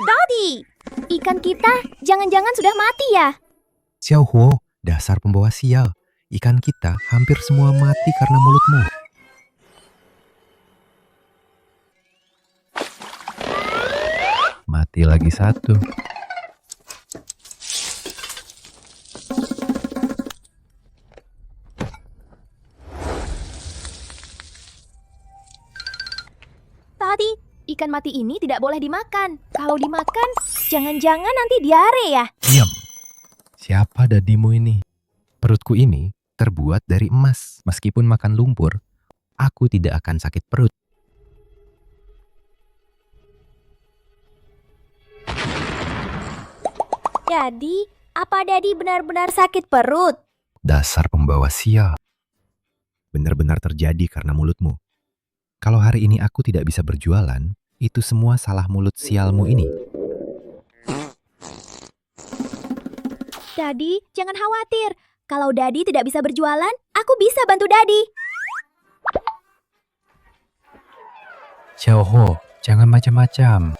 Daddy, ikan kita jangan-jangan sudah mati ya? Xiaohuo, dasar pembawa sial. Ikan kita hampir semua mati karena mulutmu. Mati lagi satu. Tadi, ikan mati ini tidak boleh dimakan. Kalau dimakan, jangan-jangan nanti diare ya? Diam. Siapa dadimu ini? Perutku ini terbuat dari emas. Meskipun makan lumpur, aku tidak akan sakit perut. Jadi, apa Daddy benar-benar sakit perut? Dasar pembawa sial. Benar-benar terjadi karena mulutmu. Kalau hari ini aku tidak bisa berjualan, itu semua salah mulut sialmu ini. Daddy, jangan khawatir. Kalau Daddy tidak bisa berjualan, aku bisa bantu Daddy. Xiaohuo, jangan macam-macam.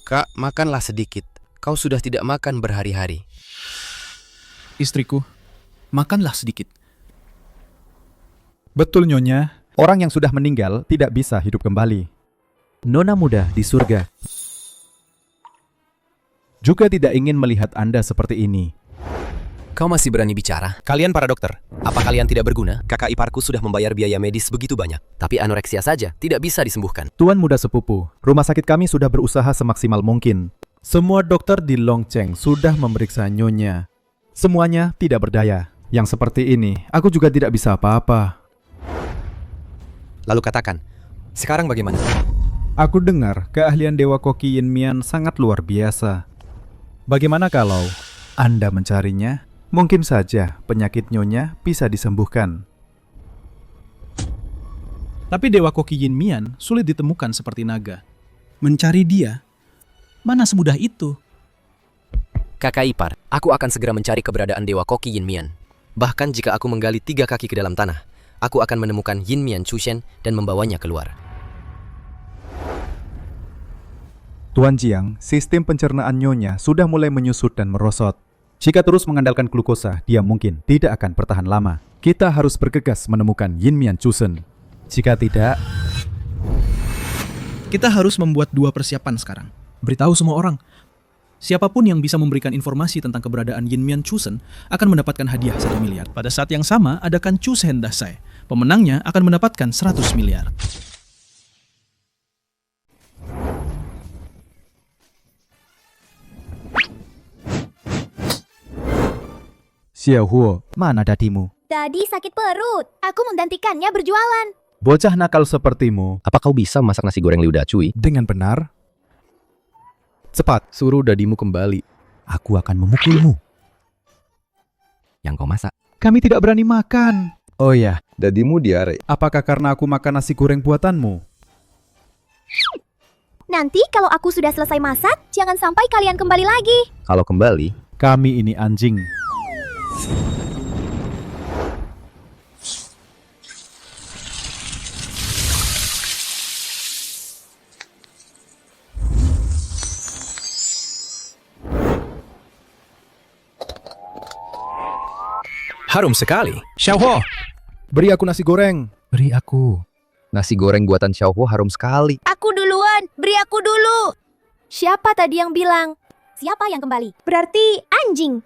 Kak, makanlah sedikit. Kau sudah tidak makan berhari-hari. Istriku, makanlah sedikit. Betul Nyonya, orang yang sudah meninggal tidak bisa hidup kembali. Nona muda di surga juga tidak ingin melihat Anda seperti ini. Kau masih berani bicara? Kalian para dokter, apa kalian tidak berguna? Kakak iparku sudah membayar biaya medis begitu banyak. Tapi anoreksia saja tidak bisa disembuhkan. Tuan muda sepupu, rumah sakit kami sudah berusaha semaksimal mungkin. Semua dokter di Longcheng sudah memeriksa Nyonya. Semuanya tidak berdaya. Yang seperti ini, aku juga tidak bisa apa-apa. Lalu katakan, sekarang bagaimana? Aku dengar keahlian Dewa Koki Yin Mian sangat luar biasa. Bagaimana kalau Anda mencarinya? Mungkin saja penyakit Nyonya bisa disembuhkan. Tapi Dewa Koki Yin Mian sulit ditemukan seperti naga. Mencari dia, mana semudah itu? Kakak ipar, aku akan segera mencari keberadaan Dewa Koki Yin Mian. Bahkan jika aku menggali 3 kaki ke dalam tanah, aku akan menemukan Yin Mian Chushen dan membawanya keluar. Tuan Jiang, sistem pencernaan Nyonya sudah mulai menyusut dan merosot. Jika terus mengandalkan glukosa, dia mungkin tidak akan bertahan lama. Kita harus bergegas menemukan Yin Mian Chushen. Jika tidak, Kita harus membuat 2 persiapan sekarang. Beritahu semua orang. Siapapun yang bisa memberikan informasi tentang keberadaan Yin Mian Chushen akan mendapatkan hadiah 1 miliar. Pada saat yang sama, adakan Chushen Dasai. Pemenangnya akan mendapatkan 100 miliar. Xiaohuo, mana dadimu? Daddy sakit perut. Aku menggantikannya berjualan. Bocah nakal sepertimu, Apa kau bisa masak nasi goreng liudah cuy? dengan benar, Cepat, suruh dadimu kembali. Aku akan memukulmu. Yang kau masak. kami tidak berani makan. Oh ya, Dadimu diare. apakah karena aku makan nasi goreng buatanmu? Nanti kalau aku sudah selesai masak, jangan sampai kalian kembali lagi. Kalau kembali, Kami ini anjing. harum sekali. Xiaohuo, beri aku nasi goreng. Beri aku. Nasi goreng buatan Xiaohuo harum sekali. Aku duluan, beri aku dulu. Siapa tadi yang bilang? Siapa yang kembali? Berarti anjing.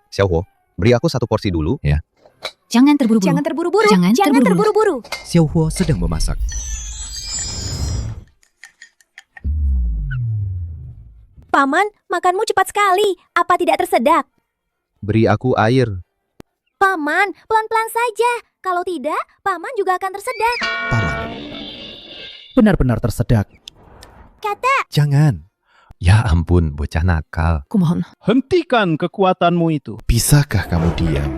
Xiaohuo, beri aku 1 porsi dulu. Jangan terburu-buru. Jangan terburu-buru. Jangan terburu-buru. Xiaohuo sedang memasak. Paman, makanmu cepat sekali. Apa tidak tersedak? Beri aku air. Paman, pelan-pelan saja. Kalau tidak, Paman juga akan tersedak. Paman, Benar-benar tersedak. Kata, jangan. Ya ampun, bocah nakal. Kumohon. Hentikan kekuatanmu itu. Bisakah kamu diam?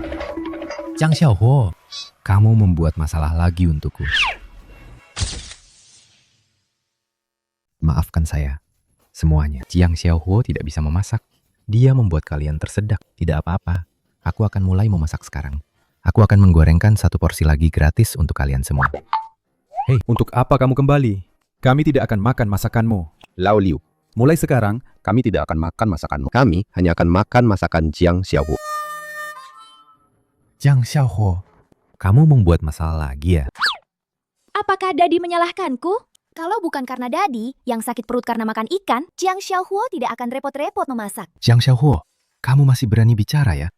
Zhang Xiaohuo, kamu membuat masalah lagi untukku. Maafkan saya. semuanya. Jiang Xiaohuo tidak bisa memasak. Dia membuat kalian tersedak. Tidak apa-apa. Aku akan mulai memasak sekarang. Aku akan menggorengkan 1 porsi lagi gratis untuk kalian semua. Hei, untuk apa kamu kembali? Kami tidak akan makan masakanmu. Lao Liu, Mulai sekarang, kami tidak akan makan masakanmu. Kami hanya akan makan masakan Jiang Xiaohu. Jiang Xiaohuo, kamu membuat masalah lagi ya? Apakah Dadi menyalahkanku? Kalau bukan karena Dadi yang sakit perut karena makan ikan, Jiang Xiaohuo tidak akan repot-repot memasak. Jiang Xiaohuo, kamu masih berani bicara ya?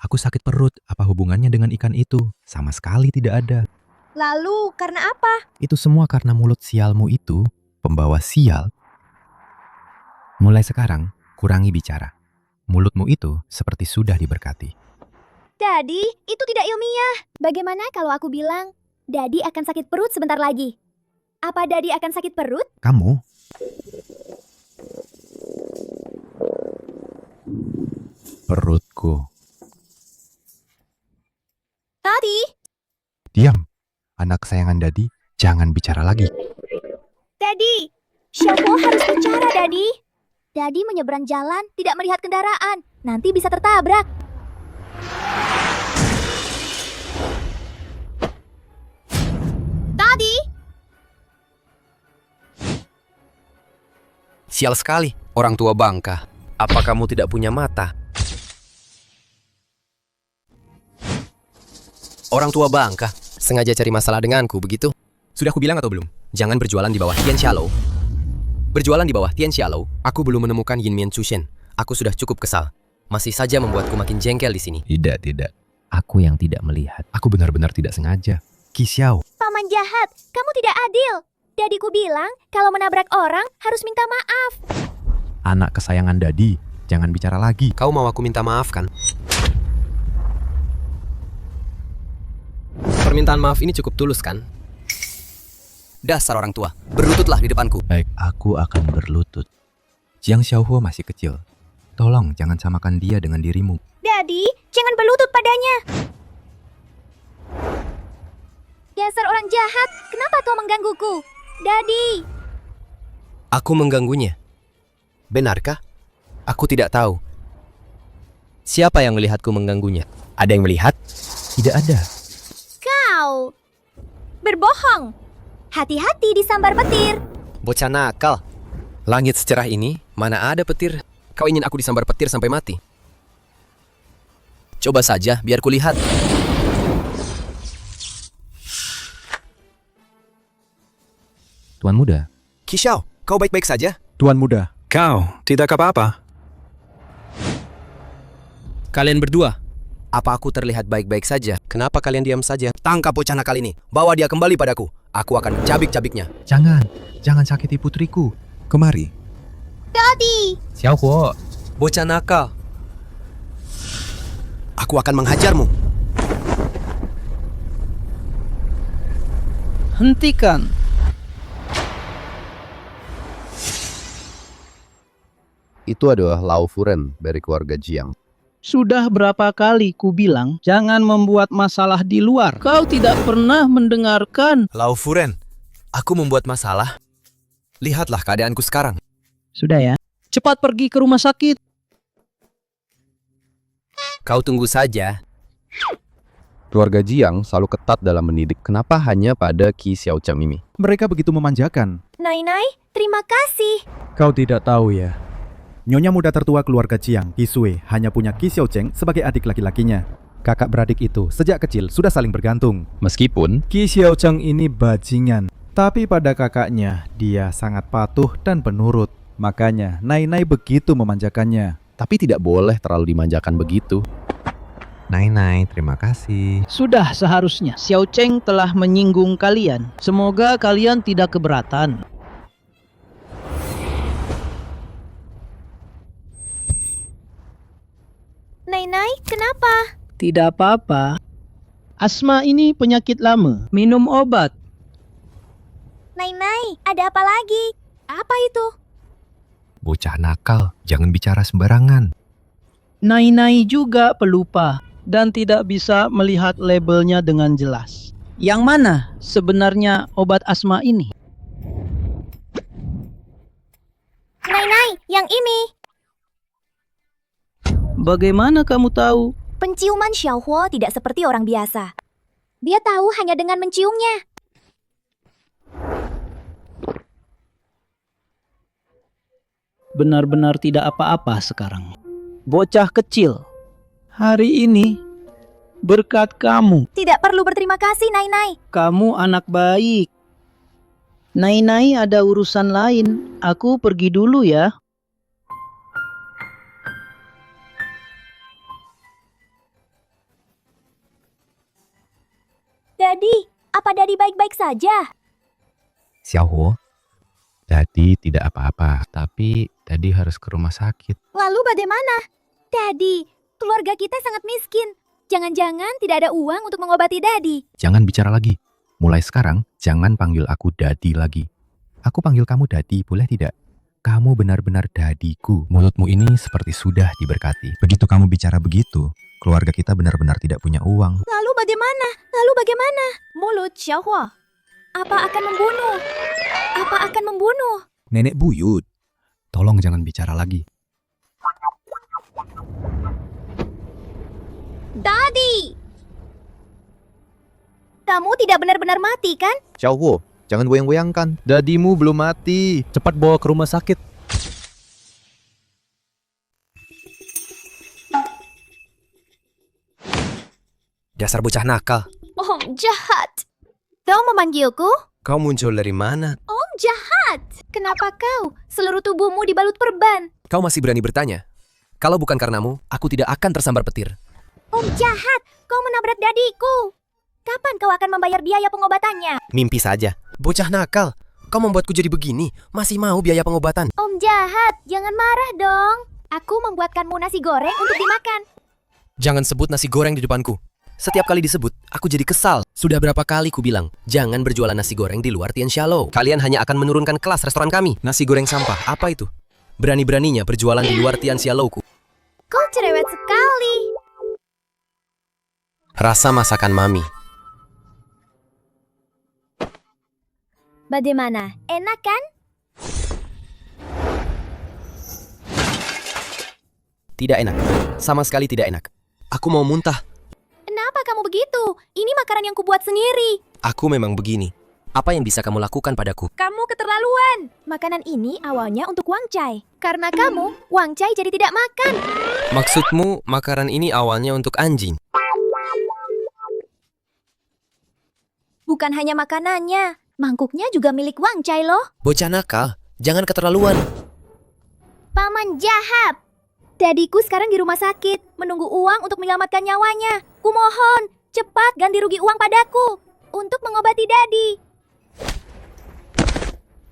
Aku sakit perut, apa hubungannya dengan ikan itu? Sama sekali tidak ada. Lalu, karena apa? Itu semua karena mulut sialmu itu, pembawa sial. Mulai sekarang, kurangi bicara. Mulutmu itu seperti sudah diberkati. Dadi, itu tidak ilmiah. Bagaimana kalau aku bilang, Dadi akan sakit perut sebentar lagi? Apa Dadi akan sakit perut? Kamu? Perutku. Dadi! Diam. Anak kesayangan Dadi, jangan bicara lagi. Dadi! Xiaohuo harus bicara, Dadi. Dadi menyeberang jalan, tidak melihat kendaraan. Nanti bisa tertabrak. Dadi! Sial sekali, orang tua bangka. Apa kamu tidak punya mata? Orang tua bangka, sengaja cari masalah denganku, begitu? Sudah aku bilang atau belum? Jangan berjualan di bawah Tian Xiaolou. Berjualan di bawah Tian Xiaolou, aku belum menemukan Yin Mian Chushen. Aku sudah cukup kesal. Masih saja membuatku makin jengkel di sini. Tidak. Aku yang tidak melihat. Aku benar-benar tidak sengaja. Qi Xiao, Paman jahat, kamu tidak adil. Dadiku bilang, kalau menabrak orang harus minta maaf. anak kesayangan Dadi, jangan bicara lagi. Kau mau aku minta maaf kan? Permintaan maaf ini cukup tulus kan? Dasar orang tua, berlututlah di depanku. Baik, aku akan berlutut. Jiang Xiaohuo masih kecil. Tolong jangan samakan dia dengan dirimu. Dadi, jangan berlutut padanya. Dasar orang jahat, kenapa kau menggangguku? Dadi! Aku mengganggunya. Benarkah? Aku tidak tahu. Siapa yang melihatku mengganggunya? Ada yang melihat? Tidak ada. Kau berbohong. Hati-hati disambar petir. Bocah nakal. Langit secerah ini, mana ada petir? Kau ingin aku disambar petir sampai mati? Coba saja, biar kulihat. Tuan muda, Qi Xiao, kau baik-baik saja? Tuan muda, Kau tidak apa-apa. Kalian berdua, apa aku terlihat baik-baik saja? Kenapa kalian diam saja? Tangkap bocah nakal ini, bawa dia kembali padaku. Aku akan cabik-cabiknya. jangan sakiti putriku. Kemari. Dadi! Xiaohuo, Bocah nakal. Aku akan menghajarmu. Hentikan. Itu adalah Lao Furen dari keluarga Jiang. Sudah berapa kali ku bilang jangan membuat masalah di luar. Kau tidak pernah mendengarkan. Lao Furen, aku membuat masalah. Lihatlah keadaanku sekarang. Sudah ya. Cepat pergi ke rumah sakit. Kau tunggu saja. Keluarga Jiang selalu ketat dalam mendidik. Kenapa hanya pada Qi Xiaocheng ini? mereka begitu memanjakan. Nai-nai, terima kasih. Kau tidak tahu ya. Nyonya muda tertua keluarga Jiang, Qi Sui, hanya punya Qi Xiaocheng sebagai adik laki-lakinya. Kakak beradik itu sejak kecil sudah saling bergantung. Meskipun Qi Xiaocheng ini bajingan, tapi pada kakaknya dia sangat patuh dan penurut. Makanya Nai-Nai begitu memanjakannya. tapi tidak boleh terlalu dimanjakan begitu. Nai-Nai, terima kasih. Sudah seharusnya. Xiao Cheng telah menyinggung kalian. Semoga kalian tidak keberatan. Nai-nai, kenapa? Tidak apa-apa. Asma ini penyakit lama. Minum obat. Nai-nai, ada apa lagi? Apa itu? Bocah nakal, jangan bicara sembarangan. Nai-nai juga pelupa dan tidak bisa melihat labelnya dengan jelas. Yang mana sebenarnya obat asma ini? Nai, yang ini. Bagaimana kamu tahu? Penciuman Xiaohuo tidak seperti orang biasa. Dia tahu hanya dengan menciumnya. Benar-benar tidak apa-apa sekarang. Bocah kecil, hari ini berkat kamu, Tidak perlu berterima kasih, Nai. kamu anak baik. Nai ada urusan lain. Aku pergi dulu ya. Dadi, apa Dadi baik-baik saja? Xiaohuo, Dadi tidak apa-apa, tapi Dadi harus ke rumah sakit. Lalu bagaimana? Dadi, keluarga kita sangat miskin. Jangan-jangan tidak ada uang untuk mengobati Dadi. Jangan bicara lagi. Mulai sekarang, jangan panggil aku Dadi lagi. Aku panggil kamu Dadi, boleh tidak? Kamu benar-benar dadiku. Mulutmu ini seperti sudah diberkati. Begitu kamu bicara begitu, keluarga kita benar-benar tidak punya uang. Lalu bagaimana? Mulut Xiaohuo. Apa akan membunuh? Nenek buyut, tolong jangan bicara lagi. Dadi! Kamu tidak benar-benar mati, kan? Xiaohuo, jangan goyang-goyangkan. Dadimu belum mati. Cepat bawa ke rumah sakit. Dasar bocah nakal. Om jahat. Kau memanggilku? Kau muncul dari mana? Om jahat. Kenapa kau? Seluruh tubuhmu dibalut perban. Kau masih berani bertanya? Kalau bukan karenamu, aku tidak akan tersambar petir. Om jahat. Kau menabrak dadiku. Kapan kau akan membayar biaya pengobatannya? Mimpi saja. Bocah nakal. Kau membuatku jadi begini. Masih mau biaya pengobatan? Om jahat. Jangan marah dong. Aku membuatkanmu nasi goreng untuk dimakan. Jangan sebut nasi goreng di depanku. Setiap kali disebut, aku jadi kesal. Sudah berapa kali ku bilang, jangan berjualan nasi goreng di luar Tian Shallow. Kalian hanya akan menurunkan kelas restoran kami. Nasi goreng sampah, apa itu? Berani-beraninya berjualan di luar Tian Shallow-ku. Kau cerewet sekali. Rasa masakan mami. Bagaimana? Enak kan? Tidak enak. Sama sekali tidak enak. Aku mau muntah. Kenapa kamu begitu? Ini makanan yang kubuat sendiri. Aku memang begini. Apa yang bisa kamu lakukan padaku? Kamu keterlaluan. Makanan ini awalnya untuk Wang Chai. Karena kamu, Wang Chai jadi tidak makan. Maksudmu, makanan ini awalnya untuk anjing? Bukan hanya makanannya, mangkuknya juga milik Wang Chai loh. Bocah nakal, jangan keterlaluan. Paman jahat. Dadiku sekarang di rumah sakit, menunggu uang untuk menyelamatkan nyawanya. Kumohon, cepat ganti rugi uang padaku untuk mengobati Dadi.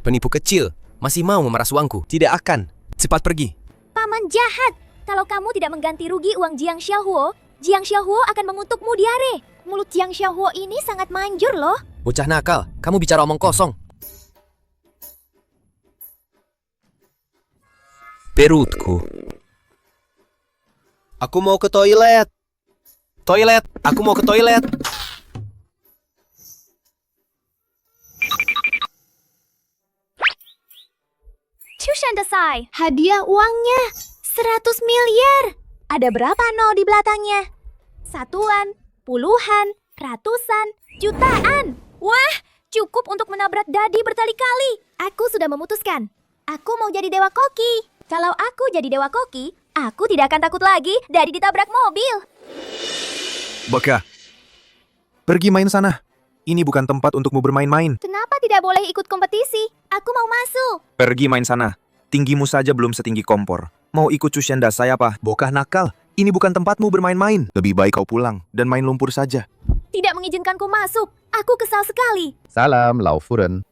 Penipu kecil, masih mau memeras uangku? Tidak akan. Cepat pergi. Paman jahat. Kalau kamu tidak mengganti rugi uang Jiang Xiaohuo akan mengutukmu diare. Mulut Jiang Xiaohuo ini sangat manjur loh. Bocah nakal, kamu bicara omong kosong. Perutku. Aku mau ke toilet. Toilet, aku mau ke toilet. Chushan Desai, hadiah uangnya 100 miliar. Ada berapa nol di belakangnya? Satuan, puluhan, ratusan, jutaan. Wah, cukup untuk menabrak Dadi berkali-kali. Aku sudah memutuskan. Aku mau jadi dewa koki. Kalau aku jadi dewa koki, aku tidak akan takut lagi Dadi ditabrak mobil. Baka, pergi main sana. Ini bukan tempat untukmu bermain-main. Kenapa tidak boleh ikut kompetisi? Aku mau masuk. Pergi main sana. Tinggimu saja belum setinggi kompor. Mau ikut Chushen Dasai apa? Bokah nakal. Ini bukan tempatmu bermain-main. Lebih baik kau pulang dan main lumpur saja. Tidak mengizinkanku masuk. Aku kesal sekali. Salam, Laufuren.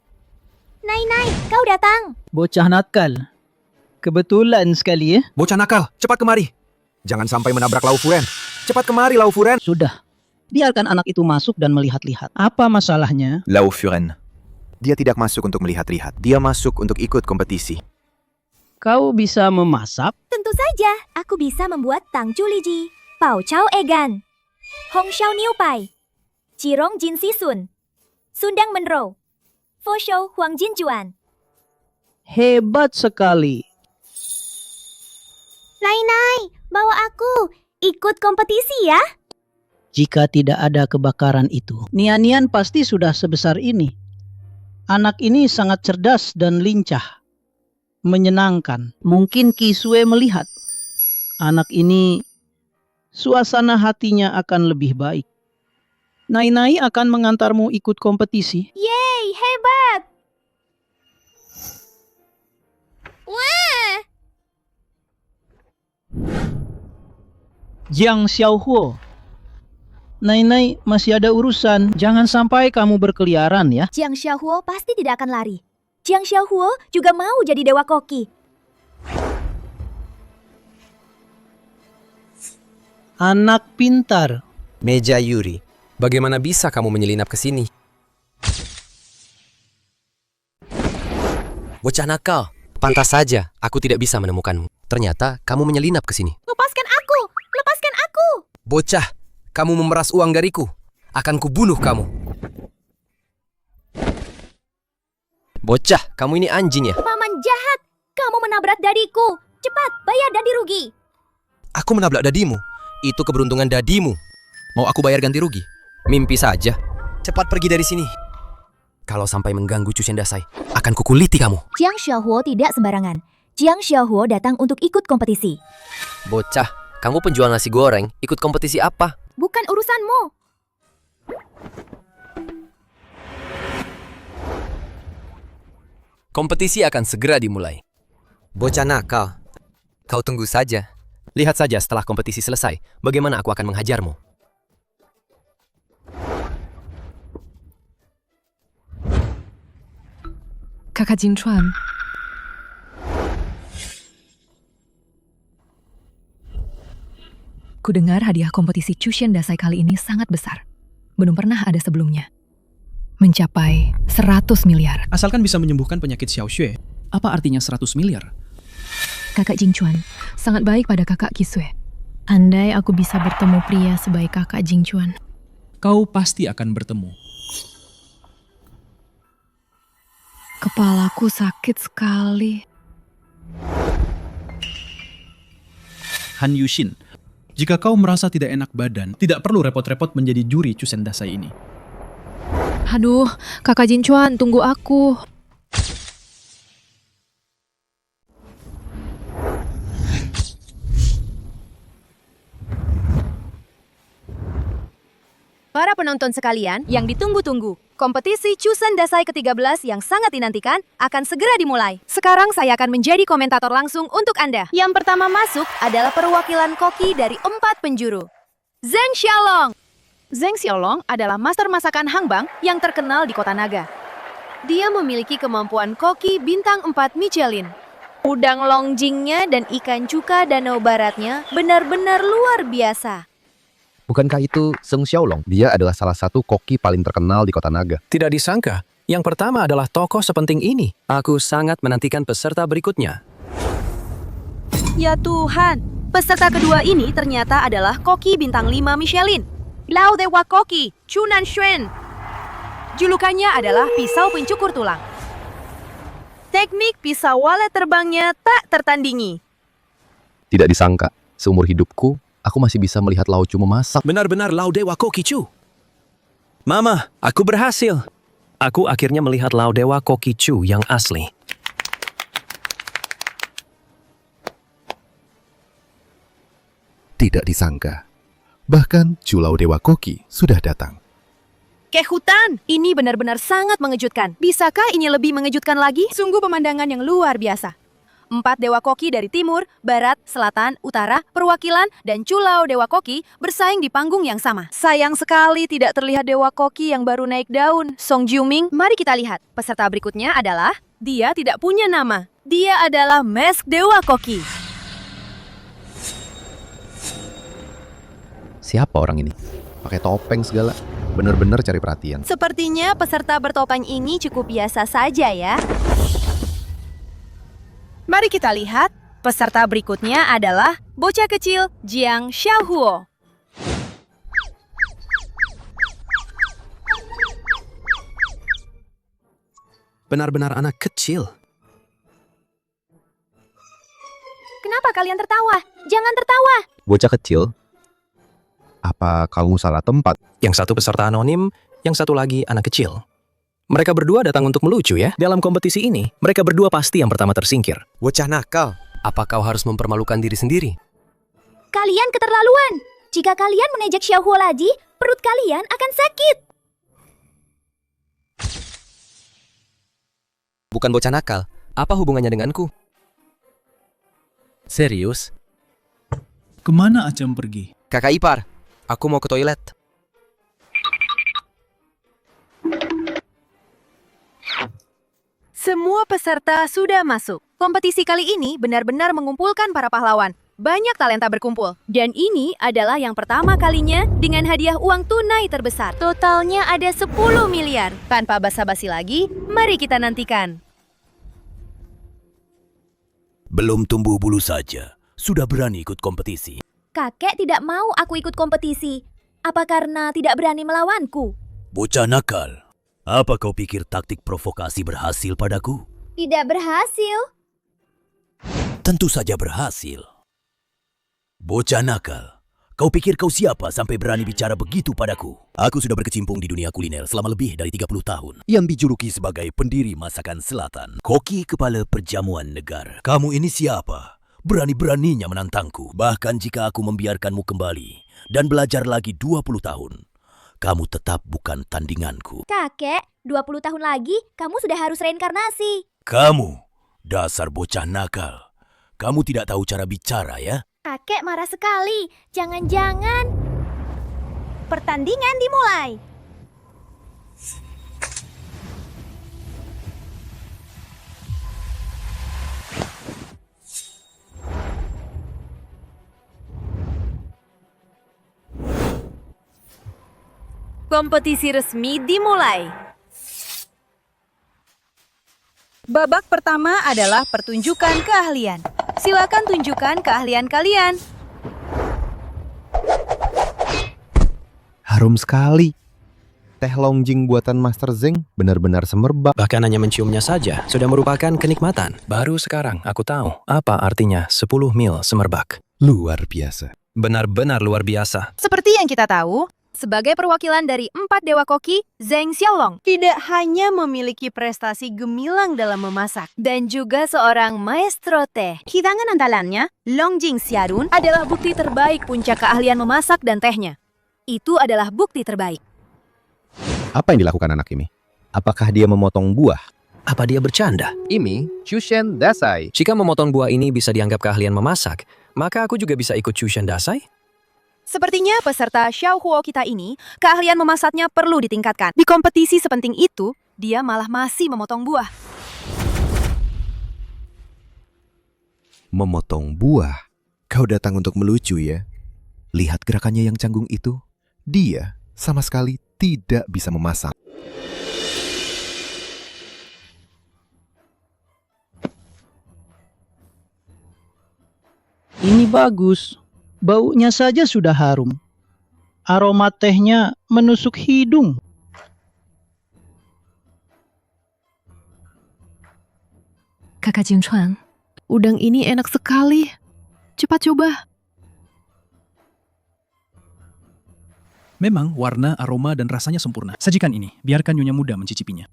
Nai, kau datang. Bocah nakal. Kebetulan sekali ya. Bocah nakal, cepat kemari. Jangan sampai menabrak Laufuren. Cepat kemari, Laufuren. Sudah. Biarkan anak itu masuk dan melihat-lihat. Apa masalahnya? Laufuren. Dia tidak masuk untuk melihat-lihat. Dia masuk untuk ikut kompetisi. Kau bisa memasak? Tentu saja, aku bisa membuat Tang Chuliji, Pao Chao Egan, Hong Xiao Niu Pai, Jirong Jin Sisun, Sundang Menro, Fo Shou Huang Jin Juan. Hebat sekali. Nai, bawa aku. Ikut kompetisi ya. Jika tidak ada kebakaran itu, Nian pasti sudah sebesar ini. Anak ini sangat cerdas dan lincah. Menyenangkan. Mungkin Kisue melihat. Anak ini, suasana hatinya akan lebih baik. Nai akan mengantarmu ikut kompetisi. Yeay, hebat. Wah. Jiang Xiaohuo. Nai masih ada urusan. Jangan sampai kamu berkeliaran ya. Jiang Xiaohuo pasti tidak akan lari. Jiang Xiaohuo juga mau jadi dewa koki. Anak pintar. Meja Yuri, bagaimana bisa kamu menyelinap ke sini? Bocah nakal, pantas saja aku tidak bisa menemukanmu. Ternyata kamu menyelinap ke sini. Lepaskan aku! Lepaskan aku! Bocah, kamu memeras uang dariku. Akan kubunuh kamu. Bocah, kamu ini anjing ya? Paman jahat! Kamu menabrak dadiku! Cepat, bayar dadi rugi! Aku menabrak dadimu. Itu keberuntungan dadimu. Mau aku bayar ganti rugi? Mimpi saja. Cepat pergi dari sini. Kalau sampai mengganggu Chushen Dasai, akan kukuliti kamu. Jiang Xiaohuo tidak sembarangan. Jiang Xiaohuo datang untuk ikut kompetisi. Bocah, kamu penjual nasi goreng, ikut kompetisi apa? Bukan urusanmu. Kompetisi akan segera dimulai. Bocah nakal, kau tunggu saja. Lihat saja setelah kompetisi selesai, bagaimana aku akan menghajarmu. Kakak Jinchuan. Kudengar hadiah kompetisi Chushen Dasai kali ini sangat besar. Belum pernah ada sebelumnya. Mencapai 100 miliar. Asalkan bisa menyembuhkan penyakit Xiao Xue, apa artinya 100 miliar? Kakak Jinchuan, sangat baik pada kakak Kisue. Andai aku bisa bertemu pria sebaik kakak Jinchuan. Kau pasti akan bertemu. Kepalaku sakit sekali. Han Yushin, jika kau merasa tidak enak badan, tidak perlu repot-repot menjadi juri Chushen Dasai ini. Aduh, kakak Jinchuan, tunggu aku. Para penonton sekalian yang ditunggu-tunggu, kompetisi Chushen Dasai ke-13 yang sangat dinantikan akan segera dimulai. Sekarang saya akan menjadi komentator langsung untuk Anda. Yang pertama masuk adalah perwakilan koki dari 4 penjuru. Zheng Xiaolong. Zheng Xiaolong adalah master masakan Hangbang yang terkenal di kota naga. Dia memiliki kemampuan koki bintang 4 Michelin. Udang longjingnya dan ikan cuka danau baratnya benar-benar luar biasa. Bukankah itu Zheng Xiaolong? Dia adalah salah satu koki paling terkenal di kota naga. Tidak disangka, yang pertama adalah tokoh sepenting ini. Aku sangat menantikan peserta berikutnya. Ya Tuhan, peserta kedua ini ternyata adalah koki bintang 5 Michelin. Lao Dewa Koki, Chunan Xuan. Julukannya adalah pisau pencukur tulang. Teknik pisau walet terbangnya tak tertandingi. Tidak disangka, seumur hidupku, aku masih bisa melihat Lao Chu memasak. Benar-benar Lao Dewa Koki Chu. Mama, aku berhasil. Aku akhirnya melihat Lao Dewa Koki Chu yang asli. Tidak disangka, bahkan Chu Lao Dewa Koki sudah datang. Kehutan, ini benar-benar sangat mengejutkan. Bisakah ini lebih mengejutkan lagi? Sungguh pemandangan yang luar biasa. 4 dewa koki dari timur, barat, selatan, utara, perwakilan, dan Chu Lao Dewa Koki bersaing di panggung yang sama. Sayang sekali tidak terlihat dewa koki yang baru naik daun, Song Jiuming. Mari kita lihat. Peserta berikutnya adalah, dia tidak punya nama. Dia adalah Mask Dewa Koki. Siapa orang ini? Pakai topeng segala. Bener-bener cari perhatian. Sepertinya peserta bertopeng ini cukup biasa saja ya. Mari kita lihat, peserta berikutnya adalah bocah kecil Jiang Xiaohuo. Benar-benar anak kecil. Kenapa kalian tertawa? Jangan tertawa. Bocah kecil, apa kamu salah tempat? Yang satu peserta anonim, yang satu lagi anak kecil. Mereka berdua datang untuk melucu ya. Dalam kompetisi ini, mereka berdua pasti yang pertama tersingkir. Bocah nakal, apa kau harus mempermalukan diri sendiri? Kalian keterlaluan. Jika kalian mengejek Xiaohuo lagi, perut kalian akan sakit. Bukan bocah nakal, apa hubungannya denganku? Serius? Kemana Acem pergi? Kakak ipar, aku mau ke toilet. Semua peserta sudah masuk. Kompetisi kali ini benar-benar mengumpulkan para pahlawan. Banyak talenta berkumpul. Dan ini adalah yang pertama kalinya dengan hadiah uang tunai terbesar. Totalnya ada 10 miliar. Tanpa basa-basi lagi, mari kita nantikan. Belum tumbuh bulu saja, sudah berani ikut kompetisi. Kakek tidak mau aku ikut kompetisi. Apa karena tidak berani melawanku? Bocah nakal, apa kau pikir taktik provokasi berhasil padaku? Tidak berhasil. Tentu saja berhasil. Bocah nakal, kau pikir kau siapa sampai berani bicara begitu padaku? Aku sudah berkecimpung di dunia kuliner selama lebih dari 30 tahun. Yang dijuluki sebagai pendiri masakan selatan. Koki kepala perjamuan negara. Kamu ini siapa? Berani-beraninya menantangku. Bahkan jika aku membiarkanmu kembali dan belajar lagi 20 tahun, kamu tetap bukan tandinganku. Kakek, 20 tahun lagi kamu sudah harus reinkarnasi. Kamu, dasar bocah nakal. Kamu tidak tahu cara bicara ya? Kakek marah sekali. Jangan-jangan pertandingan dimulai. Kompetisi resmi dimulai. Babak pertama adalah pertunjukan keahlian. Silakan tunjukkan keahlian kalian. Harum sekali. Teh Longjing buatan Master Zeng benar-benar semerbak. Bahkan hanya menciumnya saja sudah merupakan kenikmatan. Baru sekarang aku tahu apa artinya 10 mil semerbak. Luar biasa. Benar-benar luar biasa. Seperti yang kita tahu, sebagai perwakilan dari 4 Dewa Koki, Zheng Xiaolong tidak hanya memiliki prestasi gemilang dalam memasak, dan juga seorang maestro teh. Hidangan andalannya, Longjing Xiarun, adalah bukti terbaik puncak keahlian memasak dan tehnya. Itu adalah bukti terbaik. Apa yang dilakukan anak ini? Apakah dia memotong buah? Apa dia bercanda? Ini Chushen Dasai. Jika memotong buah ini bisa dianggap keahlian memasak, maka aku juga bisa ikut Chushen Dasai? Sepertinya peserta Xiaohuo kita ini, keahlian memasaknya perlu ditingkatkan. Di kompetisi sepenting itu, dia malah masih memotong buah. Memotong buah? Kau datang untuk melucu ya? Lihat gerakannya yang canggung itu. Dia sama sekali tidak bisa memasak. Ini bagus. Baunya saja sudah harum. Aroma tehnya menusuk hidung. Kakak Jingchuan, udang ini enak sekali. Cepat coba. Memang warna, aroma, dan rasanya sempurna. Sajikan ini, biarkan Nyonya Muda mencicipinya.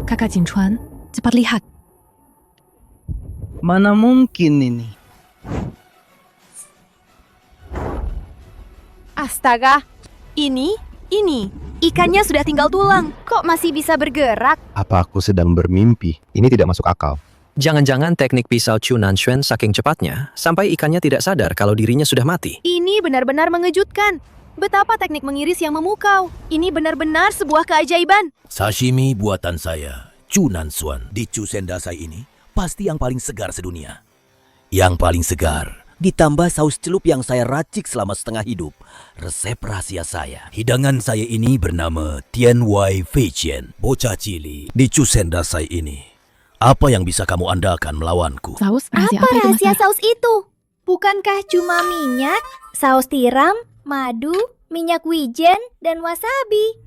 Kakak Jingchuan, cepat lihat. Mana mungkin ini? Astaga, ini, ikannya sudah tinggal tulang. Kok masih bisa bergerak? Apa aku sedang bermimpi? Ini tidak masuk akal. Jangan-jangan teknik pisau Chu Nanshuan saking cepatnya, sampai ikannya tidak sadar kalau dirinya sudah mati. Ini benar-benar mengejutkan. Betapa teknik mengiris yang memukau. Ini benar-benar sebuah keajaiban. Sashimi buatan saya, Chu Nanshuan, di Chushen Dasai ini pasti yang paling segar sedunia. Yang paling segar, ditambah saus celup yang saya racik selama setengah hidup. Resep rahasia saya. Hidangan saya ini bernama Tian Wai Fei Qian, bocah cili di Chushen Dasai ini. Apa yang bisa kamu andalkan melawanku? Saus rahasia Apa apa itu, rahasia Master? saus itu? Bukankah cuma minyak, saus tiram, madu, minyak wijen, dan wasabi?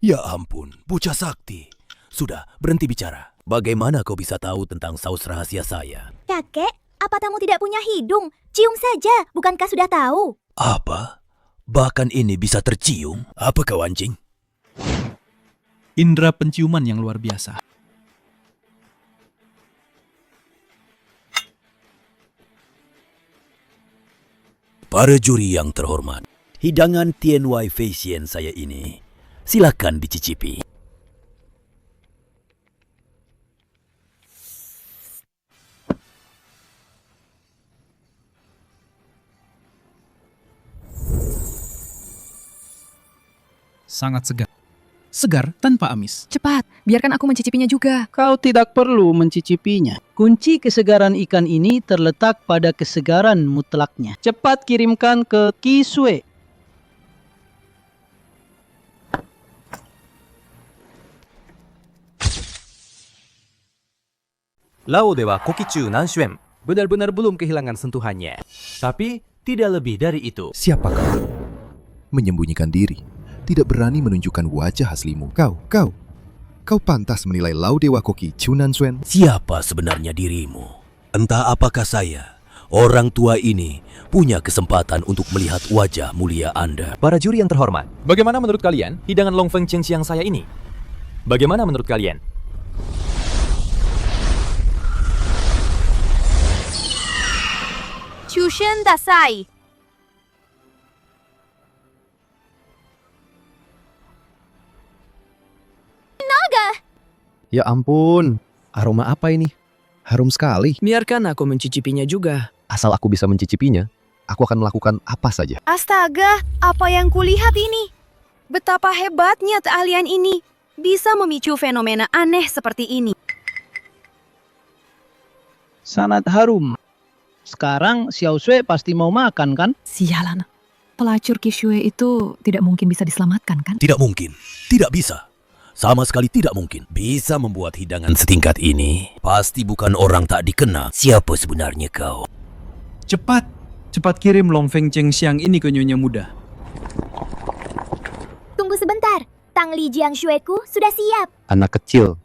Ya ampun, bocah sakti. Sudah, berhenti bicara. Bagaimana kau bisa tahu tentang saus rahasia saya? Kakek, apa tamu tidak punya hidung? Cium saja, bukankah sudah tahu? Apa? Bahkan ini bisa tercium? Apa kau anjing? Indra penciuman yang luar biasa. Para juri yang terhormat, hidangan Tianwai Fashion saya ini, silakan dicicipi. Sangat segar. Segar tanpa amis. Cepat, biarkan aku mencicipinya juga. Kau tidak perlu mencicipinya. Kunci kesegaran ikan ini terletak pada kesegaran mutlaknya. Cepat kirimkan ke Kisue. Lao Dewa Kokichu Nanshuan benar-benar belum kehilangan sentuhannya. Tapi tidak lebih dari itu. Siapa kau? Menyembunyikan diri. Tidak berani menunjukkan wajah aslimu. Kau pantas menilai Lao Dewa Koki Chunansuen. Siapa sebenarnya dirimu? Entah apakah saya, orang tua ini, punya kesempatan untuk melihat wajah mulia Anda. Para juri yang terhormat, bagaimana menurut kalian hidangan Long Feng Cheng siang saya ini? Bagaimana menurut kalian? Chushen Dasai. Ya ampun, aroma apa ini? Harum sekali. Biarkan aku mencicipinya juga. Asal aku bisa mencicipinya, aku akan melakukan apa saja. Astaga, apa yang kulihat ini? Betapa hebatnya keahlian ini. Bisa memicu fenomena aneh seperti ini. Sangat harum. Sekarang Xiao Sui pasti mau makan kan? Sialan. Pelacur Kisue itu tidak mungkin bisa diselamatkan kan? Tidak mungkin, tidak bisa. Sama sekali tidak mungkin. Bisa membuat hidangan setingkat ini, pasti bukan orang tak dikenal. Siapa sebenarnya kau? Cepat kirim Long Feng Cheng siang ini ke Nyonya Muda. Tunggu sebentar, Tang Li Jiang Shueku sudah siap. Anak kecil,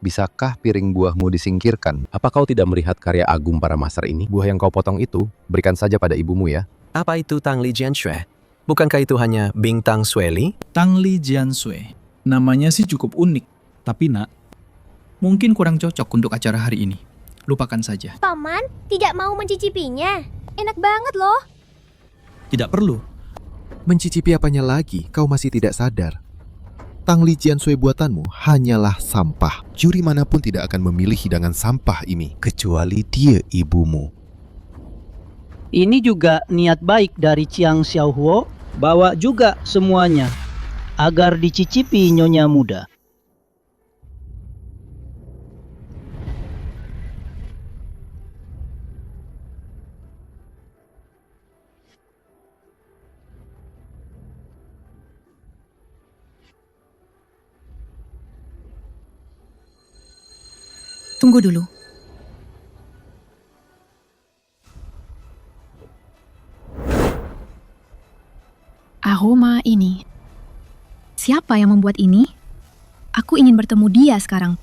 bisakah piring buahmu disingkirkan? Apa kau tidak melihat karya agung para master ini? Buah yang kau potong itu, berikan saja pada ibumu ya. Apa itu Tang Li Jianxue? Bukankah itu hanya Bintang Sueli? Tang Li Jianxue. Namanya sih cukup unik. Tapi nak, mungkin kurang cocok untuk acara hari ini. Lupakan saja. Paman tidak mau mencicipinya. Enak banget loh. Tidak perlu. Mencicipi apanya lagi? Kau masih tidak sadar. Tang Li Jiansui buatanmu hanyalah sampah. Juri manapun tidak akan memilih hidangan sampah ini, kecuali dia ibumu. Ini juga niat baik dari Chiang Xiaohuo, bawa juga semuanya agar dicicipi Nyonya Muda. Tunggu dulu. Aroma ini. Siapa yang membuat ini? Aku ingin bertemu dia sekarang.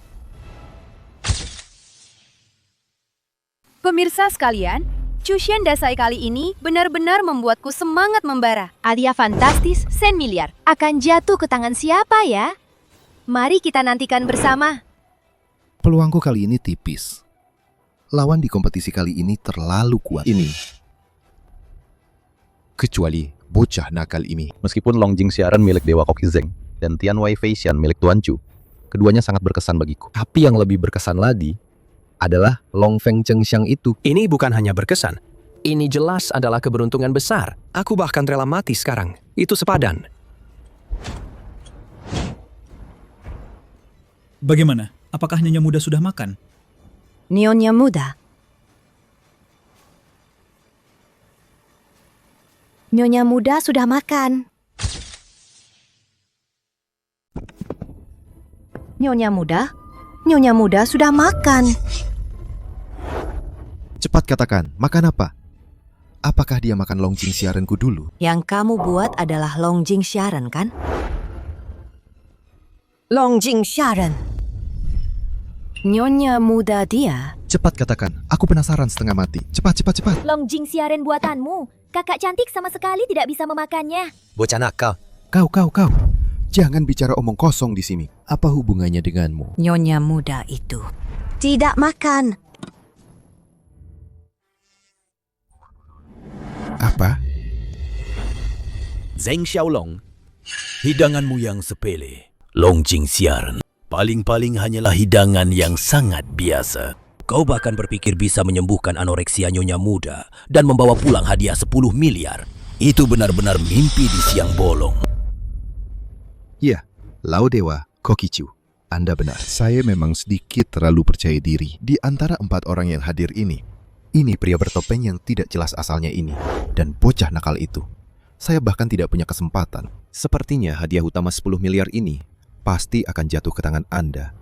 Pemirsa sekalian, Chushen Dasai kali ini benar-benar membuatku semangat membara. Hadiah fantastis sen miliar akan jatuh ke tangan siapa ya? Mari kita nantikan bersama. Peluangku kali ini tipis. Lawan di kompetisi kali ini terlalu kuat. Kecuali bocah nakal ini. Meskipun Longjing siaran milik Dewa Koki Zeng dan Tianwai Fashion milik Tuan Chu, keduanya sangat berkesan bagiku. Tapi yang lebih berkesan lagi adalah Long Feng Cheng Xiang itu. Ini bukan hanya berkesan. Ini jelas adalah keberuntungan besar. Aku bahkan rela mati sekarang. Itu sepadan. Bagaimana? Apakah Nyonya Muda sudah makan? Nyonya Muda. Nyonya Muda sudah makan. Nyonya Muda? Nyonya Muda sudah makan. Cepat katakan, makan apa? Apakah dia makan longjing siaranku dulu? Yang kamu buat adalah longjing siaran, kan? Longjing siaran. Nyonya muda dia. Cepat katakan, aku penasaran setengah mati. Cepat, cepat, cepat. Longjing siaren buatanmu. Kakak cantik sama sekali tidak bisa memakannya. Bocah nakal. Kau. Jangan bicara omong kosong di sini. Apa hubungannya denganmu? Nyonya muda itu tidak makan. Apa? Zeng Xiaolong, hidanganmu yang sepele. Longjing siaran. Paling-paling hanyalah hidangan yang sangat biasa. Kau bahkan berpikir bisa menyembuhkan anoreksia nyonya muda dan membawa pulang hadiah 10 miliar. Itu benar-benar mimpi di siang bolong. Ya, Lao Dewa Kokichu. Anda benar. Saya memang sedikit terlalu percaya diri di antara 4 orang yang hadir ini. Ini pria bertopeng yang tidak jelas asalnya ini. Dan bocah nakal itu. Saya bahkan tidak punya kesempatan. Sepertinya hadiah utama 10 miliar ini pasti akan jatuh ke tangan Anda.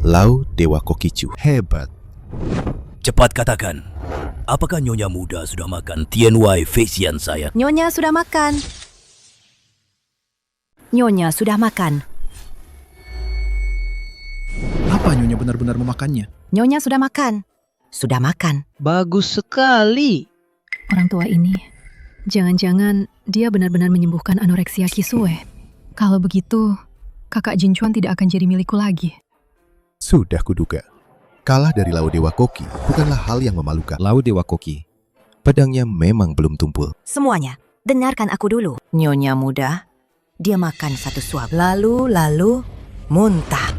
Lao Dewa Kokichu. Hebat. Cepat katakan, apakah nyonya muda sudah makan Tianwai Facian saya? Nyonya sudah makan. Nyonya sudah makan. Apa Nyonya benar-benar memakannya? Nyonya sudah makan. Sudah makan. Bagus sekali. Orang tua ini, jangan-jangan dia benar-benar menyembuhkan anoreksia Kisue. Kalau begitu, kakak Jinchuan tidak akan jadi milikku lagi. Sudah kuduga. Kalah dari Lao Dewa Koki bukanlah hal yang memalukan. Lao Dewa Koki, pedangnya memang belum tumpul. Semuanya, dengarkan aku dulu. Nyonya muda, dia makan 1 suap. Lalu muntah.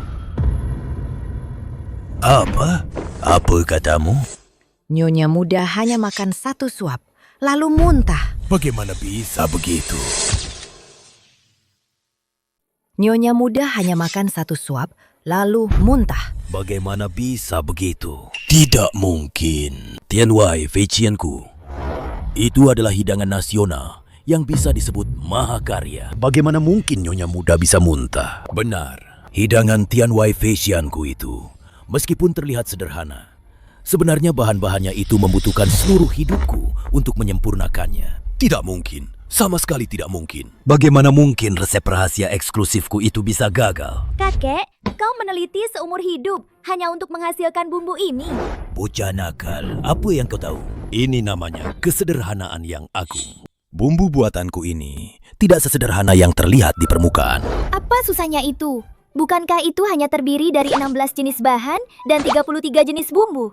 Apa? Apa katamu? Nyonya muda hanya makan 1 suap, lalu muntah. Bagaimana bisa begitu? Nyonya muda hanya makan 1 suap, lalu muntah. Bagaimana bisa begitu? Tidak mungkin. Tianwai Facianku. Itu adalah hidangan nasional yang bisa disebut mahakarya. Bagaimana mungkin nyonya muda bisa muntah? Benar. Hidangan Tianwai Facianku itu, meskipun terlihat sederhana, sebenarnya bahan-bahannya itu membutuhkan seluruh hidupku untuk menyempurnakannya. Tidak mungkin. Sama sekali tidak mungkin. Bagaimana mungkin resep rahasia eksklusifku itu bisa gagal? Kakek, kau meneliti seumur hidup hanya untuk menghasilkan bumbu ini. Bocah nakal, apa yang kau tahu? Ini namanya kesederhanaan yang agung. Bumbu buatanku ini tidak sesederhana yang terlihat di permukaan. Apa susahnya itu? Bukankah itu hanya terdiri dari 16 jenis bahan dan 33 jenis bumbu?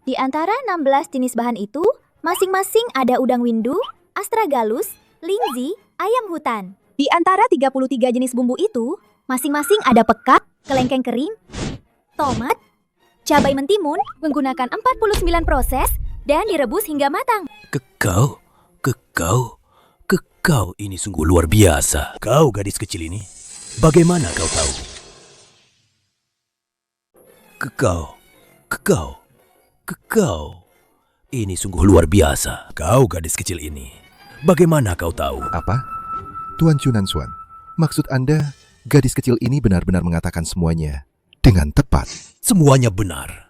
Di antara 16 jenis bahan itu, masing-masing ada udang windu, astragalus, lingzi, ayam hutan. Di antara 33 jenis bumbu itu, masing-masing ada pekat, kelengkeng kering, tomat, cabai mentimun menggunakan 49 proses dan direbus hingga matang. Kekau ini sungguh luar biasa. Kau gadis kecil ini, bagaimana kau tahu? Kekau ini sungguh luar biasa. Kau gadis kecil ini, bagaimana kau tahu? Apa? Tuan Chunanswan, maksud Anda gadis kecil ini benar-benar mengatakan semuanya dengan tepat? Semuanya benar.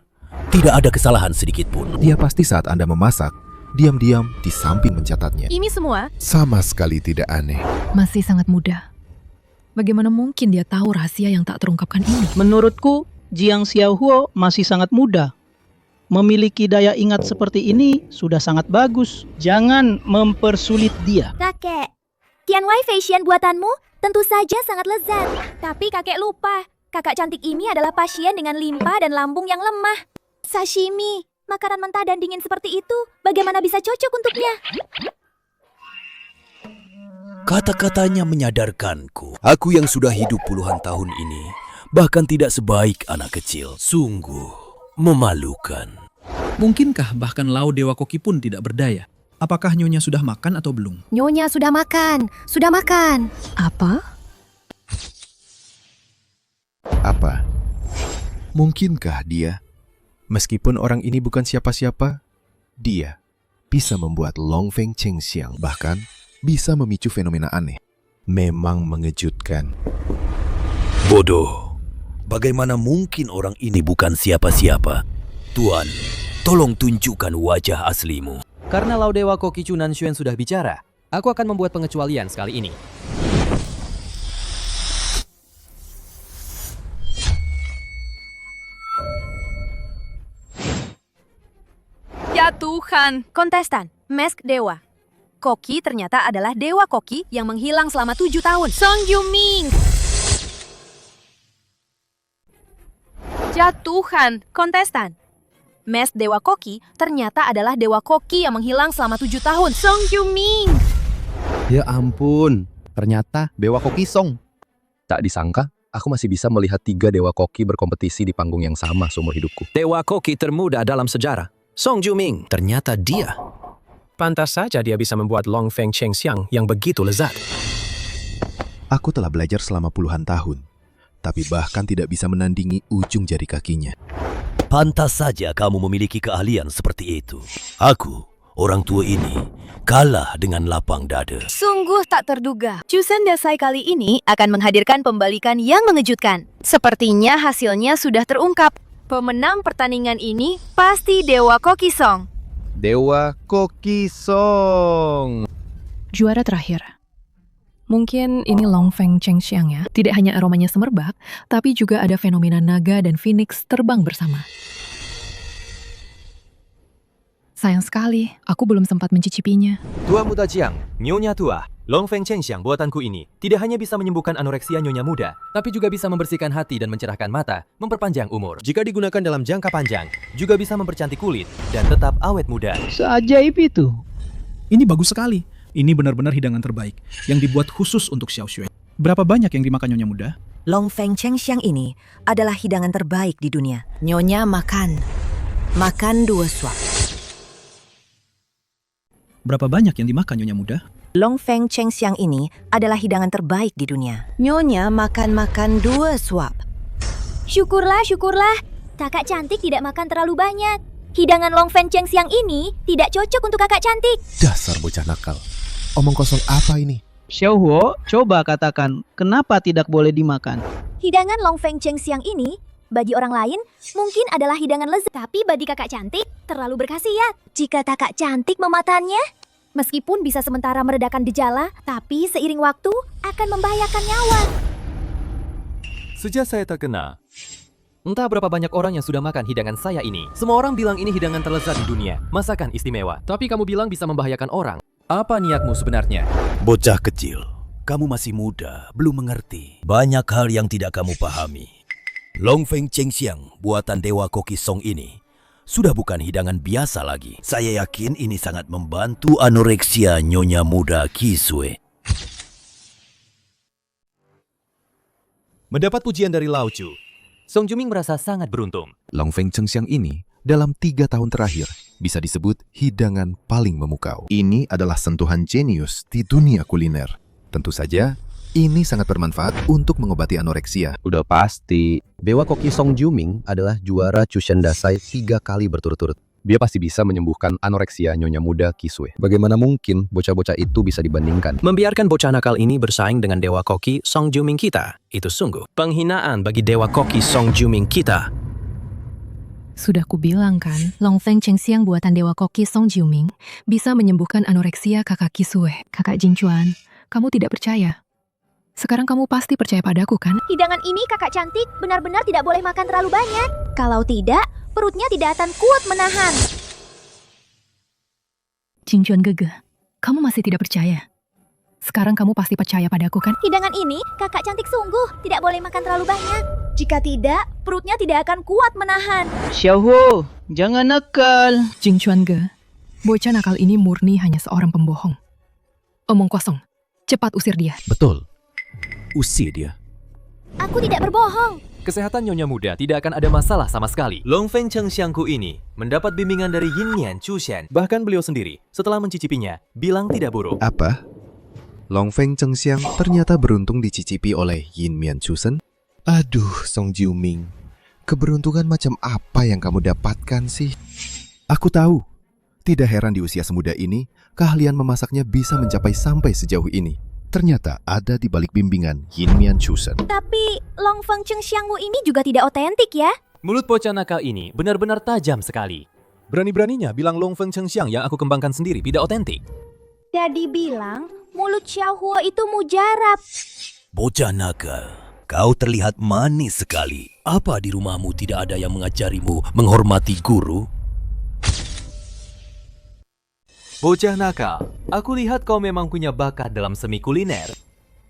Tidak ada kesalahan sedikit pun. Dia pasti saat Anda memasak, diam-diam di samping mencatatnya. Ini semua Sama sekali tidak aneh. masih sangat muda. Bagaimana mungkin dia tahu rahasia yang tak terungkapkan ini? Menurutku, Jiang Xiaohuo masih sangat muda. Memiliki daya ingat seperti ini sudah sangat bagus. Jangan mempersulit dia. Kakek, Tianwai Facian buatanmu tentu saja sangat lezat. Tapi kakek lupa, kakak cantik ini adalah pasien dengan limpa dan lambung yang lemah. Sashimi, makanan mentah dan dingin seperti itu, bagaimana bisa cocok untuknya? Kata-katanya menyadarkanku. Aku yang sudah hidup puluhan tahun ini, bahkan tidak sebaik anak kecil. Sungguh memalukan. Mungkinkah bahkan Lao Dewa Koki pun tidak berdaya? Apakah Nyonya sudah makan atau belum? Nyonya sudah makan. Sudah makan. Apa? Apa? Mungkinkah dia, meskipun orang ini bukan siapa-siapa, dia bisa membuat Longfeng Chengxiang, bahkan bisa memicu fenomena aneh. Memang mengejutkan. Bodoh. Bagaimana mungkin orang ini bukan siapa-siapa? Tuan, tolong tunjukkan wajah aslimu. Karena Lao Dewa Koki Chunanshuan sudah bicara, aku akan membuat pengecualian sekali ini. Ya Tuhan. Kontestan, Mask Dewa. Koki ternyata adalah Dewa Koki yang menghilang selama 7 tahun. Song Yuming. Ya Tuhan. Kontestan, Mask Dewa Koki ternyata adalah Dewa Koki yang menghilang selama 7 tahun. Song Yuming. Ya ampun, ternyata Dewa Koki Song. Tak disangka, aku masih bisa melihat 3 Dewa Koki berkompetisi di panggung yang sama seumur hidupku. Dewa Koki termuda dalam sejarah, Song Juming. Ternyata dia. Pantas saja dia bisa membuat Long Feng Chengxiang yang begitu lezat. Aku telah belajar selama puluhan tahun, tapi bahkan tidak bisa menandingi ujung jari kakinya. Pantas saja kamu memiliki keahlian seperti itu. Aku, orang tua ini, kalah dengan lapang dada. Sungguh tak terduga. Chusen Dasai kali ini akan menghadirkan pembalikan yang mengejutkan. Sepertinya hasilnya sudah terungkap. Pemenang pertandingan ini pasti Dewa Koki Song. Dewa Koki Song. Juara terakhir. Mungkin ini Long Feng Chengxiang ya. Tidak hanya aromanya semerbak, tapi juga ada fenomena naga dan phoenix terbang bersama. Sayang sekali, aku belum sempat mencicipinya. Tua muda Jiang, Nyonya tua, Long Feng Chengxiang buatanku ini tidak hanya bisa menyembuhkan anoreksia nyonya muda, tapi juga bisa membersihkan hati dan mencerahkan mata, memperpanjang umur. Jika digunakan dalam jangka panjang, juga bisa mempercantik kulit dan tetap awet muda. Seajaib itu. Ini bagus sekali. Ini benar-benar hidangan terbaik yang dibuat khusus untuk Xiao Xue. Berapa banyak yang dimakan Nyonya muda? Long Feng Chengxiang ini adalah hidangan terbaik di dunia. Nyonya makan 2 suap. Berapa banyak yang dimakan Nyonya muda? Long Feng Chengxiang ini adalah hidangan terbaik di dunia. Nyonya makan 2 suap. Syukurlah, syukurlah. Kakak cantik tidak makan terlalu banyak. Hidangan Long Feng Chengxiang ini tidak cocok untuk kakak cantik. Dasar bocah nakal. Omong kosong apa ini? Xiao Huo, coba katakan, kenapa tidak boleh dimakan? Hidangan Long Feng Chengxiang ini bagi orang lain mungkin adalah hidangan lezat, tapi bagi kakak cantik terlalu berkhasiat. Jika kakak cantik memakannya, meskipun bisa sementara meredakan gejala, tapi seiring waktu akan membahayakan nyawa. Sejak saya terkena, entah berapa banyak orang yang sudah makan hidangan saya ini. Semua orang bilang ini hidangan terlezat di dunia, masakan istimewa. Tapi kamu bilang bisa membahayakan orang. Apa niatmu sebenarnya? Bocah kecil, kamu masih muda, belum mengerti. Banyak hal yang tidak kamu pahami. Long Feng Chengxiang buatan Dewa Koki Song ini sudah bukan hidangan biasa lagi. Saya yakin ini sangat membantu anoreksia nyonya muda Kisue. Mendapat pujian dari Lao Chu, Song Juming merasa sangat beruntung. Long Feng Chengxiang ini dalam 3 tahun terakhir bisa disebut hidangan paling memukau. Ini adalah sentuhan jenius di dunia kuliner. Tentu saja, ini sangat bermanfaat untuk mengobati anoreksia. Udah pasti, Dewa Koki Song Juming adalah juara Chusen Dasai 3 kali berturut-turut. Dia pasti bisa menyembuhkan anoreksia nyonya muda Kisue. Bagaimana mungkin bocah-bocah itu bisa dibandingkan? Membiarkan bocah nakal ini bersaing dengan Dewa Koki Song Juming kita, itu sungguh penghinaan bagi Dewa Koki Song Juming kita. Sudah kubilang kan, Long Feng Chengxiang buatan Dewa Koki Song Juming bisa menyembuhkan anoreksia kakak Kisue. Kakak Jinchuan, kamu tidak percaya. Sekarang kamu pasti percaya padaku kan? Hidangan ini kakak cantik benar-benar tidak boleh makan terlalu banyak. Kalau tidak, perutnya tidak akan kuat menahan. Jinchuan Gege, kamu masih tidak percaya? Sekarang kamu pasti percaya padaku kan? Hidangan ini kakak cantik sungguh tidak boleh makan terlalu banyak. Jika tidak, perutnya tidak akan kuat menahan. Xiao Huo, jangan nakal. Jinchuan Ge, bocah nakal ini murni hanya seorang pembohong. Omong kosong, cepat usir dia. Betul. Usir dia. Aku tidak berbohong. Kesehatan nyonya muda tidak akan ada masalah sama sekali. Long Feng Chengxiangku ini mendapat bimbingan dari Yin Mian Chushen. Bahkan beliau sendiri, setelah mencicipinya, bilang tidak buruk. Apa? Long Feng Chengxiang ternyata beruntung dicicipi oleh Yin Mian Chusen? Aduh, Song Juming. Keberuntungan macam apa yang kamu dapatkan sih? Aku tahu. Tidak heran di usia semuda ini, keahlian memasaknya bisa mencapai sampai sejauh ini. Ternyata ada di balik bimbingan Yin Mian Chusen. Tapi Long Feng Chengxiangmu ini juga tidak otentik ya? Mulut bocah nakal ini benar-benar tajam sekali. Berani-beraninya bilang Long Feng Chengxiang yang aku kembangkan sendiri tidak otentik. Jadi bilang mulut Xiao Huo itu mujarab. Bocah nakal, kau terlihat manis sekali. Apa di rumahmu tidak ada yang mengajarimu menghormati guru? Bocah nakal, aku lihat kau memang punya bakat dalam semi kuliner.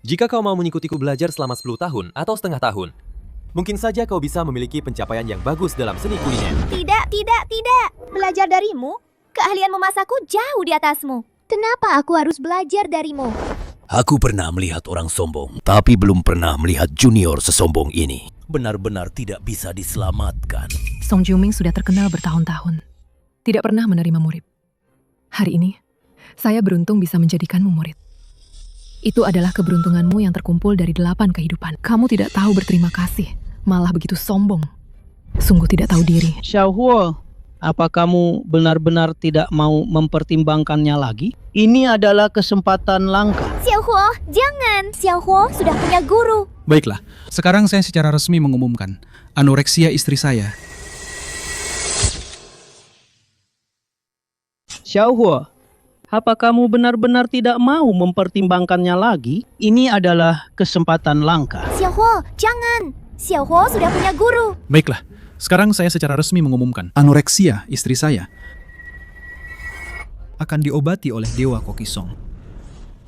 Jika kau mau mengikutiku belajar selama 10 tahun atau setengah tahun, mungkin saja kau bisa memiliki pencapaian yang bagus dalam seni kuliner. Tidak. Belajar darimu? Keahlian memasakku jauh di atasmu. Kenapa aku harus belajar darimu? Aku pernah melihat orang sombong, tapi belum pernah melihat junior sesombong ini. Benar-benar tidak bisa diselamatkan. Song Jiuming sudah terkenal bertahun-tahun. Tidak pernah menerima murid. Hari ini, saya beruntung bisa menjadikanmu murid. Itu adalah keberuntunganmu yang terkumpul dari 8 kehidupan. Kamu tidak tahu berterima kasih, malah begitu sombong. Sungguh tidak tahu diri. Xiaohuo, apa kamu benar-benar tidak mau mempertimbangkannya lagi? Ini adalah kesempatan langka. Xiaohuo, jangan. Xiaohuo sudah punya guru. Baiklah, sekarang saya secara resmi mengumumkan anoreksia istri saya. Xiaohuo, apa kamu benar-benar tidak mau mempertimbangkannya lagi? Ini adalah kesempatan langka. Xiaohuo, jangan. Xiaohuo sudah punya guru. Baiklah, sekarang saya secara resmi mengumumkan anoreksia istri saya akan diobati oleh Dewa Koki Song.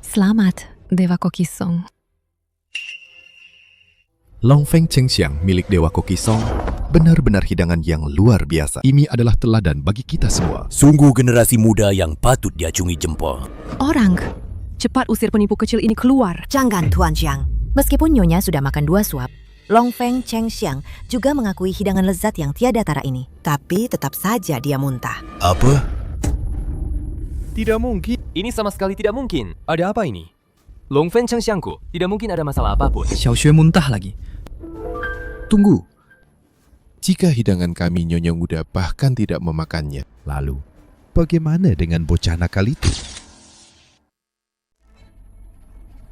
Selamat, Dewa Koki Song. Longfeng Chengxiang milik Dewa Koki Song benar-benar hidangan yang luar biasa. Ini adalah teladan bagi kita semua. Sungguh generasi muda yang patut diacungi jempol. Orang, cepat usir penipu kecil ini keluar. Jangan, Tuan Xiang. Meskipun Nyonya sudah makan 2 suap, Longfeng Chengxiang juga mengakui hidangan lezat yang tiada tara ini. Tapi tetap saja dia muntah. Apa? Tidak mungkin. Ini sama sekali tidak mungkin. Ada apa ini? Longfeng Chengxiangku, tidak mungkin ada masalah apapun. Xiaoxue muntah lagi. Tunggu. Jika hidangan kami nyonya muda bahkan tidak memakannya, lalu bagaimana dengan bocah nakal itu?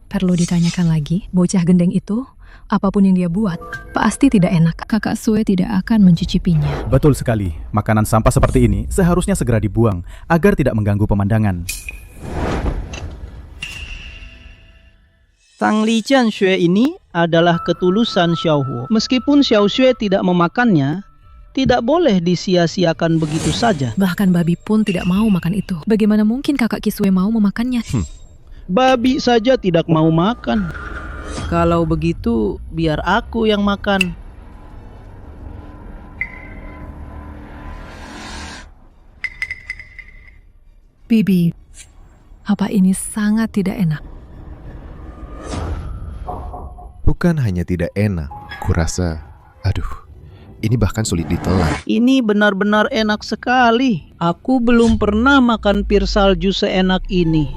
Perlu ditanyakan lagi, bocah gendeng itu, apapun yang dia buat, pasti tidak enak. Kakak Sue tidak akan mencicipinya. Betul sekali. Makanan sampah seperti ini seharusnya segera dibuang agar tidak mengganggu pemandangan. Tang Li Jian Xue ini adalah ketulusan Xiaohuo. Meskipun Xiaoxue tidak memakannya, tidak boleh disia-siakan begitu saja. Bahkan babi pun tidak mau makan itu. Bagaimana mungkin kakak Kisue mau memakannya? Babi saja tidak mau makan. Kalau begitu, biar aku yang makan. Bibi, apa ini sangat tidak enak? Bukan hanya tidak enak, kurasa, ini bahkan sulit ditelan. Ini benar-benar enak sekali. Aku belum pernah makan pir salju seenak ini.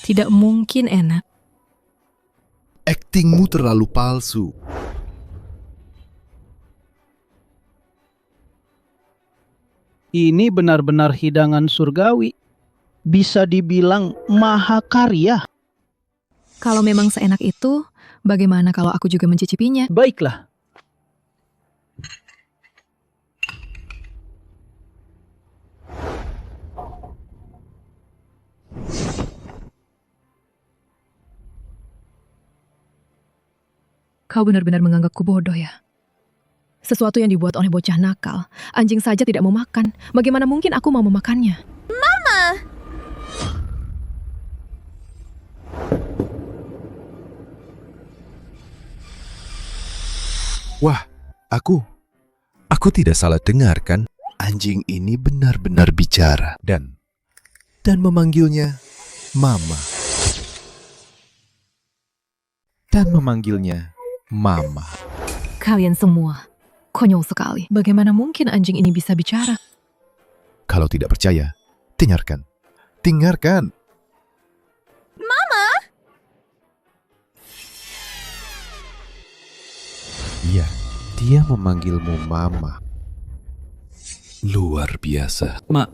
Tidak mungkin enak. Aktingmu terlalu palsu. Ini benar-benar hidangan surgawi. Bisa dibilang mahakarya. Kalau memang seenak itu, bagaimana kalau aku juga mencicipinya? Baiklah. Kau benar-benar menganggapku bodoh ya? Sesuatu yang dibuat oleh bocah nakal. Anjing saja tidak mau makan. Bagaimana mungkin aku mau memakannya? Mama! Wah, aku tidak salah dengar kan? Anjing ini benar-benar bicara dan memanggilnya Mama. Dan memanggilnya Mama. Kalian semua konyol sekali. Bagaimana mungkin anjing ini bisa bicara? Kalau tidak percaya, dengarkan. Dengarkan. Mama! Iya, dia memanggilmu Mama. Luar biasa. Mak,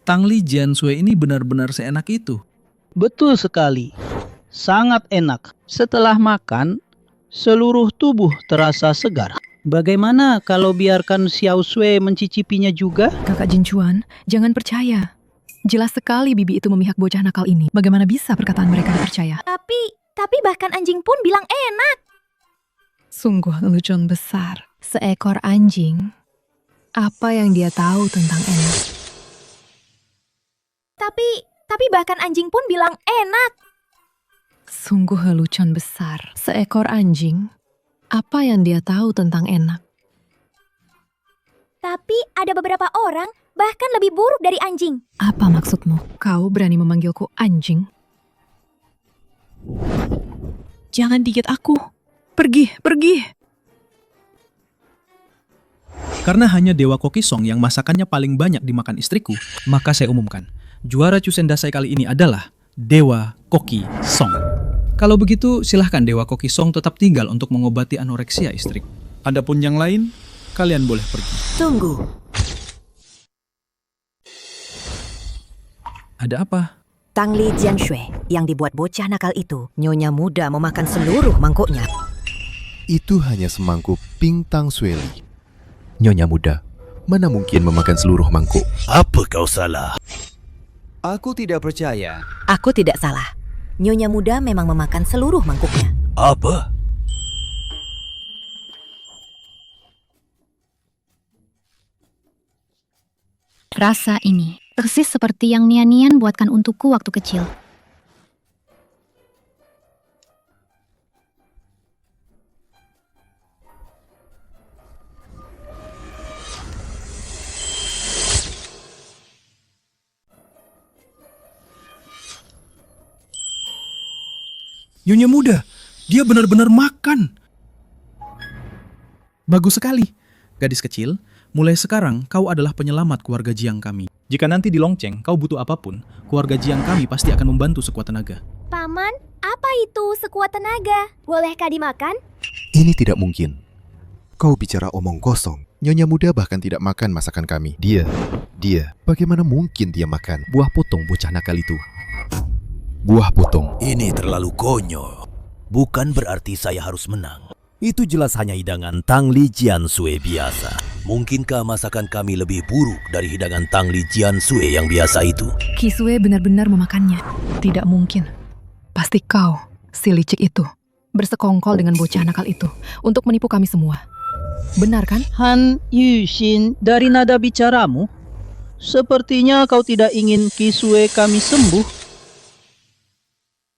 Tang Li Jian Sue ini benar-benar seenak itu. Betul sekali. Sangat enak. Setelah makan, seluruh tubuh terasa segar. Bagaimana kalau biarkan Xiao Sui mencicipinya juga? Kakak Jinchuan, jangan percaya. Jelas sekali bibi itu memihak bocah nakal ini. Bagaimana bisa perkataan mereka dipercaya? Tapi Tapi bahkan anjing pun bilang enak. Sungguh lelucon besar. Seekor anjing. Apa yang dia tahu tentang enak? Tapi bahkan anjing pun bilang enak. Sungguh lelucon besar. Seekor anjing. Apa yang dia tahu tentang enak? Tapi ada beberapa orang bahkan lebih buruk dari anjing. Apa maksudmu? Kau berani memanggilku anjing? Jangan digigit aku. Pergi, pergi. Karena hanya Dewa Koki Song yang masakannya paling banyak dimakan istriku, maka saya umumkan, juara Chusen Dasai kali ini adalah Dewa Koki Song. Kalau begitu, silahkan Dewa Koki Song tetap tinggal untuk mengobati anoreksia istriku. Adapun yang lain, kalian boleh pergi. Tunggu. Ada apa? Tang Li Jianshui yang dibuat bocah nakal itu, nyonya muda memakan seluruh mangkuknya. Itu hanya semangkuk Ping Tang Sueli. Nyonya muda, mana mungkin memakan seluruh mangkuk? Apa kau salah? Aku tidak percaya. Aku tidak salah. Nyonya muda memang memakan seluruh mangkuknya. Apa? Rasa ini persis seperti yang Nian buatkan untukku waktu kecil. Nyonya muda, dia benar-benar makan. Bagus sekali. Gadis kecil, mulai sekarang kau adalah penyelamat keluarga Jiang kami. Jika nanti di Longcheng kau butuh apapun, keluarga Jiang kami pasti akan membantu sekuat tenaga. Paman, apa itu sekuat tenaga? Bolehkah dimakan? Ini tidak mungkin. Kau bicara omong kosong. Nyonya muda bahkan tidak makan masakan kami. Dia, bagaimana mungkin dia makan? Buah potong bocah nakal itu. Buah potong. Ini terlalu konyol. Bukan berarti saya harus menang. Itu jelas hanya hidangan Tang Li Jianshui biasa. Mungkinkah masakan kami lebih buruk dari hidangan Tang Li Jianshui yang biasa itu? Kisue benar-benar memakannya. Tidak mungkin. Pasti kau, si licik itu, bersekongkol dengan bocah nakal itu untuk menipu kami semua. Benar kan? Han Yushin, dari nada bicaramu, sepertinya kau tidak ingin Kisue kami sembuh.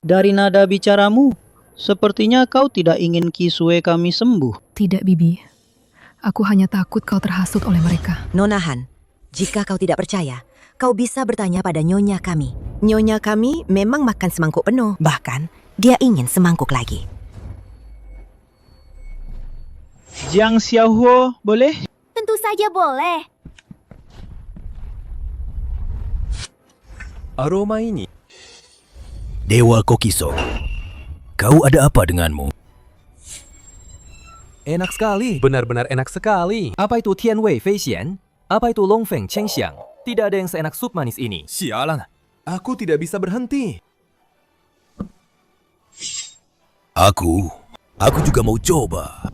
Dari nada bicaramu, sepertinya kau tidak ingin Kisue kami sembuh. Tidak, Bibi. Aku hanya takut kau terhasut oleh mereka. Nona Han, jika kau tidak percaya, kau bisa bertanya pada nyonya kami. Nyonya kami memang makan semangkuk penuh. Bahkan, dia ingin semangkuk lagi. Jiang Xiaohuo, boleh? Tentu saja boleh. Aroma ini. Dewa Koki Song, kau ada apa denganmu? Enak sekali. Benar-benar enak sekali. Apa itu Tianwei Feixian? Apa itu Longfeng Chengxiang? Tidak ada yang seenak sup manis ini. Sialan. Aku tidak bisa berhenti. Aku juga mau coba.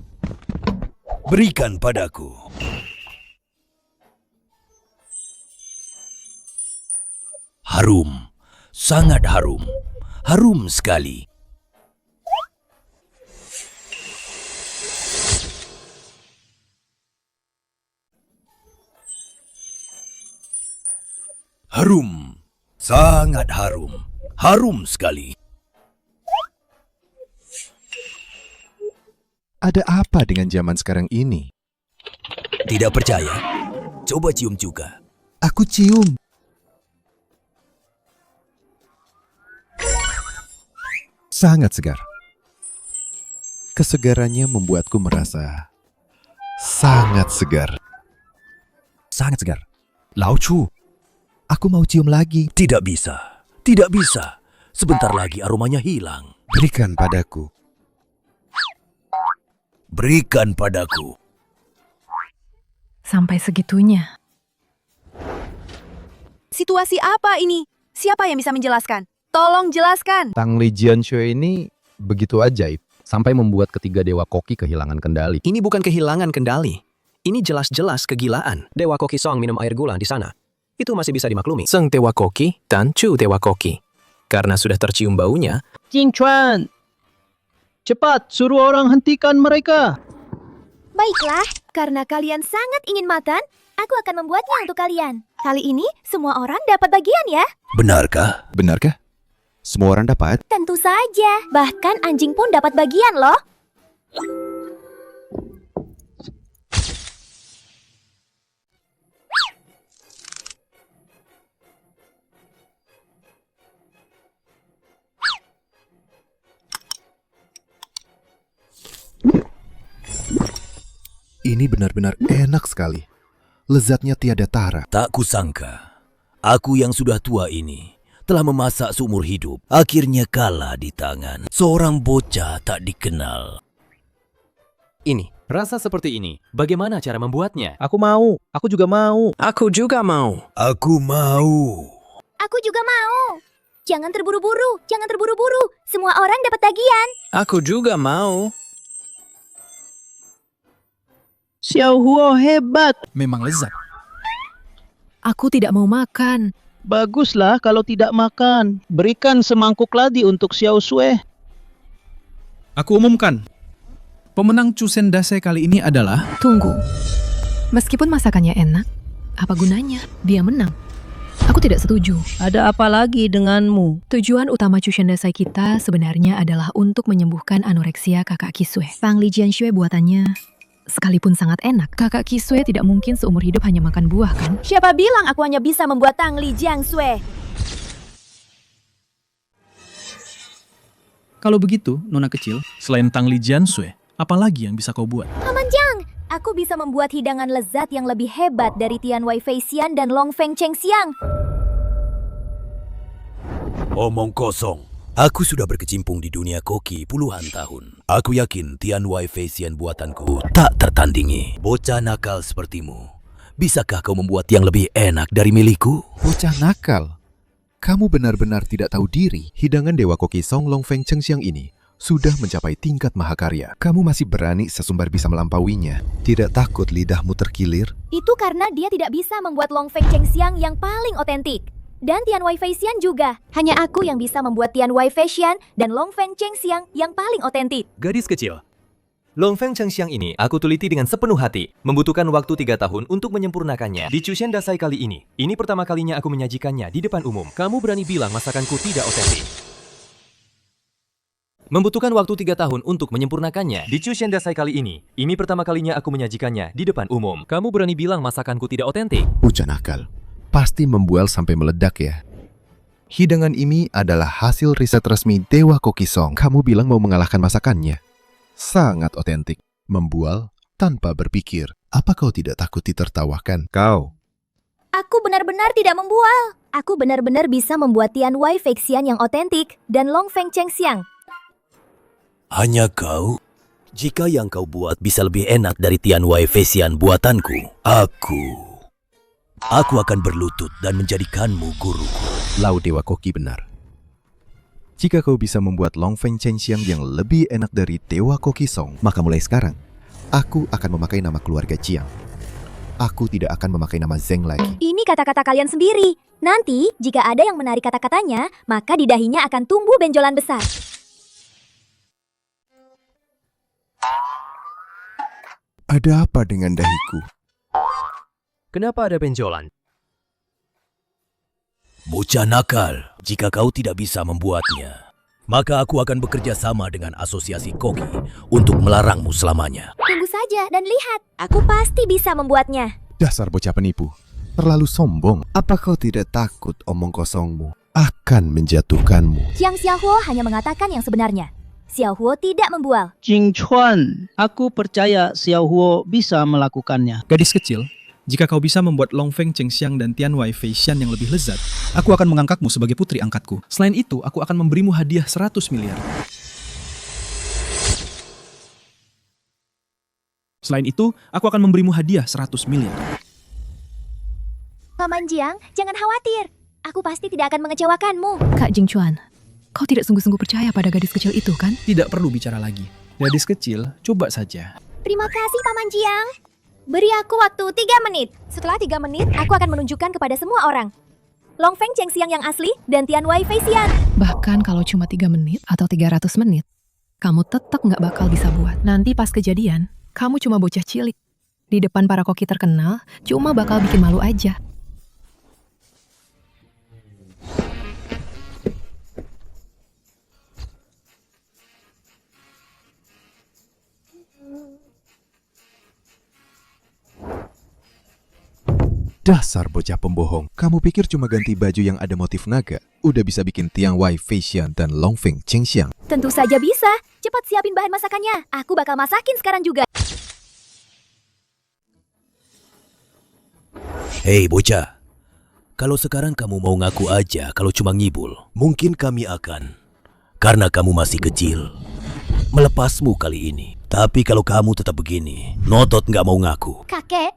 Berikan padaku. Harum, sangat harum. Harum sekali. Harum, sangat harum. Harum sekali. Ada apa dengan zaman sekarang ini? Tidak percaya? Coba cium juga. Aku cium. Sangat segar. Kesegarannya membuatku merasa sangat segar. Sangat segar. Lao Chu, aku mau cium lagi. Tidak bisa. Tidak bisa. Sebentar lagi aromanya hilang. Berikan padaku. Berikan padaku. Sampai segitunya. Situasi apa ini? Siapa yang bisa menjelaskan? Tolong jelaskan. Tang Li Jianshui ini begitu ajaib, sampai membuat ketiga Dewa Koki kehilangan kendali. Ini bukan kehilangan kendali. Ini jelas-jelas kegilaan. Dewa Koki Song minum air gula di sana. Itu masih bisa dimaklumi. Seng Dewa Koki dan Chu Dewa Koki. Karena sudah tercium baunya. Jingchuan, Cepat, suruh orang hentikan mereka. Baiklah, karena kalian sangat ingin makan, aku akan membuatnya untuk kalian. Kali ini, semua orang dapat bagian ya? Benarkah? Benarkah? Semua orang dapat? Tentu saja. Bahkan anjing pun dapat bagian loh. Ini benar-benar enak sekali. Lezatnya tiada tara. Tak kusangka, aku yang sudah tua ini telah memasak seumur hidup, akhirnya kalah di tangan seorang bocah tak dikenal. Ini, rasa seperti ini. Bagaimana cara membuatnya? Aku mau. Aku juga mau. Aku juga mau. Aku mau. Aku juga mau. Jangan terburu-buru, jangan terburu-buru. Semua orang dapat bagian. Aku juga mau. Xiao Huo hebat. Memang lezat. Aku tidak mau makan. Baguslah kalau tidak makan. Berikan semangkuk lagi untuk Xiao Sui. Aku umumkan. Pemenang Chusen Dasai kali ini adalah... Tunggu. Meskipun masakannya enak, apa gunanya? Dia menang. Aku tidak setuju. Ada apa lagi denganmu? Tujuan utama Chusen Dasai kita sebenarnya adalah untuk menyembuhkan anoreksia kakak Kisue. Pang Li Jianshui buatannya sekalipun sangat enak, kakak Kisue tidak mungkin seumur hidup hanya makan buah, kan? Siapa bilang aku hanya bisa membuat Tang Li Jianshui? Kalau begitu, Nona kecil, selain Tang Li Jianshui, apa lagi yang bisa kau buat? Paman Jiang, aku bisa membuat hidangan lezat yang lebih hebat dari Tian Wei Fei Xian dan Long Feng Cheng Xiang. Omong kosong. Aku sudah berkecimpung di dunia koki puluhan tahun. Aku yakin Tian Wei Fei Xian buatanku tak tertandingi. Bocah nakal sepertimu, bisakah kau membuat yang lebih enak dari milikku? Bocah nakal. Kamu benar-benar tidak tahu diri. Hidangan Dewa Koki Song Long Feng Cheng Xiang ini sudah mencapai tingkat mahakarya. Kamu masih berani sesumbar bisa melampauinya. Tidak takut lidahmu terkilir? Itu karena dia tidak bisa membuat Long Feng Cheng Xiang yang paling otentik. Dan Tian Wei Fei Xian juga. Hanya aku yang bisa membuat Tian Wei Fei Xian dan Long Feng Cheng Xiang yang paling otentik. Gadis kecil. Long Feng Cheng Xiang ini aku teliti dengan sepenuh hati. Membutuhkan waktu 3 tahun untuk menyempurnakannya. Di Chusen Dasai kali ini pertama kalinya aku menyajikannya di depan umum. Kamu berani bilang masakanku tidak otentik? Membutuhkan waktu 3 tahun untuk menyempurnakannya. Di Chusen Dasai kali ini pertama kalinya aku menyajikannya di depan umum. Kamu berani bilang masakanku tidak otentik? Bocah nakal. Pasti membual sampai meledak ya. Hidangan ini adalah hasil riset resmi Dewa Koki Song. Kamu bilang mau mengalahkan masakannya. Sangat otentik. Membual tanpa berpikir. Apa kau tidak takut ditertawakan? Kau. Aku benar-benar tidak membual. Aku benar-benar bisa membuat Tian Wei Fei Xian yang otentik dan Long Feng Cheng Xiang. Hanya kau? Jika yang kau buat bisa lebih enak dari Tian Wei Fei Xian buatanku, Aku akan berlutut dan menjadikanmu guruku. Lau Dewa Koki benar. Jika kau bisa membuat Long Feng Cheng Xiang yang lebih enak dari Dewa Koki Song, maka mulai sekarang, aku akan memakai nama keluarga Jiang. Aku tidak akan memakai nama Zeng lagi. Ini kata-kata kalian sendiri. Nanti, jika ada yang menarik kata-katanya, maka di dahinya akan tumbuh benjolan besar. Ada apa dengan dahiku? Kenapa ada benjolan? Bocah nakal, jika kau tidak bisa membuatnya, maka aku akan bekerja sama dengan asosiasi koki untuk melarangmu selamanya. Tunggu saja dan lihat, aku pasti bisa membuatnya. Dasar bocah penipu, terlalu sombong. Apa kau tidak takut omong kosongmu akan menjatuhkanmu? Jiang Xiaohuo hanya mengatakan yang sebenarnya. Xiaohuo tidak membual. Jing Chuan, aku percaya Xiao Huo bisa melakukannya. Gadis kecil, jika kau bisa membuat Long Feng Cheng Xiang dan Tian Wei Fei Xian yang lebih lezat, aku akan mengangkatmu sebagai putri angkatku. Selain itu, aku akan memberimu hadiah 100 miliar. Selain itu, aku akan memberimu hadiah 100 miliar. Paman Jiang, jangan khawatir. Aku pasti tidak akan mengecewakanmu. Kak Jingchuan, kau tidak sungguh-sungguh percaya pada gadis kecil itu, kan? Tidak perlu bicara lagi. Gadis kecil, coba saja. Terima kasih, Paman Jiang. Beri aku waktu 3 menit. Setelah 3 menit, aku akan menunjukkan kepada semua orang. Long Feng Cheng Xiang yang asli dan Tian Wei Fei Xian. Bahkan kalau cuma 3 menit atau 300 menit, Kamu tetap nggak bakal bisa buat. Nanti pas kejadian, kamu cuma bocah cilik. Di depan para koki terkenal, cuma bakal bikin malu aja. Dasar bocah pembohong. Kamu pikir cuma ganti baju yang ada motif naga, udah bisa bikin Tian Wai Feixian dan Longfeng Chengxiang? Tentu saja bisa. Cepat siapin bahan masakannya. Aku bakal masakin sekarang juga. Hei bocah, kalau sekarang kamu mau ngaku aja kalau cuma ngibul, mungkin kami akan, karena kamu masih kecil, melepasmu kali ini. Tapi kalau kamu tetap begini, Notot nggak mau ngaku. Kakek,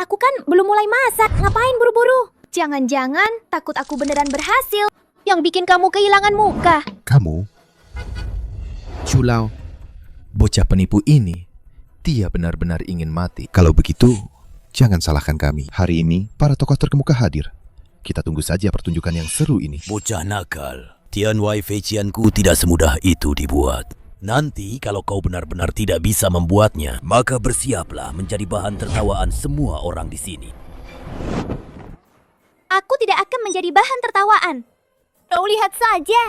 aku kan belum mulai masak. Ngapain buru-buru? Jangan-jangan takut aku beneran berhasil yang bikin kamu kehilangan muka. Kamu? Culau, bocah penipu ini, dia benar-benar ingin mati. Kalau begitu, jangan salahkan kami. Hari ini, para tokoh terkemuka hadir. Kita tunggu saja pertunjukan yang seru ini. Bocah nakal, Tian Wai Feixianku tidak semudah itu dibuat. Nanti kalau kau benar-benar tidak bisa membuatnya, maka bersiaplah menjadi bahan tertawaan semua orang di sini. Aku tidak akan menjadi bahan tertawaan. Kau lihat saja.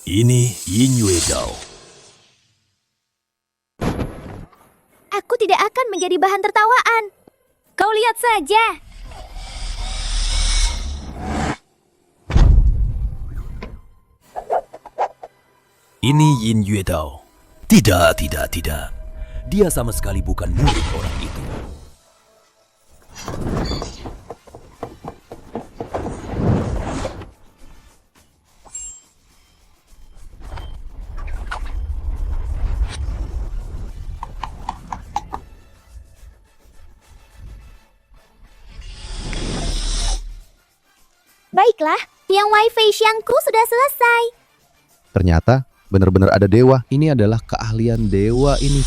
Ini Yin Yue Dao. Aku tidak akan menjadi bahan tertawaan. Kau lihat saja. Ini Yin Yue Dao. Tidak. Dia sama sekali bukan murid orang itu. Baiklah, Tian Wai Feixianku sudah selesai. Ternyata benar-benar ada dewa. Ini adalah keahlian dewa ini.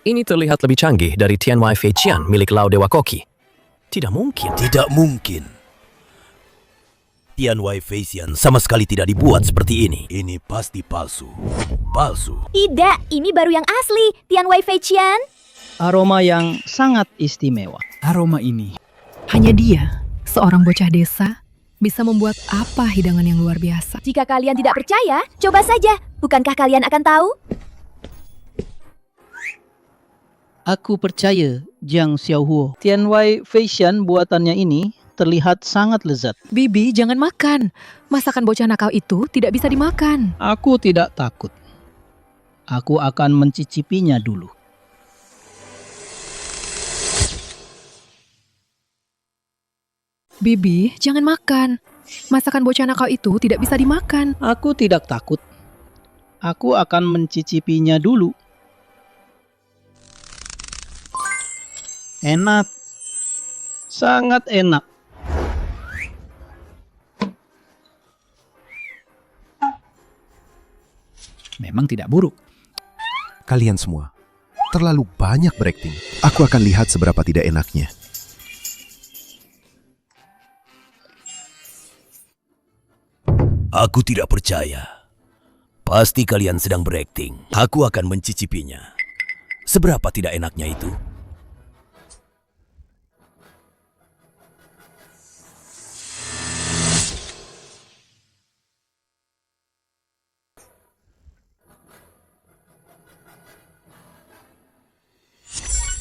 Ini terlihat lebih canggih dari Tian Wai Feixian milik Lao Dewa Koki. Tidak mungkin. Tidak mungkin. Tian Wai Feixian sama sekali tidak dibuat seperti ini. Ini pasti palsu. Palsu. Tidak, ini baru yang asli. Tian Wai Feixian. Aroma yang sangat istimewa. Aroma ini. Hanya dia, seorang bocah desa, bisa membuat apa hidangan yang luar biasa. Jika kalian tidak percaya, coba saja. Bukankah kalian akan tahu? Aku percaya, Jiang Xiaohuo. Tian Wai Feixian buatannya ini terlihat sangat lezat. Bibi, jangan makan. Masakan bocah nakal itu tidak bisa dimakan. Aku tidak takut. Aku akan mencicipinya dulu. Bibi, jangan makan. Masakan bocah nakal itu tidak bisa dimakan. Aku tidak takut. Aku akan mencicipinya dulu. Enak. Sangat enak. Memang tidak buruk. Kalian semua terlalu banyak berakting. Aku akan lihat seberapa tidak enaknya. Aku tidak percaya. Pasti kalian sedang berakting. Aku akan mencicipinya. Seberapa tidak enaknya itu?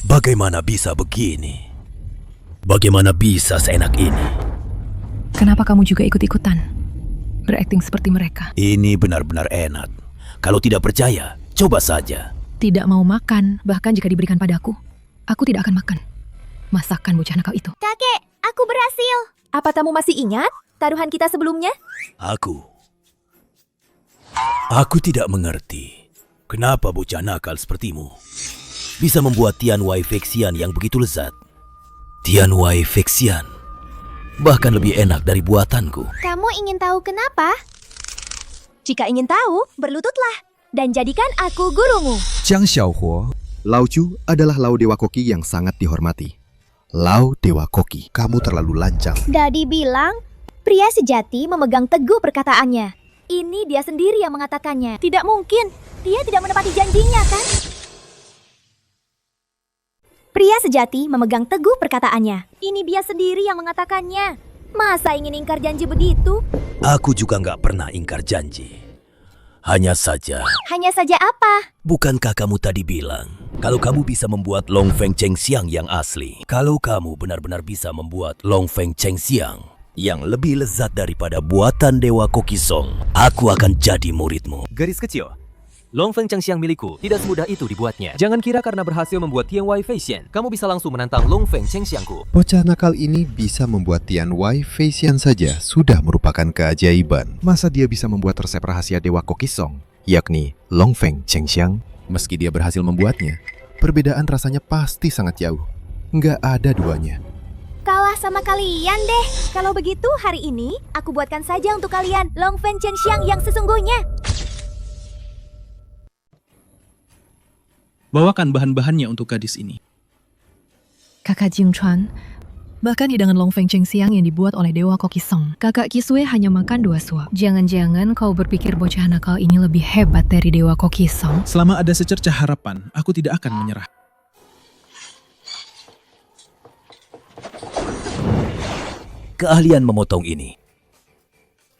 Bagaimana bisa begini? Bagaimana bisa seenak ini? Kenapa kamu juga ikut-ikutan? Berakting seperti mereka. Ini benar-benar enak. Kalau tidak percaya, coba saja. Tidak mau makan, bahkan jika diberikan padaku, aku tidak akan makan. Masakan bocah nakal itu. Kakek, aku berhasil. Apa kamu masih ingat taruhan kita sebelumnya? Aku tidak mengerti. Kenapa bocah nakal sepertimu bisa membuat Tian Wai Feixian yang begitu lezat. Tian Wai Feixian bahkan lebih enak dari buatanku. Kamu ingin tahu kenapa? Jika ingin tahu, berlututlah. dan jadikan aku gurumu. Jiang Xiaohuo. Lao Chu adalah Lao Dewa Koki yang sangat dihormati. Lao Dewa Koki, kamu terlalu lancang. Dadi bilang, pria sejati memegang teguh perkataannya. Ini dia sendiri yang mengatakannya. Tidak mungkin, dia tidak menepati janjinya kan? Pria sejati memegang teguh perkataannya. Ini dia sendiri yang mengatakannya. Masa ingin ingkar janji begitu? Aku juga nggak pernah ingkar janji. Hanya saja, Apa? bukankah kamu tadi bilang kalau kamu bisa membuat Long Feng Cheng Xiang yang asli? Kalau kamu benar-benar bisa membuat Long Feng Cheng Xiang yang lebih lezat daripada buatan Dewa Koki Song, aku akan jadi muridmu. Garis kecil. Long Feng Cheng Xiang milikku tidak semudah itu dibuatnya. Jangan kira karena berhasil membuat Tian Wai Fei Xian, kamu bisa langsung menantang Long Feng Cheng Xiangku. Bocah nakal ini bisa membuat Tian Wai Fei Xian saja sudah merupakan keajaiban. Masa dia bisa membuat resep rahasia Dewa Koki Song, yakni Long Feng Cheng Xiang? Meski dia berhasil membuatnya, perbedaan rasanya pasti sangat jauh. Nggak ada duanya. Kalah sama kalian deh. Kalau begitu hari ini, aku buatkan saja untuk kalian Long Feng Cheng Xiang yang sesungguhnya. Bawakan bahan-bahannya untuk gadis ini. Kakak Jingchuan, bahkan hidangan Long Feng Cheng Xiang yang dibuat oleh Dewa Koki Song, kakak Kisue hanya makan 2 suap. Jangan-jangan kau berpikir bocah nakal ini lebih hebat dari Dewa Koki Song? Selama ada secercah harapan, aku tidak akan menyerah. Keahlian memotong ini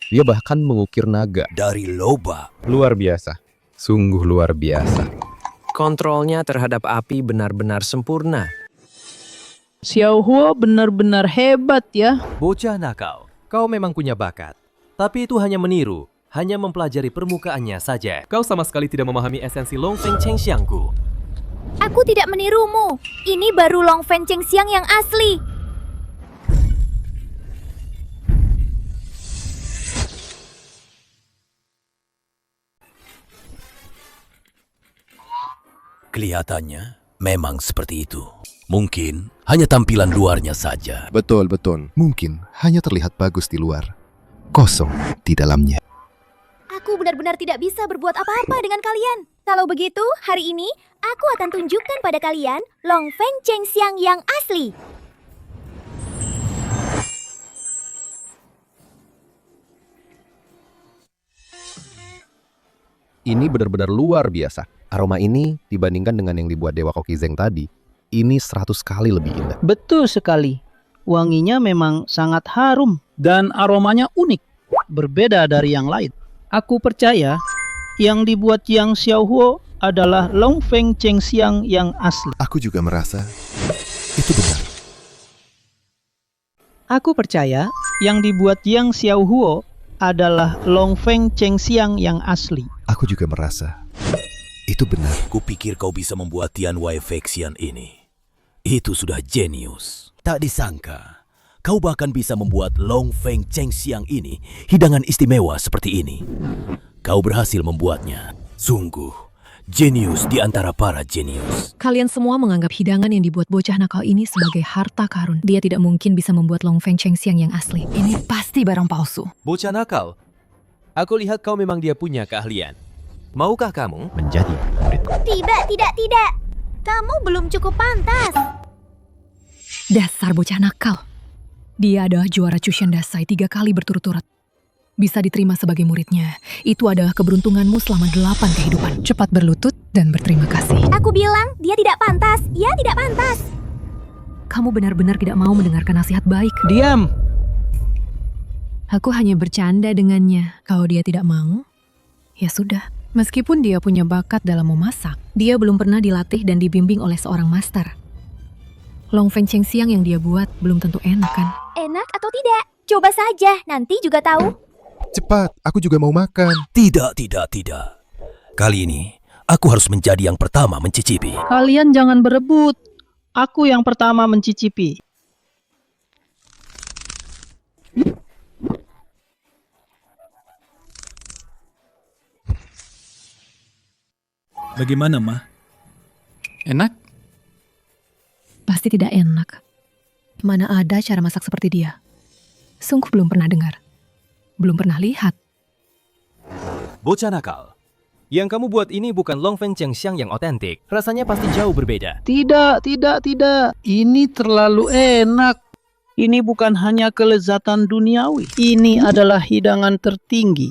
Dia bahkan mengukir naga. dari lobak. Luar biasa. Sungguh luar biasa. Kontrolnya terhadap api benar-benar sempurna. Xiaohuo benar-benar hebat ya. Bocah nakal, kau memang punya bakat. Tapi itu hanya meniru, hanya mempelajari permukaannya saja. Kau sama sekali tidak memahami esensi Long Feng Cheng Xiangku. Aku tidak menirumu. Ini baru Long Feng Cheng Xiang yang asli. Kelihatannya memang seperti itu. Mungkin hanya tampilan luarnya saja. Betul. Mungkin hanya terlihat bagus di luar, kosong di dalamnya. Aku benar-benar tidak bisa berbuat apa-apa dengan kalian. Kalau begitu, hari ini aku akan tunjukkan pada kalian Long Feng Cheng Xiang yang asli. Ini benar-benar luar biasa. Aroma ini dibandingkan dengan yang dibuat Dewa Koki Zeng tadi, ini 100 kali lebih indah. Betul sekali. Wanginya memang sangat harum dan aromanya unik, berbeda dari yang lain. Aku percaya yang dibuat Yang Xiaohuo adalah Long Feng Cheng Xiang yang asli. Aku juga merasa itu benar. Aku percaya yang dibuat Yang Xiaohuo adalah Long Feng Cheng Xiang yang asli. Aku juga merasa itu benar. Kupikir kau bisa membuat Tian Wai Fei Xian ini. Itu sudah jenius. Tak disangka, kau bahkan bisa membuat Long Feng Cheng Xiang ini hidangan istimewa seperti ini. Kau berhasil membuatnya. Sungguh, jenius di antara para jenius. Kalian semua menganggap hidangan yang dibuat bocah nakal ini sebagai harta karun. Dia tidak mungkin bisa membuat Long Feng Cheng Xiang yang asli. Ini pasti barang palsu. Bocah nakal, aku lihat kau memang dia punya keahlian. Maukah kamu menjadi muridku? Tidak. Kamu belum cukup pantas. Dasar bocah nakal. Dia adalah juara Chushen Dasai 3 kali berturut-turut. Bisa diterima sebagai muridnya. Itu adalah keberuntunganmu selama 8 kehidupan. Cepat berlutut dan berterima kasih. Aku bilang dia tidak pantas. Ia tidak pantas. Kamu benar-benar tidak mau mendengarkan nasihat baik. Diam! Aku hanya bercanda dengannya. Kalau dia tidak mau, ya sudah. Meskipun dia punya bakat dalam memasak, dia belum pernah dilatih dan dibimbing oleh seorang master. Long Feng Cheng Xiang yang dia buat belum tentu enak kan? Enak atau tidak? Coba saja, nanti juga tahu. Cepat, aku juga mau makan. Tidak. Kali ini, aku harus menjadi yang pertama mencicipi. Kalian jangan berebut. Aku yang pertama mencicipi. Bagaimana, Ma? Enak? Pasti tidak enak. Mana ada cara masak seperti dia? Sungguh belum pernah dengar. Belum pernah lihat. bocah nakal? Yang kamu buat ini bukan Longfeng Chengxiang yang otentik. Rasanya pasti jauh berbeda. Tidak. Ini terlalu enak. Ini bukan hanya kelezatan duniawi. Ini adalah hidangan tertinggi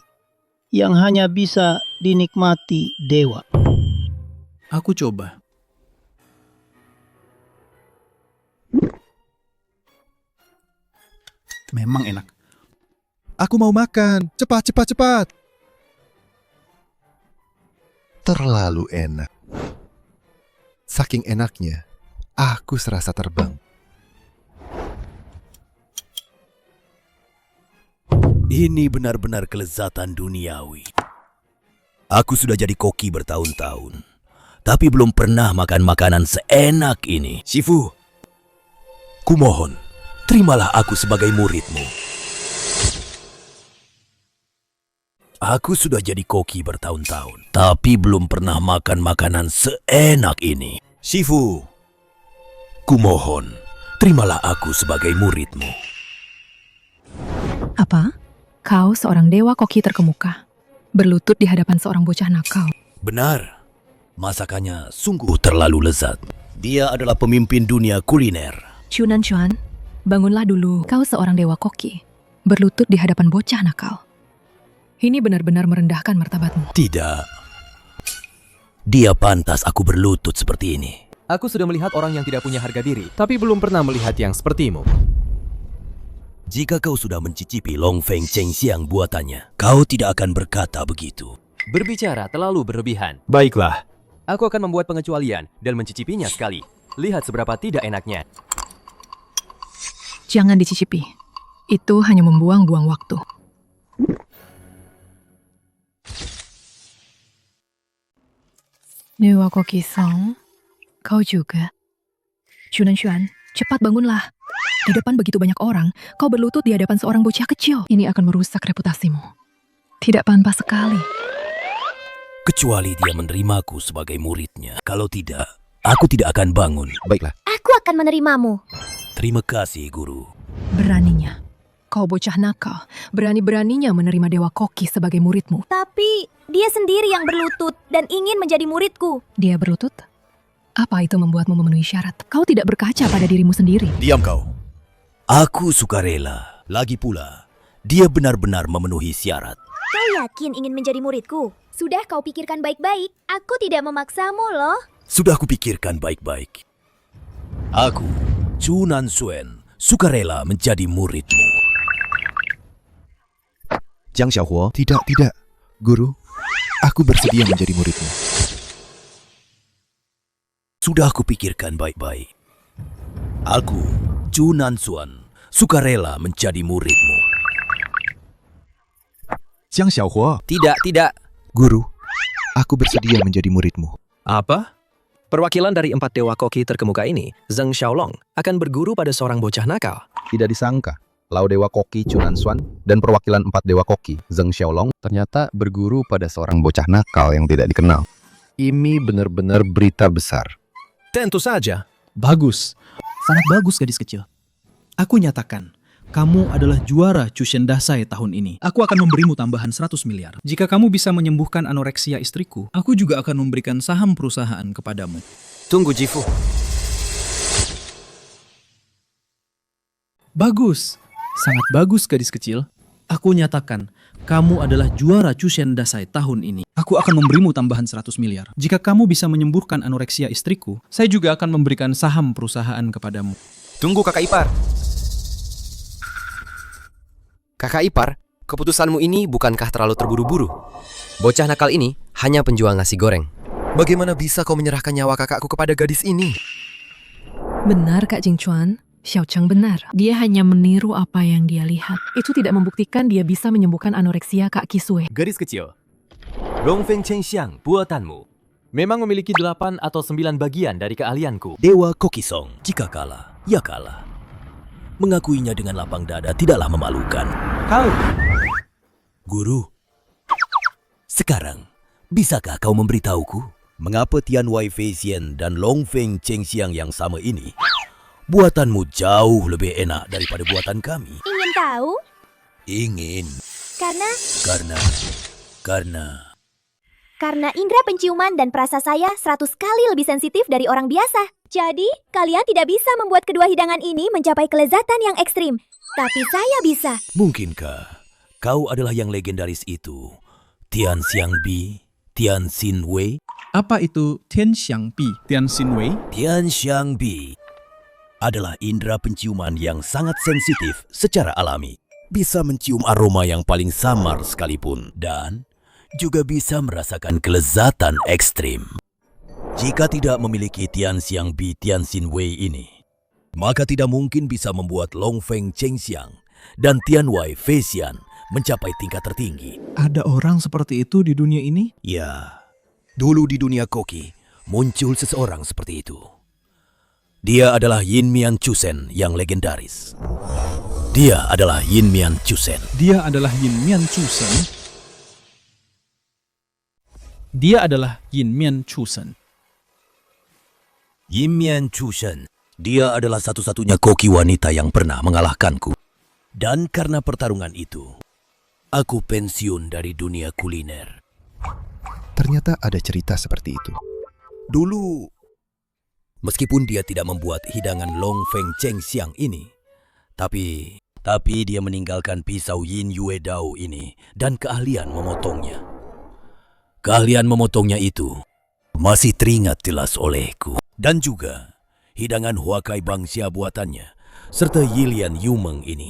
yang hanya bisa dinikmati dewa. Aku coba. Memang enak. Aku mau makan. Cepat. Terlalu enak. Saking enaknya, aku serasa terbang. Ini benar-benar kelezatan duniawi. Aku sudah jadi koki bertahun-tahun, tapi belum pernah makan makanan seenak ini. Shifu, kumohon, terimalah aku sebagai muridmu. Aku sudah jadi koki bertahun-tahun, tapi belum pernah makan makanan seenak ini. Shifu, kumohon, terimalah aku sebagai muridmu. Apa? Kau seorang dewa koki terkemuka, berlutut di hadapan seorang bocah nakal. Benar, masakannya sungguh terlalu lezat. Dia adalah pemimpin dunia kuliner. Chunan Chuan, bangunlah dulu. Kau seorang dewa koki, berlutut di hadapan bocah nakal. Ini benar-benar merendahkan martabatmu. Tidak. Dia pantas aku berlutut seperti ini. Aku sudah melihat orang yang tidak punya harga diri, tapi belum pernah melihat yang sepertimu. Jika kau sudah mencicipi Longfeng Chengxiang buatannya, kau tidak akan berkata begitu. Berbicara terlalu berlebihan. Baiklah. Aku akan membuat pengecualian dan mencicipinya sekali. Lihat seberapa tidak enaknya. Jangan dicicipi. Itu hanya membuang-buang waktu. Dewa Koki Song, kau juga. Chunan Xuan, cepat bangunlah. Di depan begitu banyak orang, kau berlutut di hadapan seorang bocah kecil. Ini akan merusak reputasimu. Tidak pantas sekali. Kecuali dia menerimaku sebagai muridnya. Kalau tidak, aku tidak akan bangun. Baiklah. Aku akan menerimamu. Terima kasih, Guru. Beraninya. Kau bocah nakal, berani-beraninya menerima Dewa Koki sebagai muridmu. Tapi dia sendiri yang berlutut dan ingin menjadi muridku. Dia berlutut? Apa itu membuatmu memenuhi syarat? Kau tidak berkaca pada dirimu sendiri. Diam kau. Aku sukarela. Lagi pula, dia benar-benar memenuhi syarat. Kau yakin ingin menjadi muridku? Sudah kau pikirkan baik-baik. Aku tidak memaksamu loh. Sudah kupikirkan baik-baik. Aku, Chunan Xuan, sukarela menjadi muridmu. Jiang Xiaohuo, tidak. Guru, aku bersedia menjadi muridmu. Sudah kupikirkan baik-baik. Aku, Chunan Xuan, sukarela menjadi muridmu. Jiang Xiaohuo. Tidak. Guru, aku bersedia menjadi muridmu. Apa? Perwakilan dari 4 dewa koki terkemuka ini, Zheng Xiaolong, akan berguru pada seorang bocah nakal. Tidak disangka, Lao Dewa Koki Chunan Xuan dan perwakilan 4 Dewa Koki Zheng Xiaolong ternyata berguru pada seorang bocah nakal yang tidak dikenal. Ini benar-benar berita besar. Tentu saja. Bagus. Sangat bagus, gadis kecil. Aku nyatakan, kamu adalah juara Chushen Dasai tahun ini. Aku akan memberimu tambahan 100 miliar. Jika kamu bisa menyembuhkan anoreksia istriku, aku juga akan memberikan saham perusahaan kepadamu. Tunggu, Jifu. Bagus. Sangat bagus, gadis kecil. Aku nyatakan, kamu adalah juara Chushen Dasai tahun ini. Aku akan memberimu tambahan 100 miliar. Jika kamu bisa menyembuhkan anoreksia istriku, saya juga akan memberikan saham perusahaan kepadamu. Tunggu, kakak ipar. Kakak ipar, keputusanmu ini bukankah terlalu terburu-buru? Bocah nakal ini hanya penjual nasi goreng. Bagaimana bisa kau menyerahkan nyawa kakakku kepada gadis ini? Benar, Kak Jingchuan. Xiao Cheng benar. Dia hanya meniru apa yang dia lihat. Itu tidak membuktikan dia bisa menyembuhkan anoreksia Kak Kisue. Gadis kecil, Longfeng Chengxiang buatanmu memang memiliki 8 atau 9 bagian dari keahlianku. Dewa Koki Song, jika kalah, ya kalah. Mengakuinya dengan lapang dada tidaklah memalukan. Kau, Guru, sekarang bisakah kau memberitahuku mengapa Tian Wai Feisian dan Longfeng Chengxiang yang sama ini buatanmu jauh lebih enak daripada buatan kami? Ingin tahu? Ingin. Karena Karena indera penciuman dan perasa saya 100 kali lebih sensitif dari orang biasa. Jadi, kalian tidak bisa membuat kedua hidangan ini mencapai kelezatan yang ekstrim. Tapi saya bisa. Mungkinkah kau adalah yang legendaris itu? Tian Xiangbi, Tian Xin Wei? Apa itu Tian Xiangbi, Tian Xin Wei? Tian Xiangbi adalah indera penciuman yang sangat sensitif secara alami. Bisa mencium aroma yang paling samar sekalipun. Dan juga bisa merasakan kelezatan ekstrim. Jika tidak memiliki Tian Xiangbi, Tian Xin Wei ini, maka tidak mungkin bisa membuat Long Feng Chengxiang dan Tian Wai Feixian mencapai tingkat tertinggi. Ada orang seperti itu di dunia ini? Ya, dulu di dunia koki muncul seseorang seperti itu. Dia adalah Yin Mian Chusen yang legendaris. Dia adalah Yin Mian Chusen. Dia adalah Yin Mian Chusen. Dia adalah Yin Mian Chusen. Yin Mian Chusen. Dia adalah satu-satunya koki wanita yang pernah mengalahkanku. Dan karena pertarungan itu, aku pensiun dari dunia kuliner. Ternyata ada cerita seperti itu. Dulu, meskipun dia tidak membuat hidangan Long Feng Chengxiang ini, tapi dia meninggalkan pisau Yin Yue Dao ini dan keahlian memotongnya. Keahlian memotongnya itu masih teringat jelas olehku. Dan juga hidangan Huakai Bangxia buatannya, serta Yilian Yumeng ini.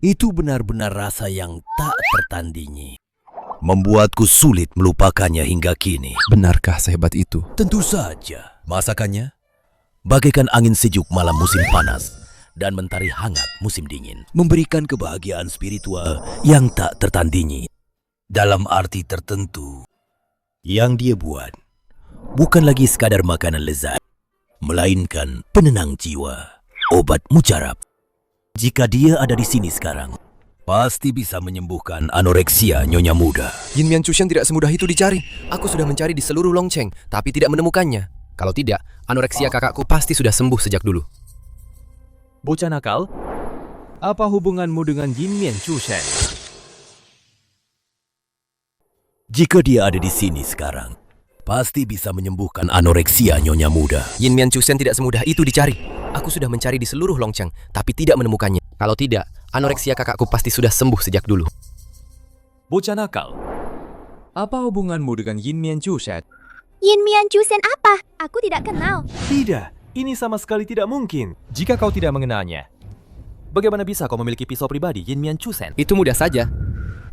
Itu benar-benar rasa yang tak tertandingi. Membuatku sulit melupakannya hingga kini. Benarkah sehebat itu? Tentu saja. Masakannya bagaikan angin sejuk malam musim panas dan mentari hangat musim dingin. Memberikan kebahagiaan spiritual yang tak tertandingi. Dalam arti tertentu, yang dia buat bukan lagi sekadar makanan lezat, melainkan penenang jiwa, obat mujarab. Jika dia ada di sini sekarang, pasti bisa menyembuhkan anoreksia nyonya muda. Yin Mian Chusen tidak semudah itu dicari. Aku sudah mencari di seluruh Longcheng, tapi tidak menemukannya. Kalau tidak, anoreksia kakakku pasti sudah sembuh sejak dulu. Bocah nakal, apa hubunganmu dengan Yin Mian Chusen? Jika dia ada di sini sekarang, pasti bisa menyembuhkan anoreksia nyonya muda. Yin Mian Chusen tidak semudah itu dicari. Aku sudah mencari di seluruh Longcheng, tapi tidak menemukannya. Kalau tidak, anoreksia kakakku pasti sudah sembuh sejak dulu. Bocah nakal, apa hubunganmu dengan Yin Mian Chusen? Yin Mian Chusen apa? Aku tidak kenal. Tidak, ini sama sekali tidak mungkin. Jika kau tidak mengenalnya, bagaimana bisa kau memiliki pisau pribadi Yin Mian Chusen? Itu mudah saja.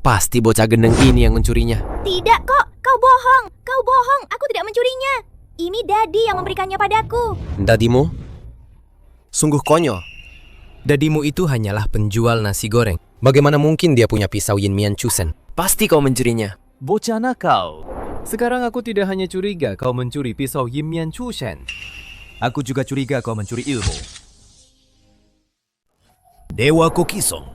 Pasti bocah gendeng ini yang mencurinya. Tidak kok, kau bohong. Kau bohong, aku tidak mencurinya. Ini Dadi yang memberikannya padaku. Dadimu? Sungguh konyol. Dadimu itu hanyalah penjual nasi goreng. Bagaimana mungkin dia punya pisau Yin Mian Chusen? Pasti kau mencurinya. Bocah nakal. Sekarang aku tidak hanya curiga kau mencuri pisau Yin Mian Chusen. Aku juga curiga kau mencuri ilmu. Dewa Kokisong,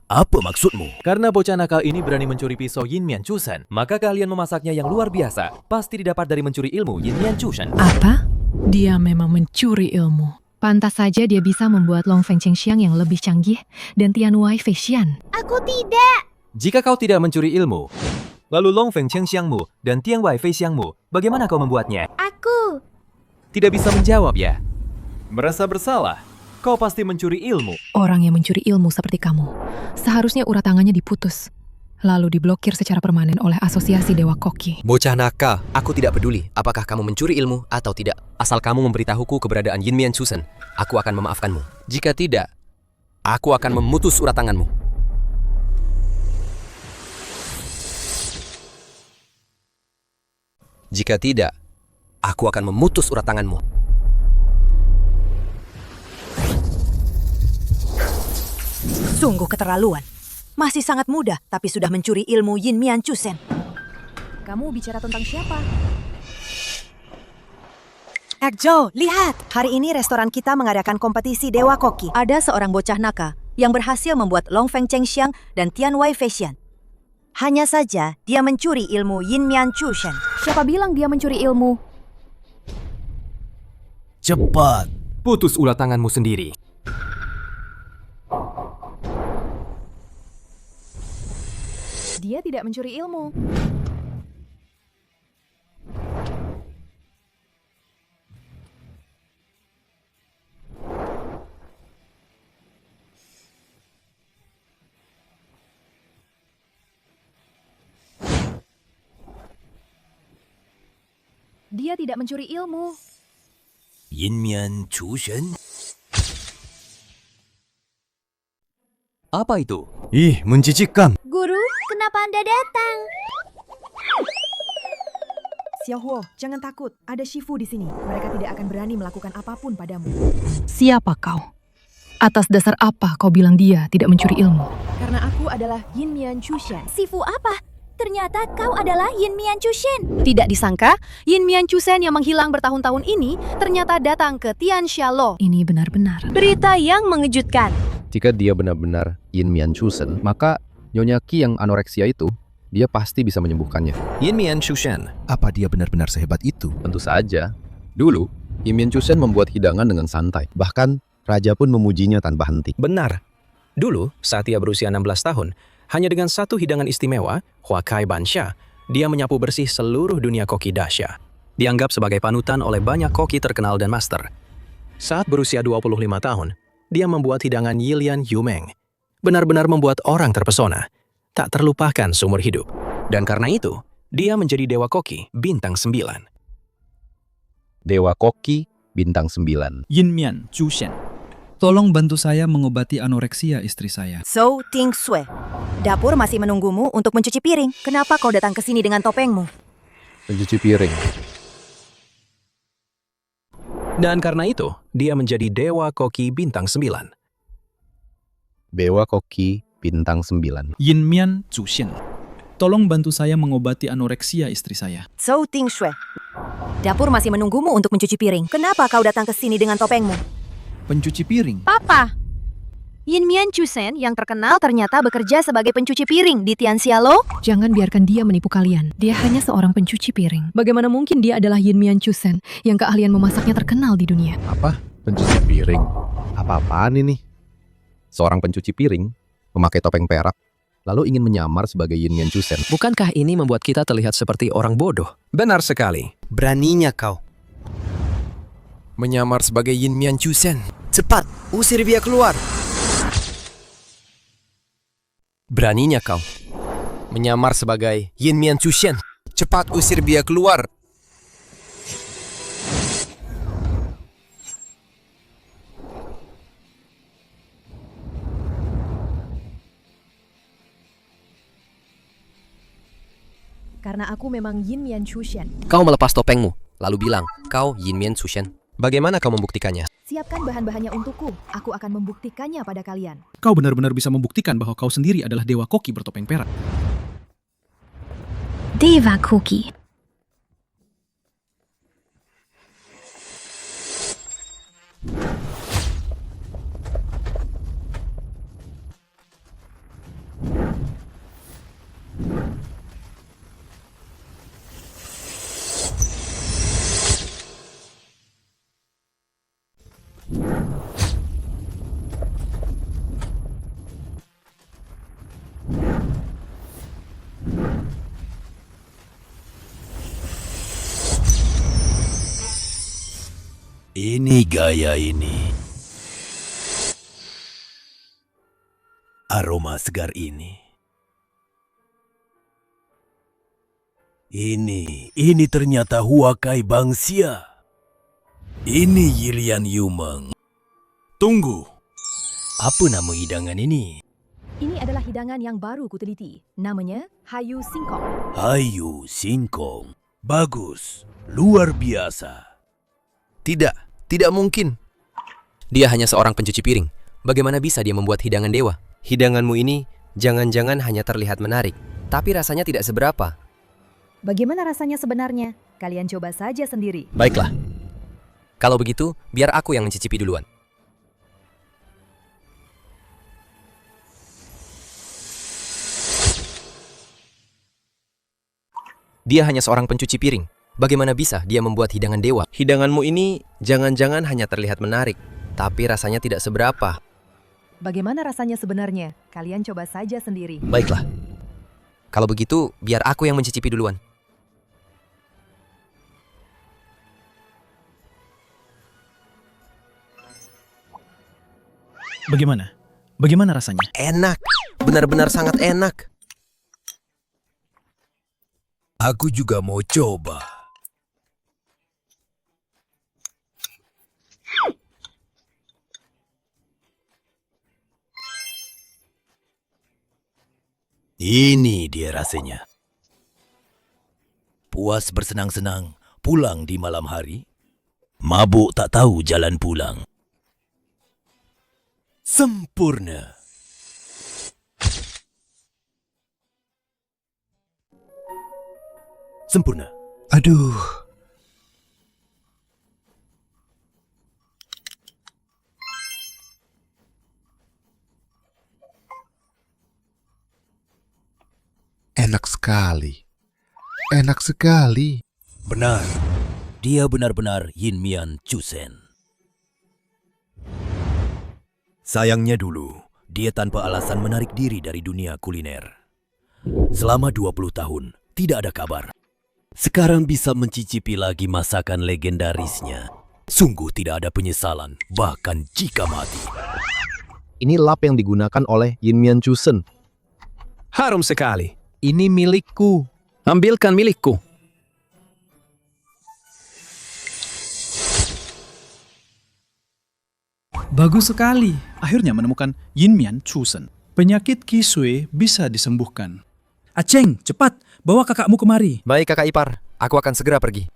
apa maksudmu? Karena bocah nakal ini berani mencuri pisau Yin Mian Chusen, maka keahlian memasaknya yang luar biasa pasti didapat dari mencuri ilmu Yin Mian Chusen. Apa? Dia memang mencuri ilmu. Pantas saja dia bisa membuat Long Feng Chengxiang yang lebih canggih dan Tian Wai Feixian. Aku tidak. Jika kau tidak mencuri ilmu, lalu Long Feng Chengxiangmu dan Tian Wai Feixiangmu, bagaimana kau membuatnya? Aku. Tidak bisa menjawab ya? Merasa bersalah? Kau pasti mencuri ilmu. Orang yang mencuri ilmu seperti kamu, seharusnya urat tangannya diputus, lalu diblokir secara permanen oleh Asosiasi Dewa Koki. Bocah nakal, aku tidak peduli apakah kamu mencuri ilmu atau tidak. Asal kamu memberitahuku keberadaan Yin Mian Chusen, aku akan memaafkanmu. Jika tidak, aku akan memutus urat tanganmu. Jika tidak, aku akan memutus urat tanganmu. Sungguh keterlaluan. Masih sangat muda, tapi sudah mencuri ilmu Yin Mian Chusen. Kamu bicara tentang siapa? Ekjo, lihat! Hari ini restoran kita mengadakan kompetisi Dewa Koki. Ada seorang bocah nakal yang berhasil membuat Long Feng Chengxiang dan Tian Wai Feixian. Hanya saja, dia mencuri ilmu Yin Mian Chusen. Siapa bilang dia mencuri ilmu? Cepat! Putus ulat tanganmu sendiri. Dia tidak mencuri ilmu. Dia tidak mencuri ilmu. Yinmian Chushen? Apa itu? Ih, menjijikkan. Guru, kenapa Anda datang? Xiaohuo, jangan takut. Ada Shifu di sini. Mereka tidak akan berani melakukan apapun padamu. Siapa kau? Atas dasar apa kau bilang dia tidak mencuri ilmu? Karena aku adalah Yinmian Chushen. Sifu apa? Ternyata kau adalah Yinmian Chushen. Tidak disangka, Yinmian Chushen yang menghilang bertahun-tahun ini ternyata datang ke Tianxialo. Ini benar-benar Berita yang mengejutkan. Jika dia benar-benar Yinmian Chushen, maka Nyonya Qi yang anoreksia itu, dia pasti bisa menyembuhkannya. Yinmian Chushen. Apa dia benar-benar sehebat itu? Tentu saja. Dulu, Yinmian Chushen membuat hidangan dengan santai. Bahkan, raja pun memujinya tanpa henti. Benar. Dulu, saat ia berusia 16 tahun, hanya dengan satu hidangan istimewa, Huakai Bansha, dia menyapu bersih seluruh dunia koki dahsyat. Dianggap sebagai panutan oleh banyak koki terkenal dan master. Saat berusia 25 tahun, dia membuat hidangan Yilian Yumeng. Benar-benar membuat orang terpesona. Tak terlupakan seumur hidup. Dan karena itu, dia menjadi Dewa Koki Bintang 9. Dewa Koki Bintang 9. Yinmian Chushen. Tolong bantu saya mengobati anoreksia istri saya. So Ting Sue, dapur masih menunggumu untuk mencuci piring. Kenapa kau datang ke sini dengan topengmu? Pencuci piring. Dan karena itu, dia menjadi Dewa Koki Bintang 9. Dewa Koki Bintang 9. Yinmian Chushen. Tolong bantu saya mengobati anoreksia istri saya. So Ting Sue, dapur masih menunggumu untuk mencuci piring. Kenapa kau datang ke sini dengan topengmu? Pencuci piring? Papa, Yinmian Chushen yang terkenal ternyata bekerja sebagai pencuci piring di Tianxialo. Jangan biarkan dia menipu kalian. Dia hanya seorang pencuci piring. Bagaimana mungkin dia adalah Yinmian Chushen yang keahlian memasaknya terkenal di dunia? Apa? Pencuci piring? Apa-apaan ini? Seorang pencuci piring memakai topeng perak, lalu ingin menyamar sebagai Yinmian Chushen. Bukankah ini membuat kita terlihat seperti orang bodoh? Benar sekali. Beraninya kau menyamar sebagai Yinmian Chushen. Cepat, usir dia keluar. Beraninya kau menyamar sebagai Yinmian Chushen. Cepat usir dia keluar. Karena aku memang Yinmian Chushen. Kau melepas topengmu, lalu bilang, kau Yinmian Chushen. Bagaimana kau membuktikannya? Siapkan bahan-bahannya untukku. Aku akan membuktikannya pada kalian. Kau benar-benar bisa membuktikan bahwa kau sendiri adalah Dewa Koki bertopeng perak. Dewa Koki. Ini gaya ini. Aroma segar ini. Ini ternyata Huakai Bansha. Ini Yilian Yumeng. Tunggu. Apa nama hidangan ini? Ini adalah hidangan yang baru kuteliti. Namanya Hayu Singkong. Hayu Singkong. Bagus. Luar biasa. Tidak mungkin. Dia hanya seorang pencuci piring. Bagaimana bisa dia membuat hidangan dewa? Hidanganmu ini jangan-jangan hanya terlihat menarik, tapi rasanya tidak seberapa. Bagaimana rasanya sebenarnya? Kalian coba saja sendiri. Baiklah. Kalau begitu, biar aku yang mencicipi duluan. Dia hanya seorang pencuci piring. Bagaimana bisa dia membuat hidangan dewa? Hidanganmu ini jangan-jangan hanya terlihat menarik, tapi rasanya tidak seberapa. Bagaimana rasanya sebenarnya? Kalian coba saja sendiri. Baiklah. Kalau begitu, biar aku yang mencicipi duluan. Bagaimana? Bagaimana rasanya? Enak. Benar-benar sangat enak. Aku juga mau coba. Ini dia rasanya. Puas bersenang-senang, pulang di malam hari. Mabuk tak tahu jalan pulang. Sempurna. Sempurna. Aduh. Enak sekali. Enak sekali. Benar. Dia benar-benar Yin Mian Chusen. Sayangnya dulu, dia tanpa alasan menarik diri dari dunia kuliner. Selama 20 tahun, tidak ada kabar. Sekarang bisa mencicipi lagi masakan legendarisnya. Sungguh tidak ada penyesalan, bahkan jika mati. Ini lap yang digunakan oleh Yin Mian Chusen. Harum sekali. Ini milikku. Ambilkan milikku. Bagus sekali. Akhirnya menemukan Yin Mian Chusen. Penyakit Kisue bisa disembuhkan. Aceng, cepat, bawa kakakmu kemari. Baik kakak ipar, aku akan segera pergi.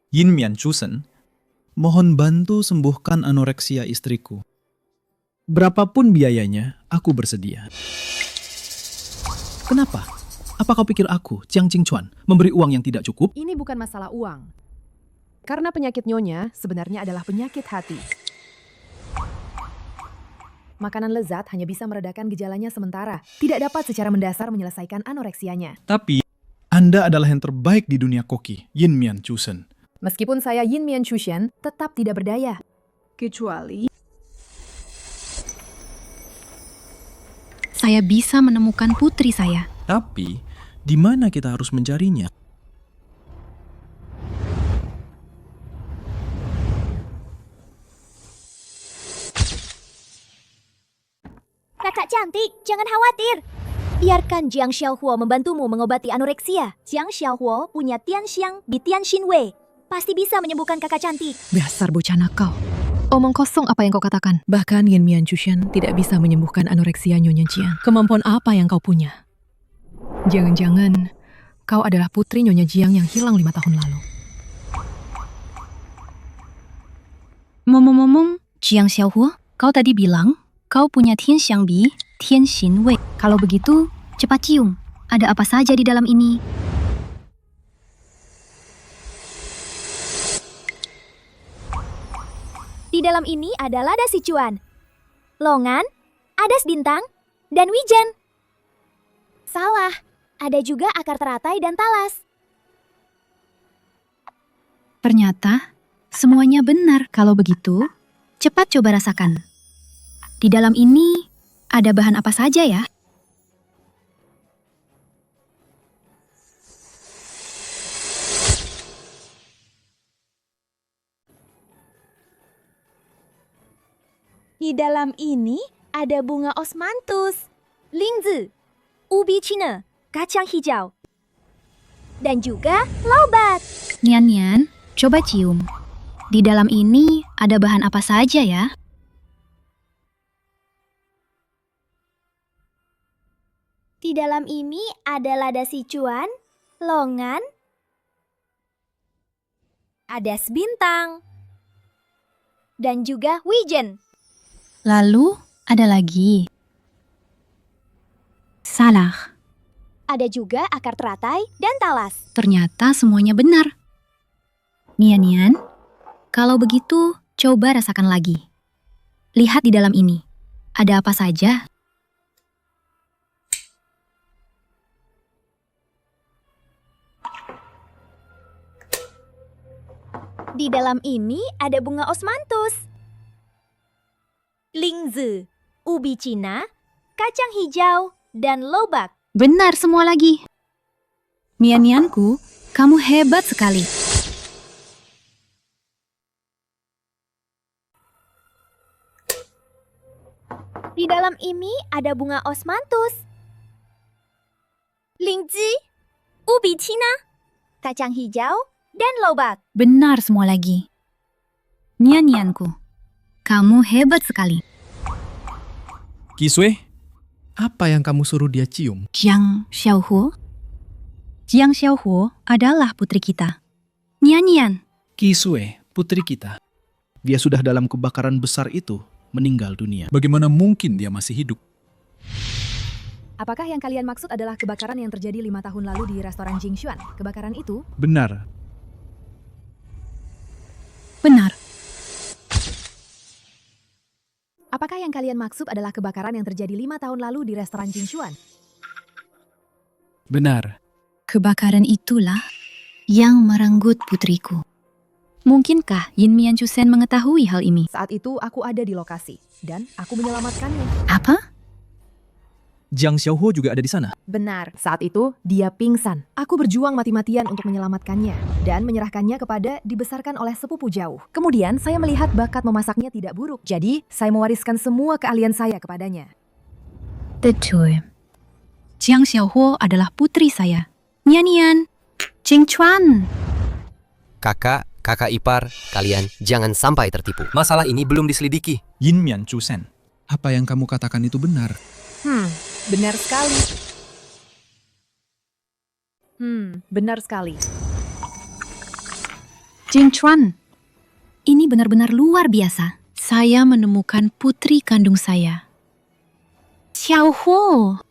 Yin Mian Chusen, mohon bantu sembuhkan anoreksia istriku. Berapapun biayanya, aku bersedia. Kenapa? Apa kau pikir aku, Jiang Jingchuan, memberi uang yang tidak cukup? Ini bukan masalah uang. Karena penyakit nyonya sebenarnya adalah penyakit hati. Makanan lezat hanya bisa meredakan gejalanya sementara, tidak dapat secara mendasar menyelesaikan anoreksianya. Tapi, Anda adalah yang terbaik di dunia koki, Yin Mian Chusen. Meskipun saya Yin Mian Chusen, tetap tidak berdaya. Kecuali Saya bisa menemukan putri saya. Tapi, di mana kita harus mencarinya? Kakak cantik, jangan khawatir. Biarkan Jiang Xiaohuo membantumu mengobati anoreksia. Jiang Xiaohuo punya Tianxiang di Tianxinwei. Pasti bisa menyembuhkan kakak cantik. Dasar bocah nakal. Omong kosong apa yang kau katakan. Bahkan Yin Mian Chusen tidak bisa menyembuhkan anoreksia Nyonya Jiang. Kemampuan apa yang kau punya? Jangan-jangan kau adalah putri Nyonya Jiang yang hilang 5 tahun lalu. Ngomong-ngomong, Jiang Xiaohuo, kau tadi bilang kau punya Tianxiang Bi, Tianxinwei. Kalau begitu, cepat cium. Ada apa saja di dalam ini? Di dalam ini ada lada Sichuan, longan, adas bintang, dan wijen. Salah, ada juga akar teratai dan talas. Ternyata, semuanya benar. Kalau begitu, cepat coba rasakan. Di dalam ini ada bahan apa saja ya? Di dalam ini ada bunga osmanthus, lingzi, ubi Cina, kacang hijau, dan juga lobat. Nian, coba cium. Di dalam ini ada bahan apa saja ya? Di dalam ini ada lada Sichuan, longan, adas bintang, dan juga wijen. Lalu ada lagi. Salah. Ada juga akar teratai dan talas. Ternyata semuanya benar. Nian, kalau begitu coba rasakan lagi. Lihat di dalam ini. Ada apa saja? Di dalam ini ada bunga osmanthus, lingzi, ubi Cina, kacang hijau, dan lobak. Benar semua lagi. Nianku, kamu hebat sekali. Di dalam ini ada bunga osmanthus, lingzi, ubi Cina, kacang hijau, dan lobak. Benar semua lagi. Nian-nianku, kamu hebat sekali. Kisue, apa yang kamu suruh dia cium? Jiang Xiaohuo? Jiang Xiaohuo adalah putri kita. Nian-nian. Kisue, putri kita. Dia sudah dalam kebakaran besar itu meninggal dunia. Bagaimana mungkin dia masih hidup? Apakah yang kalian maksud adalah kebakaran yang terjadi 5 tahun lalu di restoran Jingshuan? Kebakaran itu? Benar. Benar. Apakah yang kalian maksud adalah kebakaran yang terjadi 5 tahun lalu di restoran Jingshuan? Benar. Kebakaran itulah yang merenggut putriku. Mungkinkah Yin Mian Chusen mengetahui hal ini? Saat itu aku ada di lokasi dan aku menyelamatkannya. Apa? Jiang Xiaohuo juga ada di sana. Benar, saat itu dia pingsan. Aku berjuang mati-matian untuk menyelamatkannya dan menyerahkannya kepada dibesarkan oleh sepupu jauh. Kemudian saya melihat bakat memasaknya tidak buruk, jadi saya mewariskan semua keahlian saya kepadanya. Betul. Jiang Xiaohuo adalah putri saya. Nian-nian, Jingchuan. Kakak ipar, kalian jangan sampai tertipu. Masalah ini belum diselidiki. Yin Mian Chusen, apa yang kamu katakan itu benar? Benar sekali. Benar sekali. Jingchuan, ini benar-benar luar biasa. Saya menemukan putri kandung saya. Xiaohuo.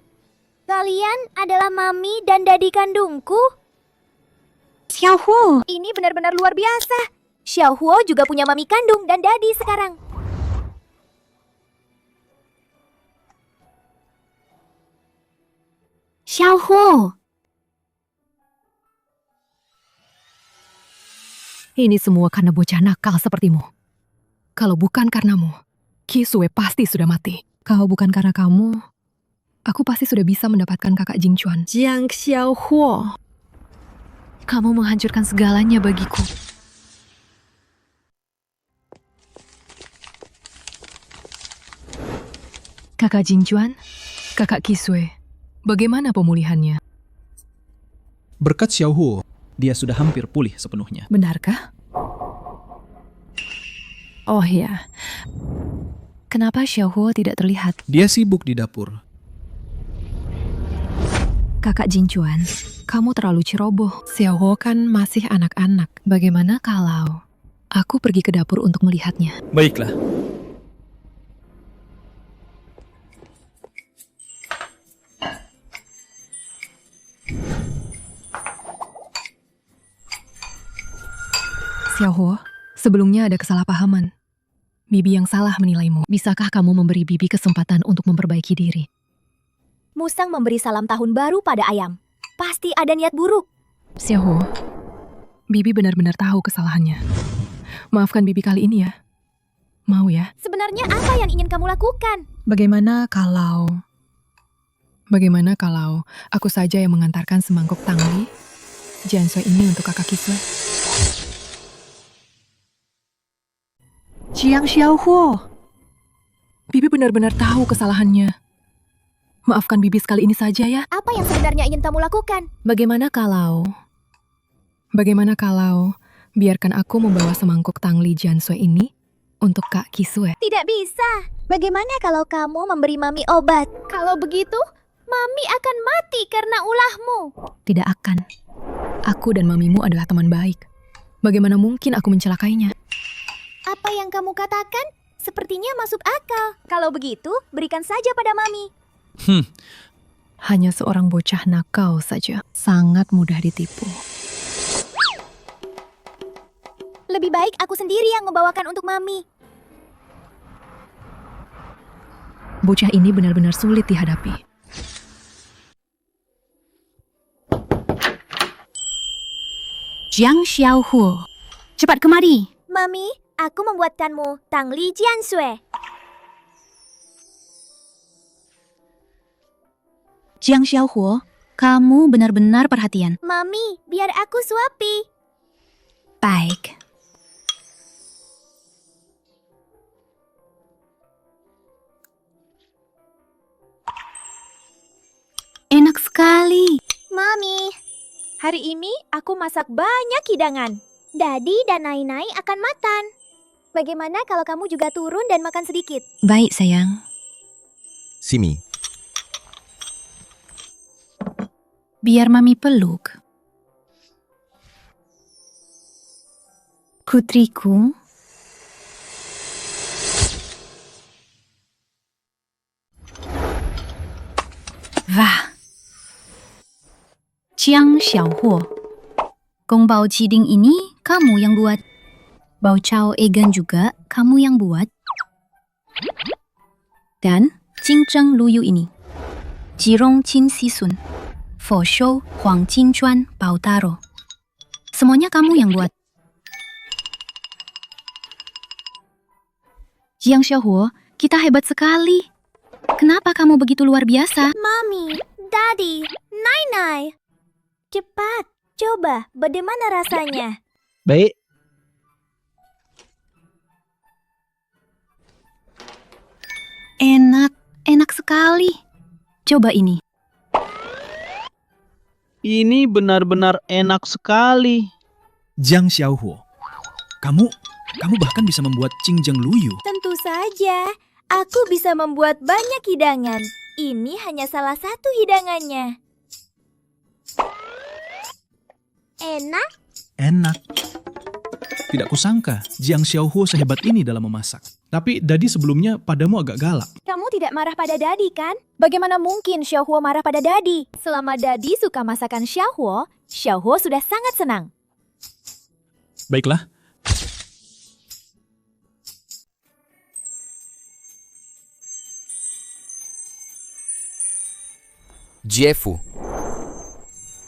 Kalian adalah mami dan dadi kandungku. Xiaohuo. Ini benar-benar luar biasa. Xiaohuo juga punya mami kandung dan dadi sekarang. Xiaohuo. Ini semua karena bocah nakal sepertimu. Kalau bukan karenamu, Kisue pasti sudah mati. Kalau bukan karena kamu, aku pasti sudah bisa mendapatkan kakak Jingchuan. Jiang Xiaohuo. Kamu menghancurkan segalanya bagiku. Kakak Jingchuan, kakak Kisue, bagaimana pemulihannya? Berkat Xiaohuo, dia sudah hampir pulih sepenuhnya. Benarkah? Oh ya, kenapa Xiaohuo tidak terlihat? Dia sibuk di dapur. Kakak Jingchuan, kamu terlalu ceroboh. Xiaohuo kan masih anak-anak. Bagaimana kalau aku pergi ke dapur untuk melihatnya? Baiklah. Xiaohuo, sebelumnya ada kesalahpahaman. Bibi yang salah menilaimu. Bisakah kamu memberi Bibi kesempatan untuk memperbaiki diri? Musang memberi salam tahun baru pada ayam. Pasti ada niat buruk. Xiaohuo, Bibi benar-benar tahu kesalahannya. Maafkan Bibi kali ini ya. Mau ya? Sebenarnya apa yang ingin kamu lakukan? Bagaimana kalau aku saja yang mengantarkan semangkuk tangli Jiansui ini untuk kakak Kisue? Jiang Xiaohuo. Bibi benar-benar tahu kesalahannya. Maafkan Bibi sekali ini saja ya. Apa yang sebenarnya ingin kamu lakukan? Bagaimana kalau biarkan aku membawa semangkuk tangli Jiansui ini untuk Kak Kisue? Tidak bisa. Bagaimana kalau kamu memberi Mami obat? Kalau begitu, Mami akan mati karena ulahmu. Tidak akan. Aku dan mamimu adalah teman baik. Bagaimana mungkin aku mencelakainya? Apa yang kamu katakan sepertinya masuk akal. Kalau begitu, berikan saja pada Mami. Hanya seorang bocah nakal saja. Sangat mudah ditipu. Lebih baik aku sendiri yang membawakan untuk Mami. Bocah ini benar-benar sulit dihadapi. Jiang Xiaohuo, cepat kemari. Mami, aku membuatkanmu tangli Jiansui. Jiang Xiaohuo, kamu benar-benar perhatian. Mami, biar aku suapi. Baik. Hari ini aku masak banyak hidangan. Dadi dan Nai-Nai akan makan. Bagaimana kalau kamu juga turun dan makan sedikit? Baik, sayang. Simi, Biar Mami peluk. Putriku. Wah. Jiang Xiaohuo. Gong Bao Qiding ini kamu yang buat. Bao Chao Egan juga kamu yang buat. Dan Jingzheng Luyu ini. Jirong Qin Sisun. Fo Shou Huang Jinchuan Bao Taro. Semuanya kamu yang buat. Jiang Xiaohuo, kita hebat sekali. Kenapa kamu begitu luar biasa? Mami, Daddy, Nai-Nai. Cepat, coba bagaimana rasanya? Baik. Enak sekali. Coba ini. Ini benar-benar enak sekali. Jiang Xiaohuo, kamu bahkan bisa membuat Qingzheng Luyu. Tentu saja, aku bisa membuat banyak hidangan. Ini hanya salah satu hidangannya. Enak? Enak. Tidak kusangka Jiang Xiaohuo sehebat ini dalam memasak. Tapi Dadi sebelumnya padamu agak galak. Kamu tidak marah pada Dadi, kan? Bagaimana mungkin Xiaohuo marah pada Dadi? Selama Dadi suka masakan Xiaohuo, Xiaohuo sudah sangat senang. Baiklah. Jiefu.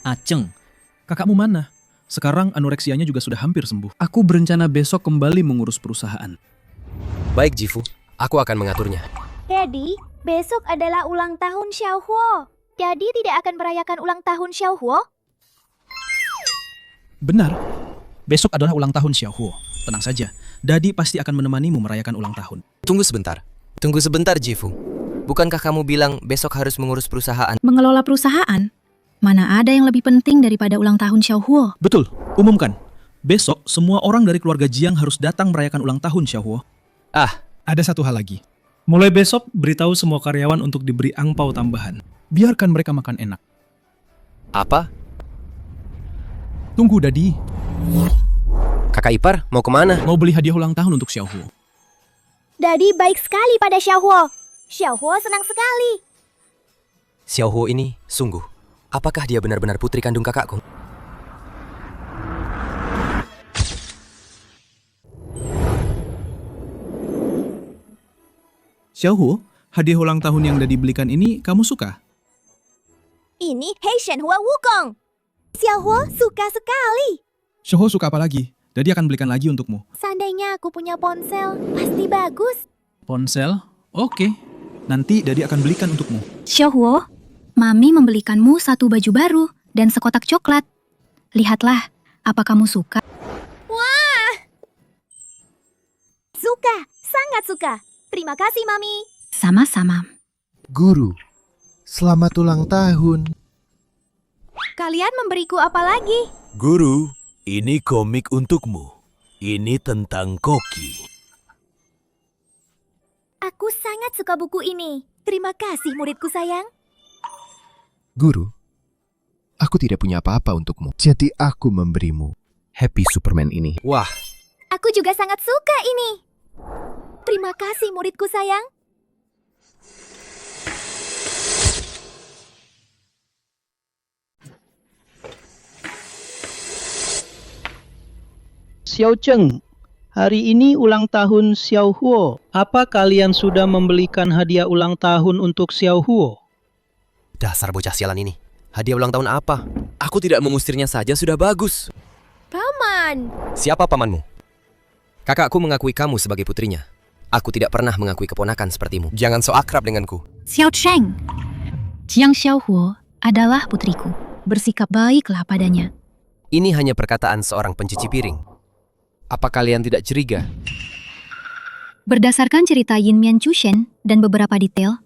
Aceng, kakakmu mana? Sekarang anoreksianya juga sudah hampir sembuh. Aku berencana besok kembali mengurus perusahaan. Baik, Jifu. Aku akan mengaturnya. Daddy, besok adalah ulang tahun Xiaohuo. Daddy tidak akan merayakan ulang tahun Xiaohuo? Benar. Besok adalah ulang tahun Xiaohuo. Tenang saja, Dadi pasti akan menemanimu merayakan ulang tahun. Tunggu sebentar. Tunggu sebentar, Jifu. Bukankah kamu bilang besok harus mengurus perusahaan? Mengelola perusahaan? Mana ada yang lebih penting daripada ulang tahun Xiaohuo? Betul, umumkan. Besok semua orang dari keluarga Jiang harus datang merayakan ulang tahun Xiaohuo. Ada satu hal lagi. Mulai besok, beritahu semua karyawan untuk diberi angpau tambahan. Biarkan mereka makan enak. Apa? Tunggu, Dadi. Kakak ipar, mau kemana? Mau beli hadiah ulang tahun untuk Xiaohuo. Daddy baik sekali pada Xiaohuo. Xiaohuo senang sekali. Xiaohuo ini, sungguh, apakah dia benar-benar putri kandung kakakku? Xiaohuo, hadiah ulang tahun yang Dadi belikan ini kamu suka? Ini Hei Shenhua Wukong. Xiaohuo suka sekali. Xiaohuo suka apa lagi? Dadi akan belikan lagi untukmu. Seandainya aku punya ponsel, pasti bagus. Ponsel? Oke. Nanti Dadi akan belikan untukmu. Xiaohuo, Mami membelikanmu satu baju baru dan sekotak coklat. Lihatlah, apa kamu suka? Wah! Suka, sangat suka. Terima kasih, Mami. Sama-sama. Guru, selamat ulang tahun. Kalian memberiku apa lagi? Guru, ini komik untukmu. Ini tentang koki. Aku sangat suka buku ini. Terima kasih, muridku sayang. Guru, aku tidak punya apa-apa untukmu. Jadi aku memberimu Happy Superman ini. Wah. Aku juga sangat suka ini. Terima kasih, muridku sayang. Xiao Cheng, hari ini ulang tahun Xiaohuo. Apa kalian sudah membelikan hadiah ulang tahun untuk Xiaohuo? Dasar bocah sialan ini. Hadiah ulang tahun apa? Aku tidak mengusirnya saja sudah bagus. Paman. Siapa pamanmu? Kakakku mengakui kamu sebagai putrinya. Aku tidak pernah mengakui keponakan sepertimu. Jangan so akrab denganku. Xiao Cheng, Jiang Xiaohuo adalah putriku. Bersikap baiklah padanya. Ini hanya perkataan seorang pencuci piring. Apa kalian tidak curiga? Berdasarkan cerita Yin Mian Chushen dan beberapa detail,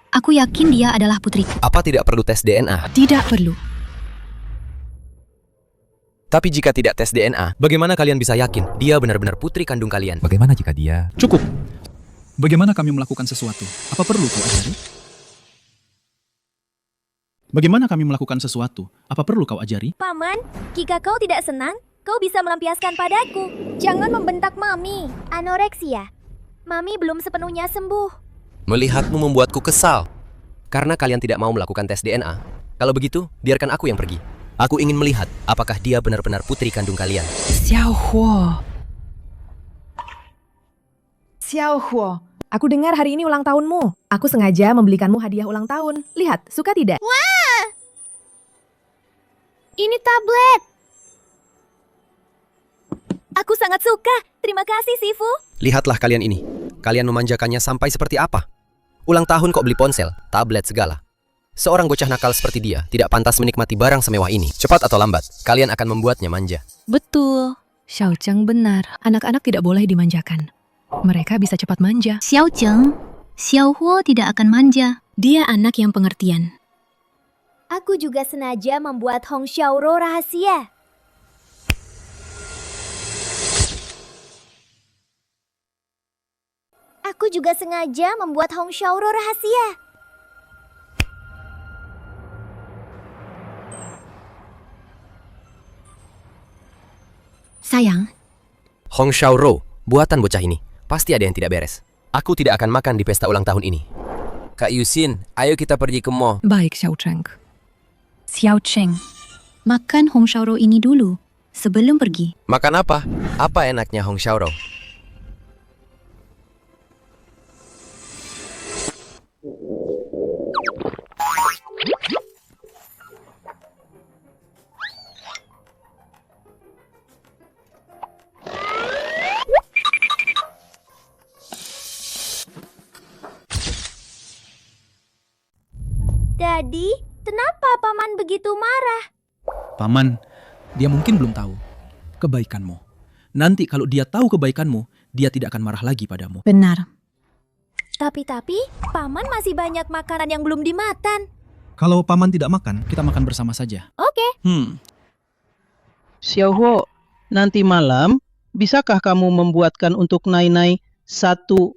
aku yakin dia adalah putriku. Apa tidak perlu tes DNA? Tidak perlu. Tapi jika tidak tes DNA, bagaimana kalian bisa yakin dia benar-benar putri kandung kalian? Bagaimana jika dia... Cukup. Bagaimana kami melakukan sesuatu? Apa perlu kau ajari? Bagaimana kami melakukan sesuatu? Apa perlu kau ajari? Paman, jika kau tidak senang, kau bisa melampiaskan padaku. Jangan membentak Mami. Anoreksia. Mami belum sepenuhnya sembuh. Melihatmu membuatku kesal. Karena kalian tidak mau melakukan tes DNA. Kalau begitu, biarkan aku yang pergi. Aku ingin melihat apakah dia benar-benar putri kandung kalian. Xiaohuo. Aku dengar hari ini ulang tahunmu. Aku sengaja membelikanmu hadiah ulang tahun. Lihat, suka tidak? Wah! Ini tablet. Aku sangat suka. Terima kasih, Sifu. Lihatlah kalian ini. Kalian memanjakannya sampai seperti apa? Ulang tahun kok beli ponsel, tablet segala. Seorang bocah nakal seperti dia tidak pantas menikmati barang semewah ini. Cepat atau lambat, kalian akan membuatnya manja. Betul. Xiao Zheng benar. Anak-anak tidak boleh dimanjakan. Mereka bisa cepat manja. Xiao Zheng, Xiao Huo tidak akan manja. Dia anak yang pengertian. Aku juga sengaja membuat Hong Xiaoro rahasia. Aku juga sengaja membuat Hong Xiaoro rahasia. Sayang, Hong Xiaoro, buatan bocah ini. Pasti ada yang tidak beres. Aku tidak akan makan di pesta ulang tahun ini. Kak Yusin, ayo kita pergi ke mall. Baik, Xiao Zheng. Xiao Cheng, makan Hong Xiaoro ini dulu sebelum pergi. Makan apa? Apa enaknya Hong Xiaoro? Daddy, kenapa Paman begitu marah? Paman, dia mungkin belum tahu kebaikanmu. Nanti kalau dia tahu kebaikanmu, dia tidak akan marah lagi padamu. Benar. Tapi, Paman masih banyak makanan yang belum dimakan. Kalau Paman tidak makan, kita makan bersama saja. Oke. Xiao Huo, nanti malam, bisakah kamu membuatkan untuk Nai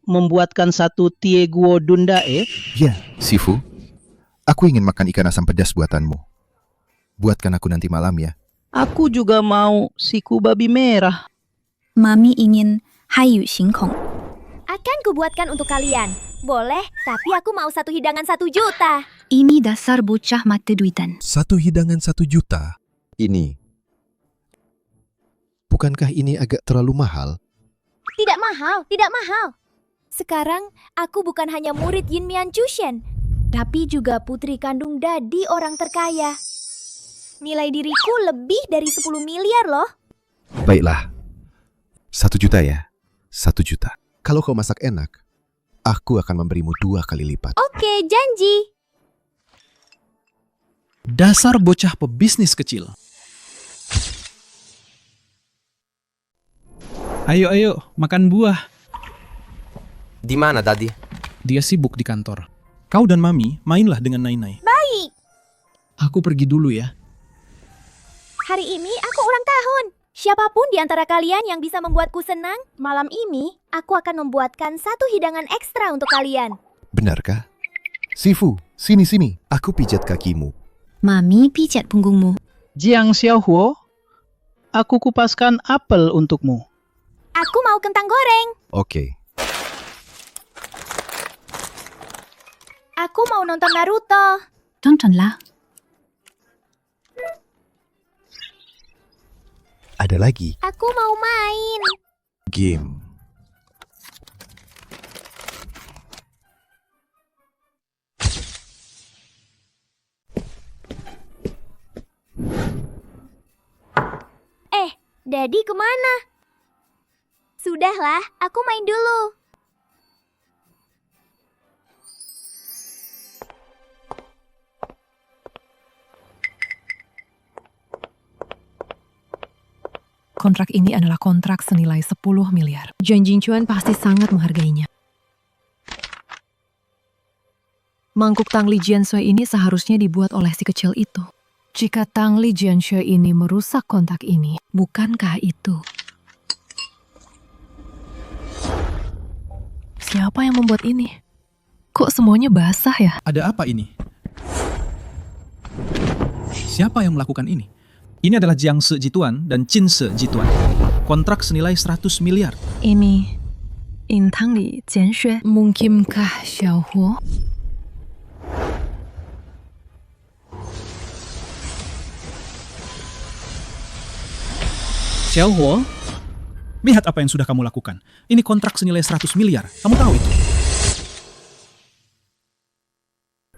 membuatkan satu tie guo dundae? Ya, Sifu. Aku ingin makan ikan asam pedas buatanmu. Buatkan aku nanti malam ya. Aku juga mau siku babi merah. Mami ingin Haiyu Xingkong. Akan kubuatkan untuk kalian. Boleh, tapi aku mau satu hidangan 1 juta. Ini dasar bocah mata duitan. 1 hidangan 1 juta. Ini. Bukankah ini agak terlalu mahal? Tidak mahal, tidak mahal. Sekarang, aku bukan hanya murid Yin Mian Chushen, tapi juga putri kandung Dadi orang terkaya. Nilai diriku lebih dari 10 miliar loh. Baiklah. 1 juta ya. 1 juta. Kalau kau masak enak, aku akan memberimu 2 kali lipat. Oke, janji. Dasar bocah pebisnis kecil. Ayo, makan buah. Di mana tadi? Dia sibuk di kantor. Kau dan Mami mainlah dengan Nai-Nai. Baik. Aku pergi dulu ya. Hari ini aku ulang tahun. Siapapun di antara kalian yang bisa membuatku senang, malam ini aku akan membuatkan 1 hidangan ekstra untuk kalian. Benarkah? Sifu, sini. Aku pijat kakimu. Mami pijat punggungmu. Jiang Xiao Huo, aku kupaskan apel untukmu. Aku mau kentang goreng. Oke. Aku mau nonton Naruto. Tontonlah. Ada lagi. Aku mau main. Game. Daddy kemana? Sudahlah, aku main dulu. Kontrak ini adalah kontrak senilai 10 miliar. Zhang Jinchuan pasti sangat menghargainya. Mangkuk Tang Li Jiansui ini seharusnya dibuat oleh si kecil itu. Jika Tang Li Jianxue ini merusak kontak ini, bukankah itu? Siapa yang membuat ini? Kok semuanya basah ya? Ada apa ini? Siapa yang melakukan ini? Ini adalah Jiang Se Jituan dan Qin Se Jituan. Kontrak senilai 100 miliar. Ini Tang Li Jianxue. Mungkinkah Xiaohuo? Xiaohuo, lihat apa yang sudah kamu lakukan. Ini kontrak senilai 100 miliar. Kamu tahu itu?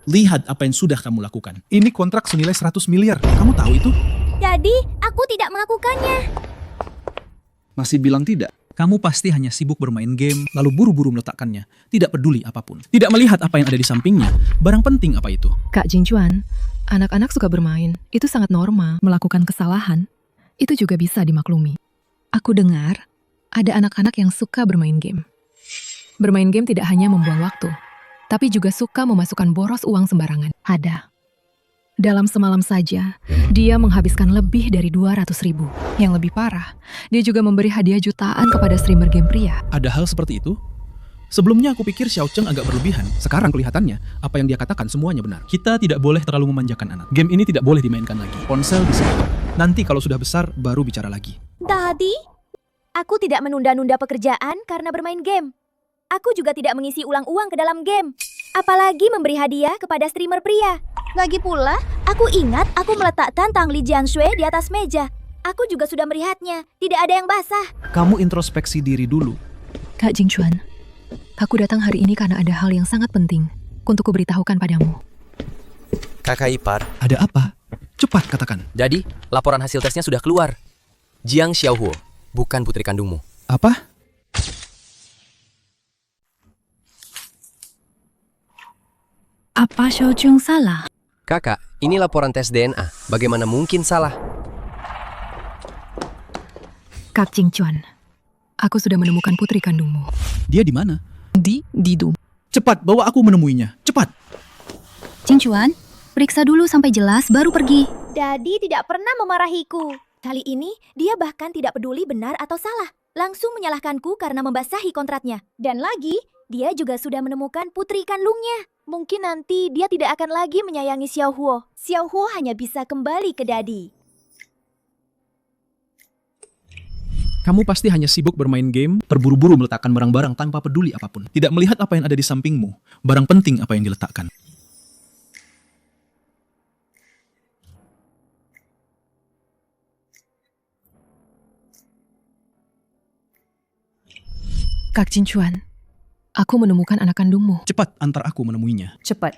Lihat apa yang sudah kamu lakukan. Ini kontrak senilai 100 miliar. Kamu tahu itu? Jadi, aku tidak melakukannya. Masih bilang tidak? Kamu pasti hanya sibuk bermain game, lalu buru-buru meletakkannya. Tidak peduli apapun. Tidak melihat apa yang ada di sampingnya. Barang penting apa itu? Kak Jingjuan, anak-anak suka bermain. Itu sangat normal. Melakukan kesalahan, itu juga bisa dimaklumi. Aku dengar, ada anak-anak yang suka bermain game. Bermain game tidak hanya membuang waktu, tapi juga suka memasukkan boros uang sembarangan. Ada. Dalam semalam saja, dia menghabiskan lebih dari 200.000. Yang lebih parah, dia juga memberi hadiah jutaan kepada streamer game pria. Ada hal seperti itu? Sebelumnya aku pikir Xiao Cheng agak berlebihan. Sekarang kelihatannya, apa yang dia katakan semuanya benar. Kita tidak boleh terlalu memanjakan anak. Game ini tidak boleh dimainkan lagi. Ponsel bisa. Nanti kalau sudah besar, baru bicara lagi. Daddy, aku tidak menunda-nunda pekerjaan karena bermain game. Aku juga tidak mengisi ulang uang ke dalam game. Apalagi memberi hadiah kepada streamer pria. Lagi pula, aku ingat aku meletakkan Tang Li Jianxue di atas meja. Aku juga sudah melihatnya. Tidak ada yang basah. Kamu introspeksi diri dulu. Kak Jingchuan, aku datang hari ini karena ada hal yang sangat penting untuk kuberitahukan padamu. Kakak ipar. Ada apa? Cepat katakan. Jadi, laporan hasil tesnya sudah keluar. Jiang Xiaohuo, bukan putri kandungmu. Apa? Apa Xiao Cheng salah? Kakak, ini laporan tes DNA. Bagaimana mungkin salah? Kak Jingchuan, aku sudah menemukan putri kandungmu. Dia di mana? Di Didu. Cepat, bawa aku menemuinya. Cepat. Jingchuan, periksa dulu sampai jelas baru pergi. Daddy tidak pernah memarahiku. Kali ini, dia bahkan tidak peduli benar atau salah. Langsung menyalahkanku karena membasahi kontraknya. Dan lagi, dia juga sudah menemukan putri kandungnya. Mungkin nanti dia tidak akan lagi menyayangi Xiaohuo. Xiaohuo hanya bisa kembali ke Daddy. Kamu pasti hanya sibuk bermain game, terburu-buru meletakkan barang-barang tanpa peduli apapun. Tidak melihat apa yang ada di sampingmu. Barang penting apa yang diletakkan. Kak Jingchuan, aku menemukan anak kandungmu. Cepat, antar aku menemuinya. Cepat.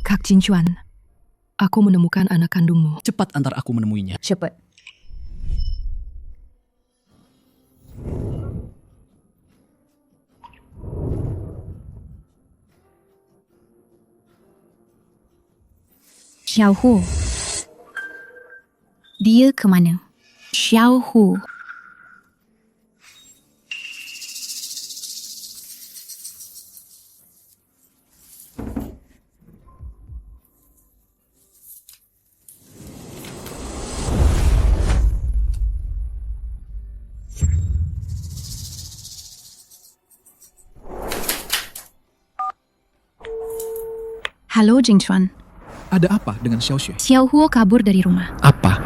Kak Jingchuan, aku menemukan anak kandungmu. Cepat antar aku menemuinya. Cepat. Xiaohu. Dia kemana? Xiaohu. Halo Jingchuan. Ada apa dengan Xiaoxue? Xiaohuo kabur dari rumah. Apa?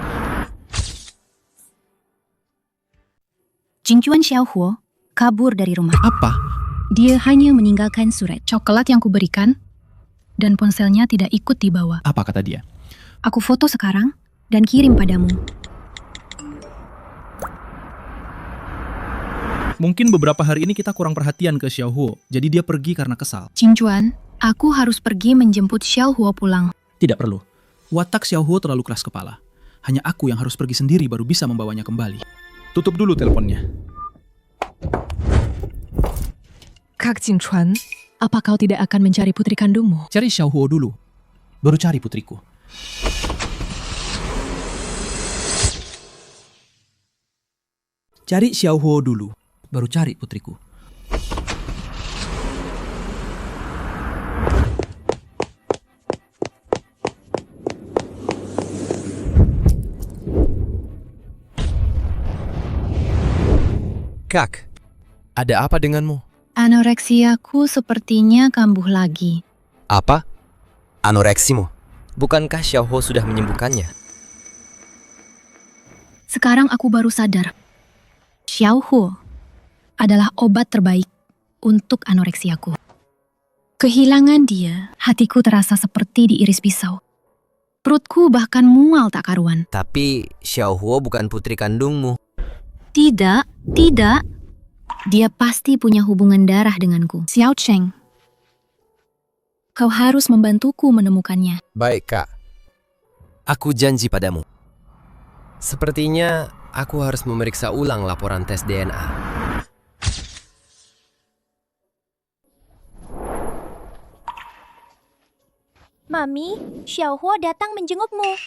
Jingchuan Xiaohuo kabur dari rumah. Apa? Dia hanya meninggalkan surat coklat yang kuberikan dan ponselnya tidak ikut dibawa. Apa kata dia? Aku foto sekarang dan kirim padamu. Mungkin beberapa hari ini kita kurang perhatian ke Xiaohuo, jadi dia pergi karena kesal. Jingchuan, aku harus pergi menjemput Xiaohuo pulang. Tidak perlu. Watak Xiaohuo terlalu keras kepala. Hanya aku yang harus pergi sendiri baru bisa membawanya kembali. Tutup dulu teleponnya. Kak Jingchuan, apa kau tidak akan mencari putri kandungmu? Cari Xiaohuo dulu. Baru cari putriku. Cari Xiaohuo dulu, baru cari putriku. Kak, ada apa denganmu? Anoreksiaku sepertinya kambuh lagi. Apa? Anoreksimu? Bukankah Xiaohuo sudah menyembuhkannya? Sekarang aku baru sadar. Xiaohuo adalah obat terbaik untuk anoreksiaku. Kehilangan dia, hatiku terasa seperti diiris pisau. Perutku bahkan mual tak karuan. Tapi Xiaohuo bukan putri kandungmu. Tidak, tidak. Dia pasti punya hubungan darah denganku. Xiao Cheng, kau harus membantuku menemukannya. Baik, Kak. Aku janji padamu. Sepertinya aku harus memeriksa ulang laporan tes DNA. Mami, Xiaohuo datang menjengukmu.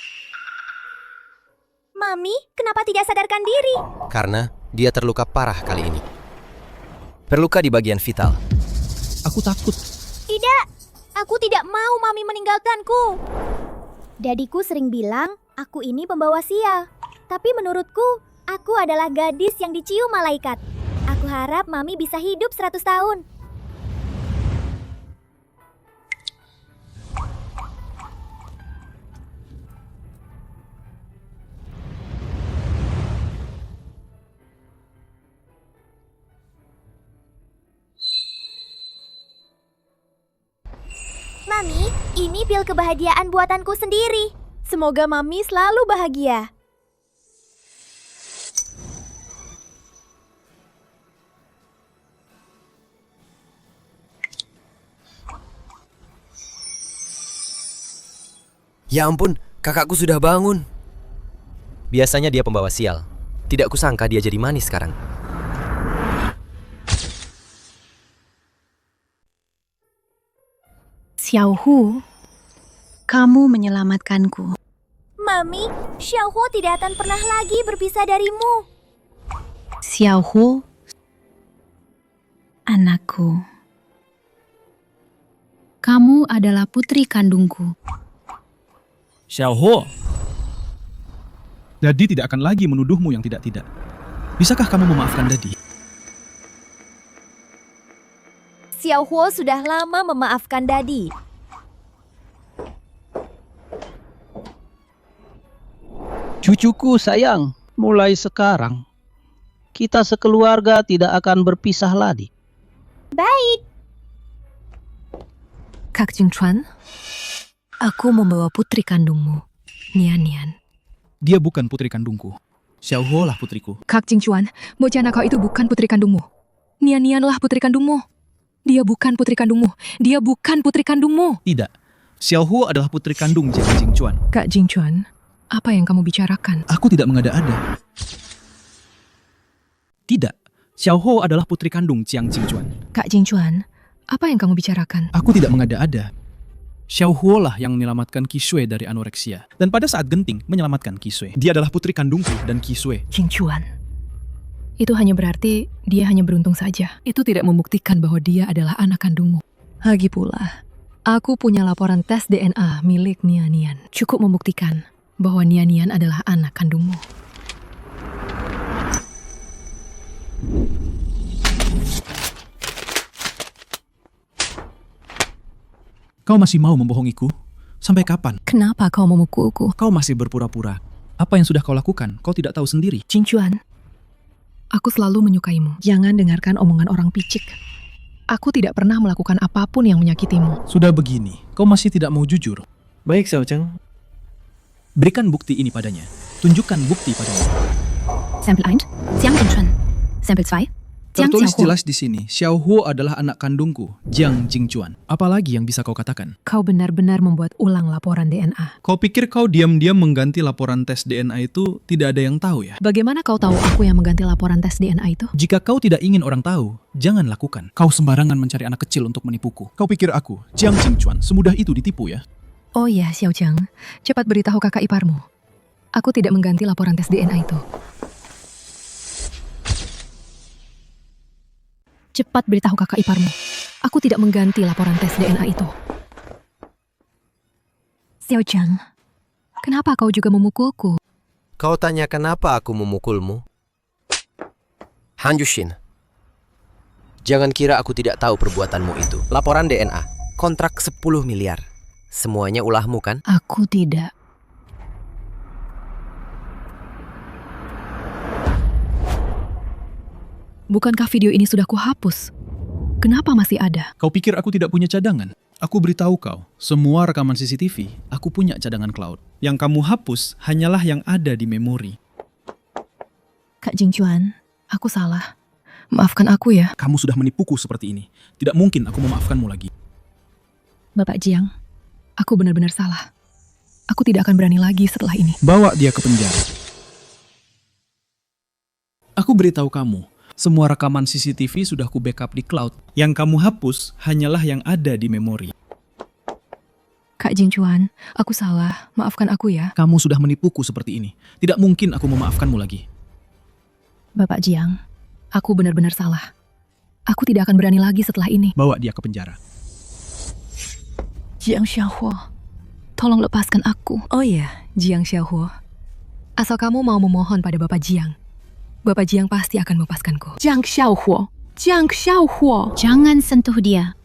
Mami, kenapa tidak sadarkan diri? Karena dia terluka parah kali ini. Terluka di bagian vital. Aku takut. Tidak, aku tidak mau Mami meninggalkanku. Dadiku sering bilang, aku ini pembawa sial. Tapi menurutku, aku adalah gadis yang dicium malaikat. Aku harap Mami bisa hidup 100 tahun. Mami, ini pil kebahagiaan buatanku sendiri. Semoga Mami selalu bahagia. Ya ampun, kakakku sudah bangun. Biasanya dia pembawa sial. Tidak kusangka dia jadi manis sekarang. Xiaohu, kamu menyelamatkanku. Mami, Xiaohuo tidak akan pernah lagi berpisah darimu. Xiaohu, anakku. Kamu adalah putri kandungku. Xiaohuo, Dadi tidak akan lagi menuduhmu yang tidak-tidak. Bisakah kamu memaafkan Dadi? Xiaohuo sudah lama memaafkan Dadi. Cucuku sayang, mulai sekarang kita sekeluarga tidak akan berpisah lagi. Baik. Kak Jingchuan, aku membawa putri kandungmu, Nian Nian. Dia bukan putri kandungku. Xiaohuo lah putriku. Kak Jingchuan, bocah nakal itu bukan putri kandungmu. Nian Nian lah putri kandungmu. Dia bukan putri kandungmu. Dia bukan putri kandungmu. Tidak. Xiaohuo adalah putri kandung Jiang Jingchuan. Kak Jingchuan, apa yang kamu bicarakan? Aku tidak mengada-ada. Tidak. Xiaohuo adalah putri kandung Jiang Jingchuan. Kak Jingchuan, apa yang kamu bicarakan? Aku tidak mengada-ada. Xiaohuo lah yang menyelamatkan Qisui dari anoreksia. Dan pada saat genting, menyelamatkan Qisui. Dia adalah putri kandungku dan Qisui. Jingchuan. Itu hanya berarti dia hanya beruntung saja. Itu tidak membuktikan bahwa dia adalah anak kandungmu. Lagi pula, aku punya laporan tes DNA milik Nian Nian. Cukup membuktikan bahwa Nian Nian adalah anak kandungmu. Kau masih mau membohongiku? Sampai kapan? Kenapa kau memukulku? Kau masih berpura-pura. Apa yang sudah kau lakukan? Kau tidak tahu sendiri. Jingchuan, aku selalu menyukaimu. Jangan dengarkan omongan orang picik. Aku tidak pernah melakukan apapun yang menyakitimu. Sudah begini, kau masih tidak mau jujur. Baik, Xiao Cheng. Berikan bukti ini padanya. Tunjukkan bukti padanya. Sampel 1, Jiang Jingchuan. Sampel 2, Jiang Tertulis Xiaohuo. jelas di sini, Xiaohuo adalah anak kandungku, Jiang Jingchuan. Apalagi yang bisa kau katakan? Kau benar-benar membuat ulang laporan DNA. Kau pikir kau diam-diam mengganti laporan tes DNA itu tidak ada yang tahu ya? Bagaimana kau tahu aku yang mengganti laporan tes DNA itu? Jika kau tidak ingin orang tahu, jangan lakukan. Kau sembarangan mencari anak kecil untuk menipuku. Kau pikir aku, Jiang Jingchuan, semudah itu ditipu ya? Oh ya, Xiaojiang, cepat beritahu kakak iparmu. Aku tidak mengganti laporan tes DNA itu. Cepat beritahu kakak iparmu. Aku tidak mengganti laporan tes DNA itu. Xiaojiang, kenapa kau juga memukulku? Kau tanya kenapa aku memukulmu? Han Jushin, jangan kira aku tidak tahu perbuatanmu itu. Laporan DNA, kontrak 10 miliar. Semuanya ulahmu kan? Aku tidak. Bukankah video ini sudah kuhapus? Kenapa masih ada? Kau pikir aku tidak punya cadangan? Aku beritahu kau, semua rekaman CCTV, aku punya cadangan cloud. Yang kamu hapus hanyalah yang ada di memori. Kak Jingchuan, aku salah. Maafkan aku ya. Kamu sudah menipuku seperti ini. Tidak mungkin aku memaafkanmu lagi. Bapak Jiang, aku benar-benar salah. Aku tidak akan berani lagi setelah ini. Bawa dia ke penjara. Aku beritahu kamu, semua rekaman CCTV sudah ku backup di cloud. Yang kamu hapus hanyalah yang ada di memori. Kak Jingchuan, aku salah. Maafkan aku ya. Kamu sudah menipuku seperti ini. Tidak mungkin aku memaafkanmu lagi. Bapak Jiang, aku benar-benar salah. Aku tidak akan berani lagi setelah ini. Bawa dia ke penjara. Jiang Xiaohuo, tolong lepaskan aku. Oh iya, Jiang Xiaohuo. Asal kamu mau memohon pada Bapak Jiang, Bapak Jiang pasti akan melepaskanku. Jiang Xiaohuo, Jiang Xiaohuo. Jangan sentuh dia.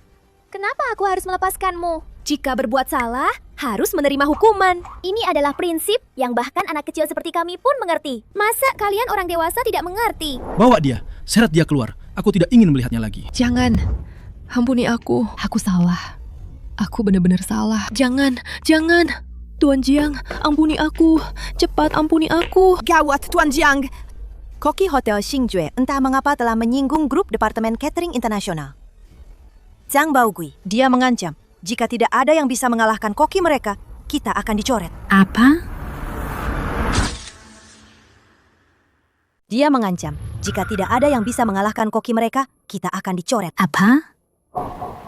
Kenapa aku harus melepaskanmu? Jika berbuat salah, harus menerima hukuman. Ini adalah prinsip yang bahkan anak kecil seperti kami pun mengerti. Masa kalian orang dewasa tidak mengerti? Bawa dia, seret dia keluar. Aku tidak ingin melihatnya lagi. Jangan, ampuni aku. Aku salah. Aku benar-benar salah. Jangan, jangan. Tuan Jiang, ampuni aku. Cepat ampuni aku. Gawat, Tuan Jiang. Koki Hotel Xingjue entah mengapa telah menyinggung grup Departemen Catering Internasional. Zhang Baogui, dia mengancam, jika tidak ada yang bisa mengalahkan koki mereka, kita akan dicoret. Apa? Dia mengancam, jika tidak ada yang bisa mengalahkan koki mereka, kita akan dicoret. Apa?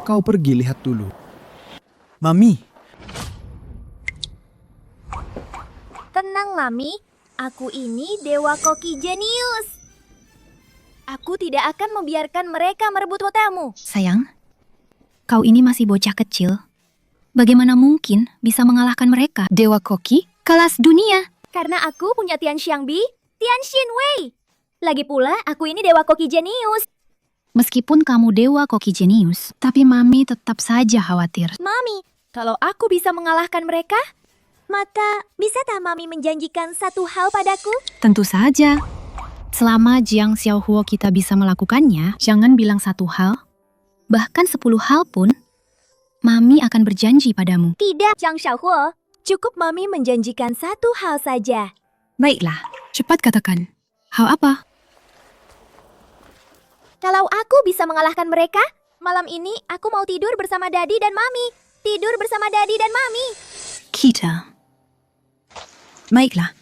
Kau pergi lihat dulu. Mami. Tenang, Mami. Aku ini Dewa Koki Jenius. Aku tidak akan membiarkan mereka merebut hotelmu. Sayang, kau ini masih bocah kecil. Bagaimana mungkin bisa mengalahkan mereka? Dewa Koki, kelas dunia. Karena aku punya Tian Xiangbi, Tian Xinwei. Lagi pula, aku ini Dewa Koki Jenius. Meskipun kamu Dewa Koki Jenius, tapi Mami tetap saja khawatir. Mami, kalau aku bisa mengalahkan mereka, maka bisa tak Mami menjanjikan satu hal padaku? Tentu saja. Selama Jiang Xiaohuo kita bisa melakukannya, jangan bilang satu hal, bahkan 10 hal pun, Mami akan berjanji padamu. Tidak, Jiang Xiaohuo. Cukup Mami menjanjikan satu hal saja. Baiklah, cepat katakan. Hal apa? Kalau aku bisa mengalahkan mereka, malam ini aku mau tidur bersama Dadi dan Mami. Tidur bersama Dadi dan Mami. Kita. Baiklah.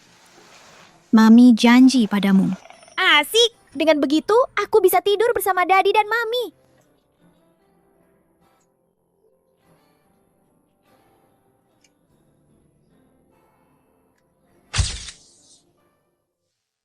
Mami janji padamu. Asik. Dengan begitu, aku bisa tidur bersama Dadi dan Mami.